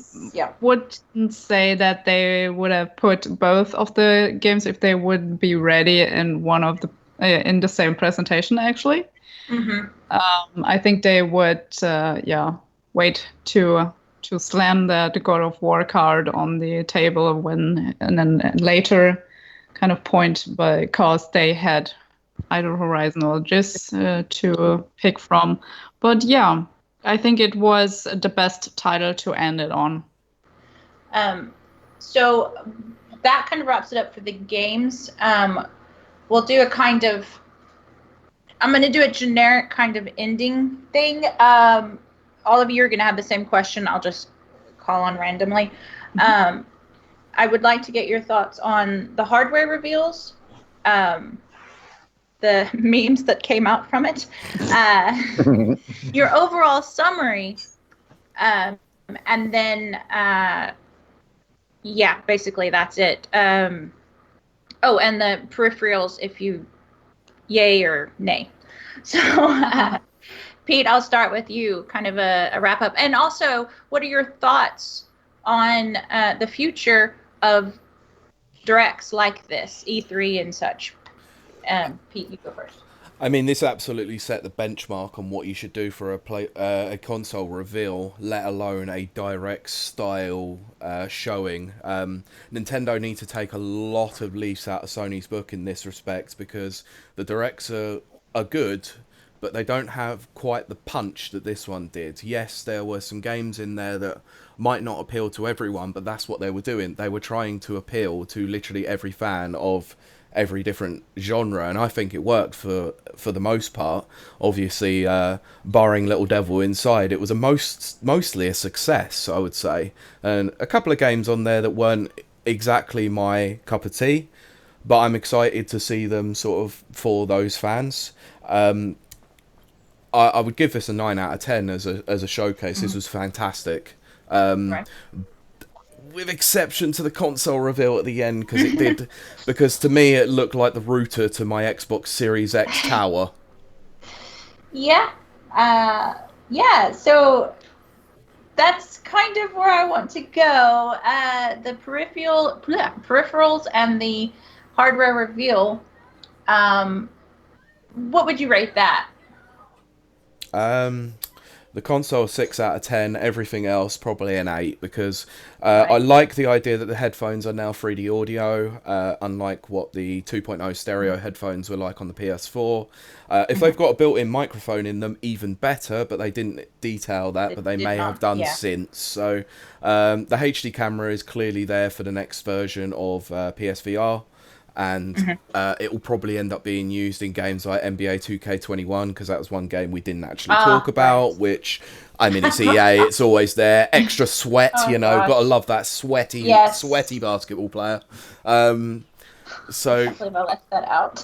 wouldn't say that they would have put both of the games if they would be ready in one of the in the same presentation. Actually, I think they would wait to slam the God of War card on the table and then later kind of point, because they had either Horizon or just to pick from. But yeah, I think it was the best title to end it on. So that kind of wraps it up for the games. We'll do a kind of, I'm going to do a generic kind of ending thing. All of you are going to have the same question. I'll just call on randomly. I would like to get your thoughts on the hardware reveals, the memes that came out from it, your overall summary, and then, basically that's it. And the peripherals, if you yay or nay. So, Pete, I'll start with you, kind of a wrap up. And also, what are your thoughts on the future of directs like this, E3 and such? Pete, you go first. I mean, this absolutely set the benchmark on what you should do for a console reveal, let alone a direct style showing. Nintendo need to take a lot of leaves out of Sony's book in this respect, because the directs are good, but they don't have quite the punch that this one did. Yes, there were some games in there that might not appeal to everyone, but that's what they were doing. They were trying to appeal to literally every fan of every different genre, and I think it worked for the most part. Obviously, barring Little Devil Inside, it was mostly a success, I would say. And a couple of games on there that weren't exactly my cup of tea, but I'm excited to see them sort of for those fans. I would give this a 9 out of 10 as a showcase. This was fantastic. Right. With exception to the console reveal at the end, because it did, because to me it looked like the router to my Xbox Series X tower. Yeah. So that's kind of where I want to go. The peripherals and the hardware reveal. What would you rate that? The console 6 out of 10. Everything else probably an 8, because I like the idea that the headphones are now 3D audio, unlike what the 2.0 stereo headphones were like on the PS4. If they've got a built-in microphone in them, even better, but they didn't detail that, but they may have done since. So the HD camera is clearly there for the next version of PSVR. And it will probably end up being used in games like NBA 2K21, because that was one game we didn't actually talk about, which, I mean, it's EA, it's always there. Extra sweat, gotta love that sweaty basketball player. So I believe I left that out.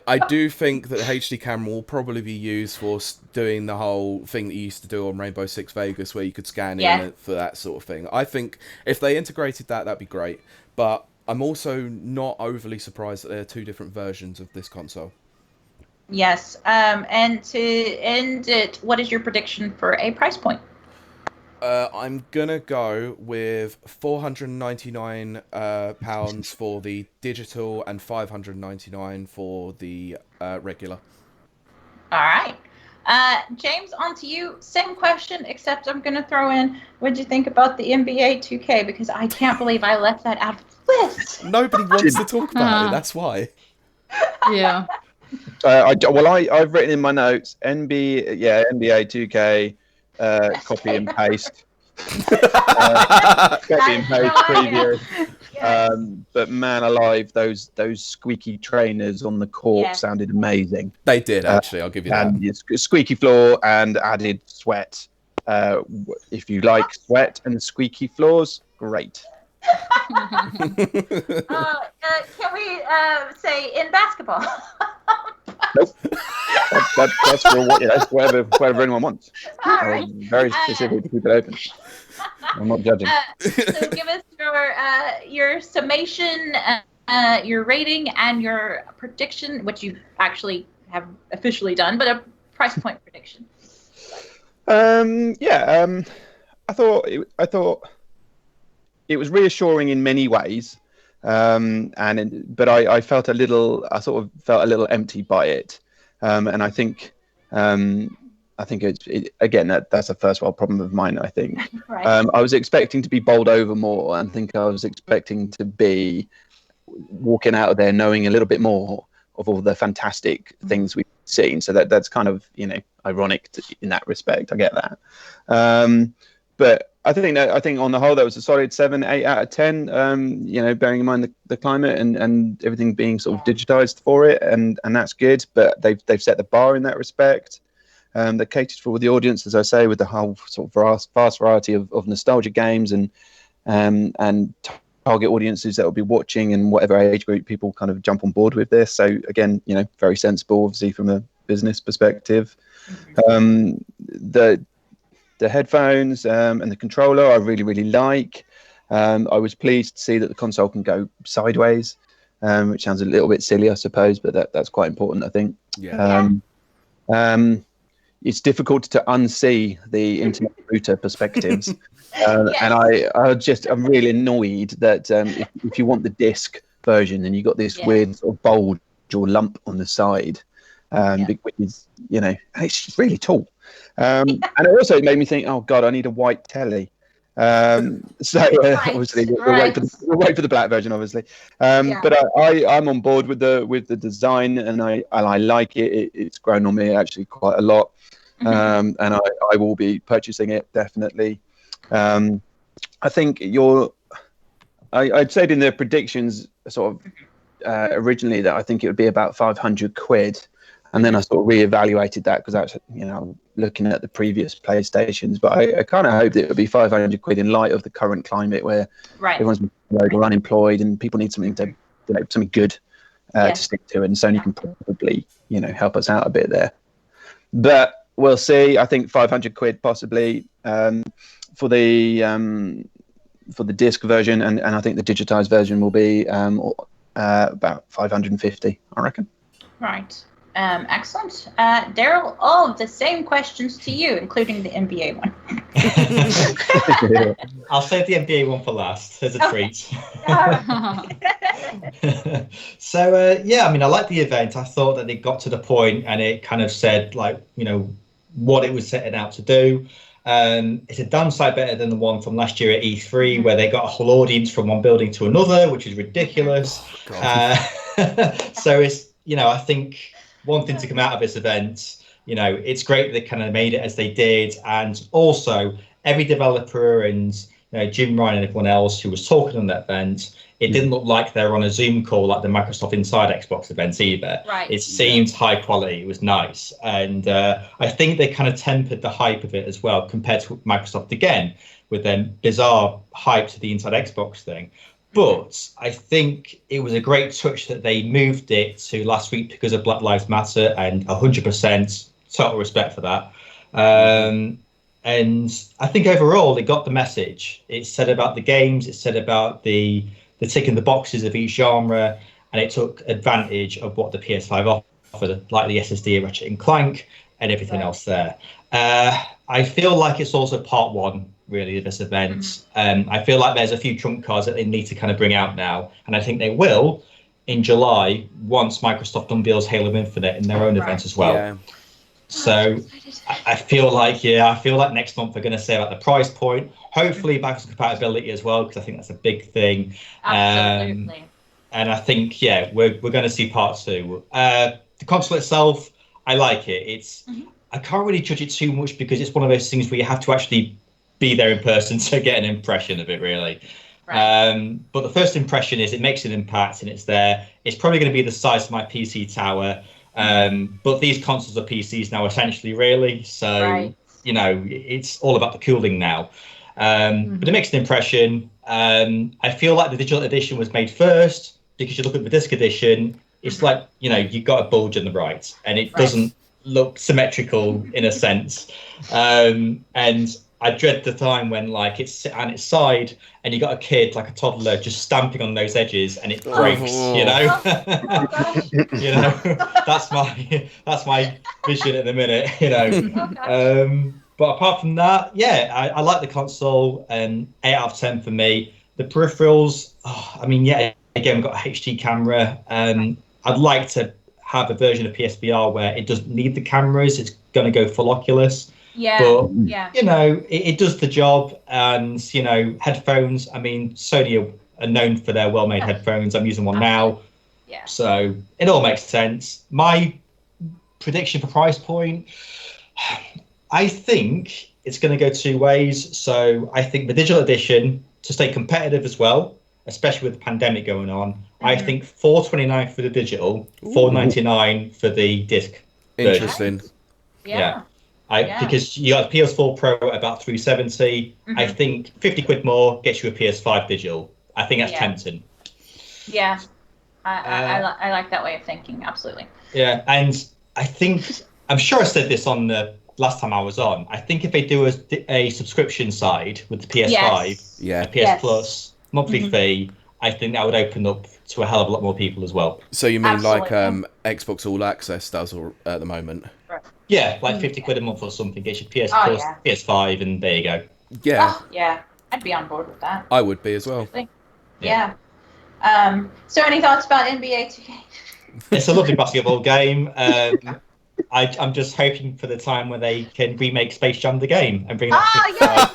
I do think that the HD camera will probably be used for doing the whole thing that you used to do on Rainbow Six Vegas, where you could scan in for that sort of thing. I think if they integrated that, that'd be great. But I'm also not overly surprised that there are two different versions of this console. Yes. And to end it, what is your prediction for a price point? I'm gonna go with £499 for the digital and $599 for the regular. All right. James, on to you. Same question, except I'm going to throw in, what did you think about the NBA 2K? Because I can't believe I left that out of the list. Nobody wants to talk about it, that's why. Yeah. I've written in my notes, NBA 2K, copy and paste. Copy and paste previous. Yes. But man alive, those squeaky trainers on the court sounded amazing. They did, actually, I'll give you that. And squeaky floor and added sweat. If you like sweat and squeaky floors, great. Can we say in basketball? Nope. That's for whatever anyone wants. All right. Very specific to keep it open. I'm not judging. So give us your summation, your rating, and your prediction, which you actually have officially done, but a price point prediction. I thought it was reassuring in many ways, but I felt I sort of felt a little empty by it, and I think again that's a first world problem of mine. I think Right. I was expecting to be bowled over more, and I think I was expecting to be walking out of there knowing a little bit more of all the fantastic things we've seen. So that's kind of ironic in that respect. I get that, but I think on the whole that was a solid 7, 8 out of 10. Bearing in mind the climate and everything being sort of digitized for it, and that's good. But they've set the bar in that respect. They catered for the audience, as I say, with the whole sort of vast variety of nostalgia games and target audiences that will be watching, and whatever age group people kind of jump on board with this. So again, very sensible, obviously from a business perspective. The headphones and the controller I really, really like. I was pleased to see that the console can go sideways, which sounds a little bit silly, I suppose, but that's quite important, I think. Yeah. It's difficult to unsee the internet router perspectives. And I'm really annoyed that if you want the disc version, then you got this weird sort of bulge or lump on the side, which is, it's just really tall. And it also made me think, oh God, I need a white telly. Obviously we'll wait for the black version, obviously. But I'm on board with the design, and I like it. It's grown on me actually quite a lot. And I will be purchasing it definitely. I think I'd said in the predictions sort of originally that I think it would be about 500 quid, and then I sort of reevaluated that because that's looking at the previous PlayStations, but I kind of hoped it would be 500 quid in light of the current climate where everyone's or unemployed and people need something to something good to stick to, and Sony can probably help us out a bit there. But we'll see. I think 500 quid possibly for the disc version, and I think the digitized version will be about 550, I reckon. Right. Excellent. Daryl, all of the same questions to you, including the NBA one. I'll save the NBA one for last. There's a treat. So, I like the event. I thought that it got to the point and it kind of said, what it was setting out to do. It's a downside better than the one from last year at E3, where they got a whole audience from one building to another, which is ridiculous. So it's, I think one thing to come out of this event, it's great that they kind of made it as they did. And also every developer and Jim Ryan and everyone else who was talking on that event, it didn't look like they were on a Zoom call like the Microsoft Inside Xbox events either. Right. It seemed high quality. It was nice. And I think they kind of tempered the hype of it as well compared to Microsoft again with their bizarre hype to the Inside Xbox thing. But I think it was a great touch that they moved it to last week because of Black Lives Matter, and 100% total respect for that. And I think overall they got the message. It said about the games, it said about the ticking the boxes of each genre, and it took advantage of what the PS5 offered, like the SSD, Ratchet and Clank, and everything else there. I feel like it's also part one, really, of this event. I feel like there's a few trump cards that they need to kind of bring out now, and I think they will in July once Microsoft unveils Halo Infinite in their own event as well. Yeah. So I feel like next month they're going to say about the price point, hopefully backwards compatibility as well, because I think that's a big thing. Absolutely. And I think we're going to see part two. The console itself, I like it. It's I can't really judge it too much because it's one of those things where you have to actually be there in person to get an impression of it, really. Right. But the first impression is it makes an impact and it's there. It's probably going to be the size of my PC tower. But these consoles are PCs now, essentially, really. So it's all about the cooling now. But it makes an impression. I feel like the digital edition was made first, because you look at the disc edition, it's like, you've got a bulge on the right, and it doesn't look symmetrical in a sense. And I dread the time when it's on its side and you got a kid, like a toddler, just stamping on those edges and it breaks. That's my vision at the minute. But apart from that, I like the console. 8 out of 10 for me. The peripherals, again, we've got a HD camera. I'd like to have a version of PSVR where it doesn't need the cameras. It's going to go full Oculus. But it does the job. And headphones, Sony are known for their well-made headphones. I'm using one now, so it all makes sense. My prediction for price point, I think it's going to go two ways. So I think the digital edition, to stay competitive as well, especially with the pandemic going on, I think $429 for the digital, $499 for the disc Interesting. version. Because you got the PS4 Pro at about $370. I think 50 quid more gets you a PS5 digital. I think that's tempting. Yeah, I like that way of thinking. Absolutely. Yeah, and I'm sure I said this on the last time I was on. I think if they do a subscription side with the PS5, a PS Plus monthly fee, I think that would open up to a hell of a lot more people as well. So you mean Xbox All Access does at the moment? Yeah, like 50 quid a month or something. Get your PS Plus, PS5, and there you go. Yeah. I'd be on board with that. I would be as well. Yeah. So any thoughts about NBA 2K? It's a lovely basketball game. I'm just hoping for the time where they can remake Space Jam the game and bring that.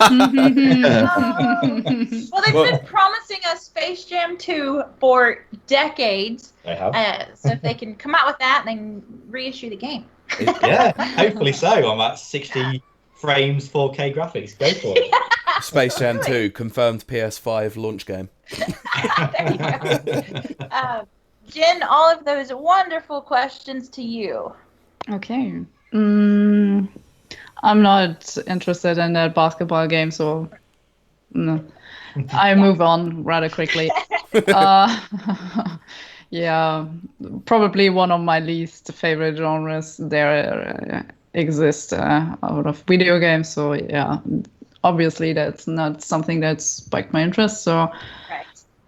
Well, they've been promising us Space Jam 2 for decades. They have. So if they can come out with that and then reissue the game. Hopefully so. I'm at 60 frames, 4K graphics. Go for it. Space Jam 2 confirmed PS5 launch game. There you go. Jen, all of those wonderful questions to you. Okay. I'm not interested in that basketball game, so no. I move on rather quickly. Probably one of my least favorite genres there exist out of video games. So obviously that's not something that spiked my interest. So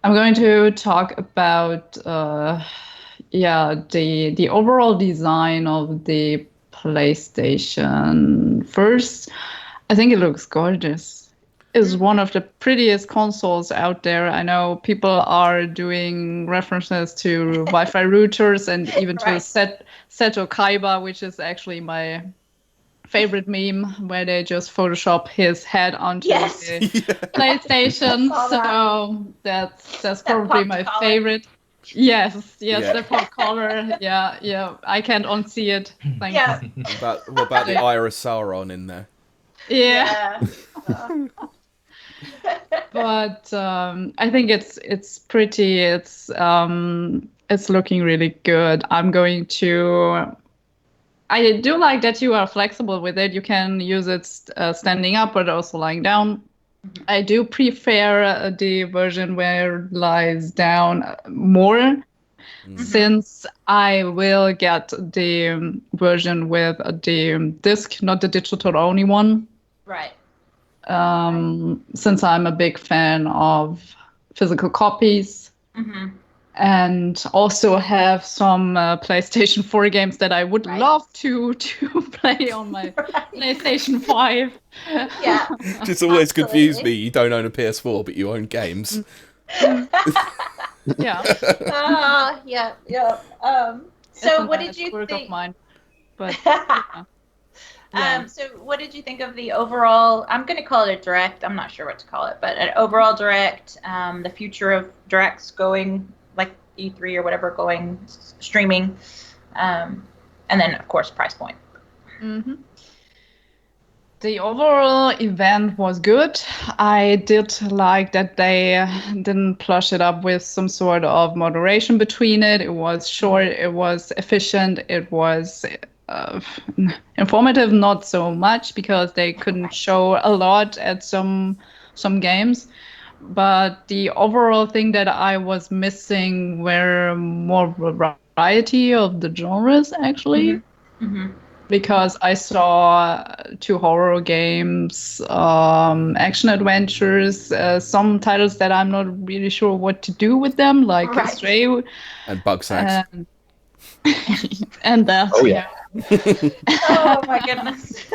I'm going to talk about the overall design of the PlayStation. First, I think it looks gorgeous. It's one of the prettiest consoles out there. I know people are doing references to Wi-Fi routers and even to Seto Kaiba, which is actually my favorite meme, where they just Photoshop his head onto the PlayStation. So that's probably my favorite. Yes, the pop color. Yeah. I can't unsee it. Thank you. What about the Iris Sauron in there? Yeah. But I think it's pretty. It's looking really good. I do like that you are flexible with it. You can use it standing up, but also lying down. I do prefer the version where it lies down more, since I will get the version with the disc, not the digital only one. Right. Since I'm a big fan of physical copies. And also have some PlayStation 4 games that I would love to play on my PlayStation 5. Yeah. Just always confused me. You don't own a PS4, but you own games. Yeah. So what did you think? Of mine, but, So what did you think of the overall, I'm going to call it a direct, I'm not sure what to call it, but an overall direct, the future of directs going like E3 or whatever, going streaming, and then of course price point. The overall event was good. I did like that they didn't plush it up with some sort of moderation between it. It was short, it was efficient, it was informative, not so much, because they couldn't show a lot at some games. But the overall thing that I was missing were more variety of the genres, actually. Because I saw 2 horror games, action adventures, some titles that I'm not really sure what to do with them, like Stray and Bugsnax. And that. Oh, yeah. Oh my goodness.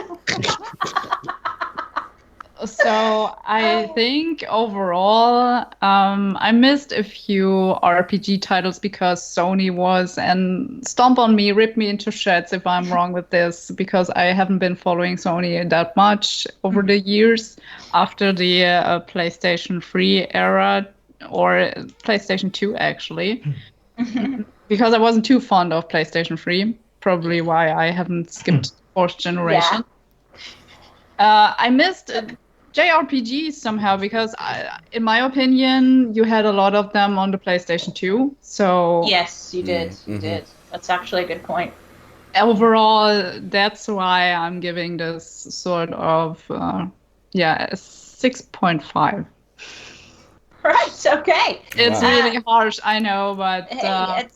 So I think overall, I missed a few RPG titles because Sony was, and stomp on me, rip me into shreds if I'm wrong with this, because I haven't been following Sony that much over the years after the PlayStation 3 era, or PlayStation 2 actually, because I wasn't too fond of PlayStation 3, probably why I haven't skipped 4th generation. I missed JRPGs somehow, because in my opinion, you had a lot of them on the PlayStation 2. So Yes, you did. You did. That's actually a good point. Overall, that's why I'm giving this sort of a 6.5. Right. Okay. It's really harsh, I know, but Hey,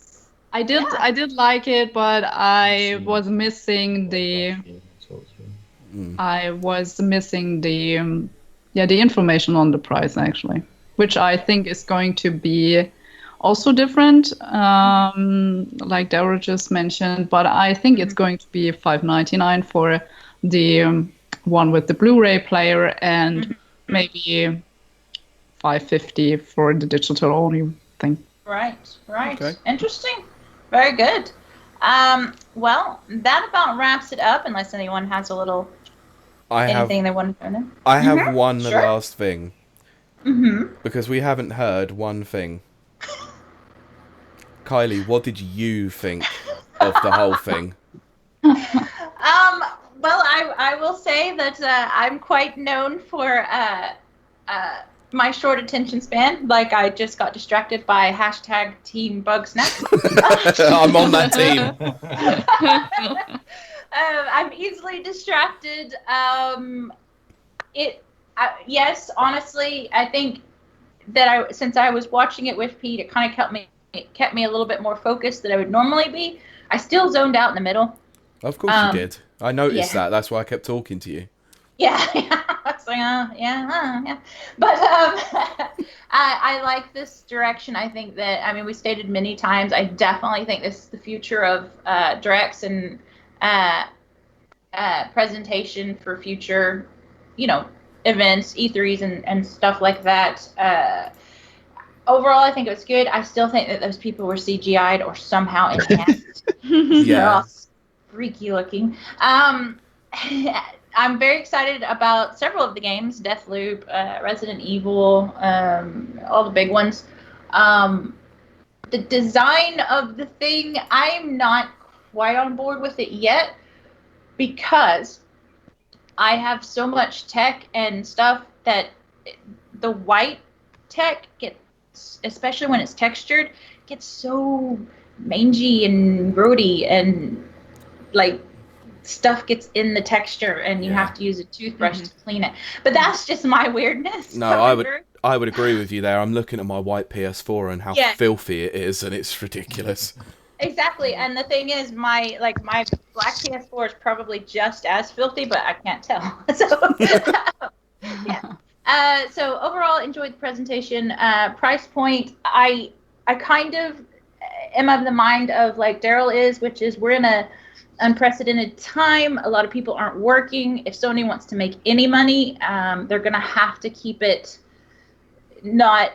I did like it, but I was missing the the information on the price, actually, which I think is going to be also different, like Daryl just mentioned. But I think it's going to be $5.99 for the one with the Blu-ray player, and maybe $5.50 for the digital only thing. Right. Okay. Interesting. Very good. Well, that about wraps it up, unless anyone has a little anything they want to throw in. I have one Sure. last thing. Because we haven't heard one thing. Kylie, what did you think of the whole thing? Well, I will say that I'm quite known for my short attention span. Like, I just got distracted by hashtag Team Bugsnax. I'm on that team. I'm easily distracted. Yes, honestly, I think that since I was watching it with Pete, it kind of kept me a little bit more focused than I would normally be. I still zoned out in the middle. Of course you did. I noticed that. That's why I kept talking to you. Yeah. It's like, yeah. But I like this direction. I think that, we stated many times, I definitely think this is the future of directs and presentation for future, events, E3s and stuff like that. Overall, I think it was good. I still think that those people were CGI'd or somehow enhanced. They're all freaky looking. I'm very excited about several of the games, Deathloop, Resident Evil, all the big ones. The design of the thing, I'm not quite on board with it yet, because I have so much tech and stuff that the white tech gets, especially when it's textured, gets so mangy and grody, and like stuff gets in the texture, and you have to use a toothbrush to clean it. But that's just my weirdness. No, I would agree with you there. I'm looking at my white PS4 and how filthy it is, and it's ridiculous. Exactly. And the thing is, my black PS4 is probably just as filthy, but I can't tell. So yeah. So overall, enjoyed the presentation. Price point, I kind of am of the mind of like Daryl is, which is we're in a unprecedented time. A lot of people aren't working. If Sony wants to make any money, they're gonna have to keep it not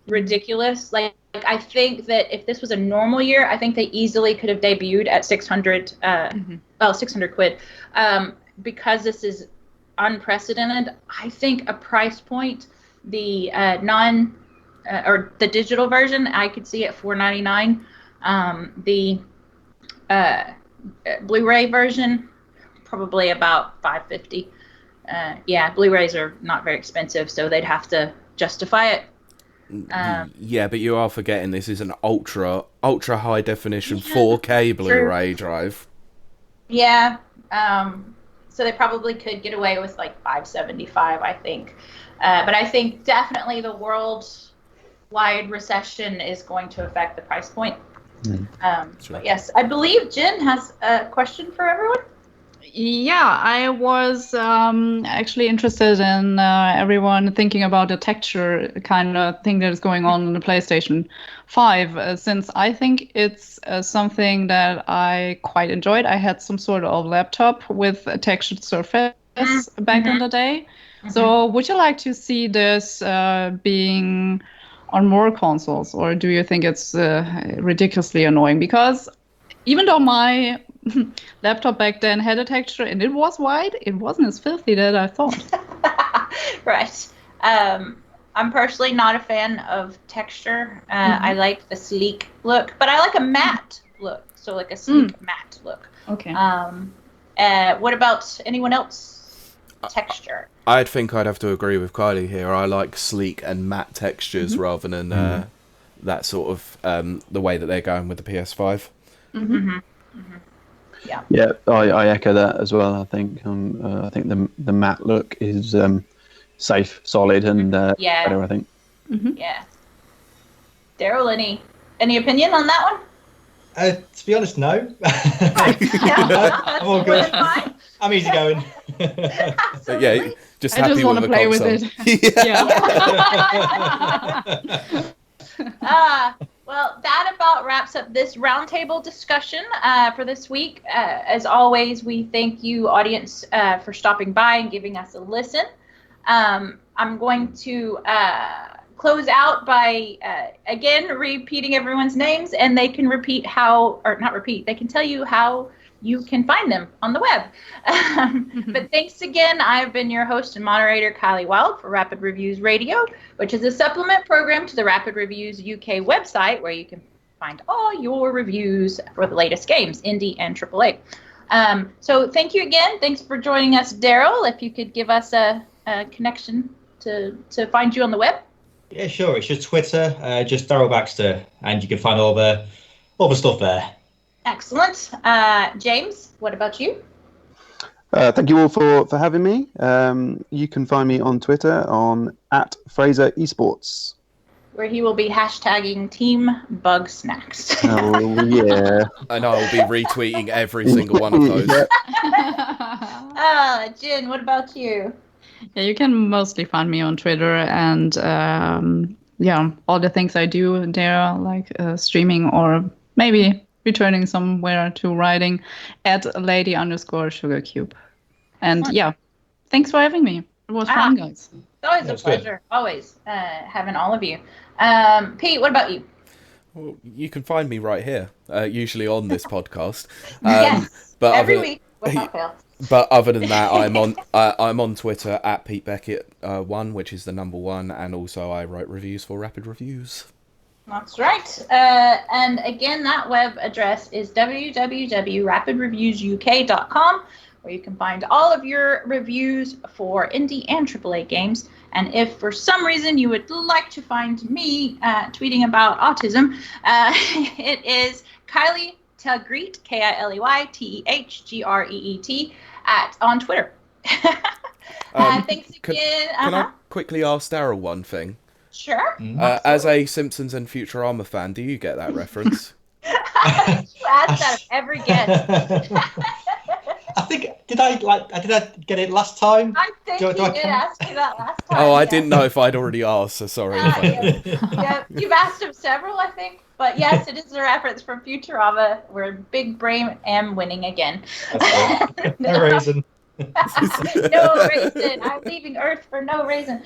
ridiculous. Like I think that if this was a normal year, I think they easily could have debuted at 600 quid. Because this is unprecedented, I think a price point, the or the digital version, I could see at $4.99. The Blu-ray version, probably about $5.50. Blu-rays are not very expensive, so they'd have to justify it. Yeah, but you are forgetting this is an ultra high definition 4K Blu-ray drive. Yeah. So they probably could get away with like $575, I think. But I think definitely the worldwide recession is going to affect the price point. But yes, I believe Jen has a question for everyone. Yeah, I was actually interested in everyone thinking about the texture kind of thing that is going on the PlayStation 5, since I think it's something that I quite enjoyed. I had some sort of laptop with a textured surface back in the day. So would you like to see this being on more consoles, or do you think it's ridiculously annoying? Because even though my laptop back then had a texture and it was white, it wasn't as filthy that I thought. Right. I'm personally not a fan of texture. I like the sleek look, but I like a matte look. So like a sleek matte look. Okay. What about anyone else? Texture. I think I'd have to agree with Kylie here. I like sleek and matte textures rather than that sort of the way that they're going with the PS5. Yeah, I echo that as well. I think the matte look is safe, solid, and better. I think. Yeah. Daryl, any opinion on that one? To be honest, no. I'm all good. I'm easygoing. Yeah, just I happy just want to play with console. it. Well, that about wraps up this roundtable discussion for this week. As always, we thank you, audience, for stopping by and giving us a listen. I'm going to close out by, again, repeating everyone's names, and they can they can tell you how you can find them on the web. But thanks again. I've been your host and moderator, Kylie Wild, for Rapid Reviews Radio, which is a supplement program to the Rapid Reviews UK website, where you can find all your reviews for the latest games, indie and AAA. So thank you again. Thanks for joining us, Daryl. If you could give us a connection to find you on the web. Yeah, sure. It's just Twitter, just Daryl Baxter, and you can find all the stuff there. Excellent. James, what about you? Thank you all for having me. You can find me on Twitter on @Fraser eSports. Where he will be hashtagging Team Bug Snacks. Oh yeah. And I'll be retweeting every single one of those. Jen, what about you? Yeah, you can mostly find me on Twitter and all the things I do there, like streaming or maybe returning somewhere to writing at lady_sugarcube. And thanks for having me. It was fun, guys. It's always a pleasure. Good. Always having all of you. Pete, what about you? Well, you can find me right here, usually on this podcast. Yes, but every week without fail. But other than that, I'm on Twitter at Pete Beckett 1, which is the number 1, and also I write reviews for Rapid Reviews. That's right. And again, that web address is www.rapidreviewsuk.com, where you can find all of your reviews for indie and AAA games. And if for some reason you would like to find me tweeting about autism, it is Kylie Tagreet, KILEYTEHGREET, on Twitter. Thanks again. Can I quickly ask Daryl one thing? Sure. As a Simpsons and Futurama fan, do you get that reference? You ask that of every guest. I think did I get it last time? I think you did ask me that last time. Oh, I didn't know if I'd already asked, so sorry. Yeah, you've asked him several, I think. But yes, it is a reference from Futurama, where Big Brain am winning again. That's right. No reason. No reason. I'm leaving Earth for no reason.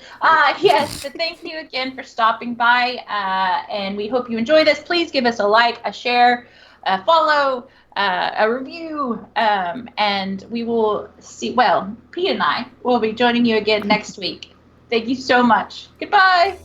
Yes, but thank you again for stopping by, and we hope you enjoy this. Please give us a like, a share, a follow, a review, and we will see. Well, Pete and I will be joining you again next week. Thank you so much. Goodbye.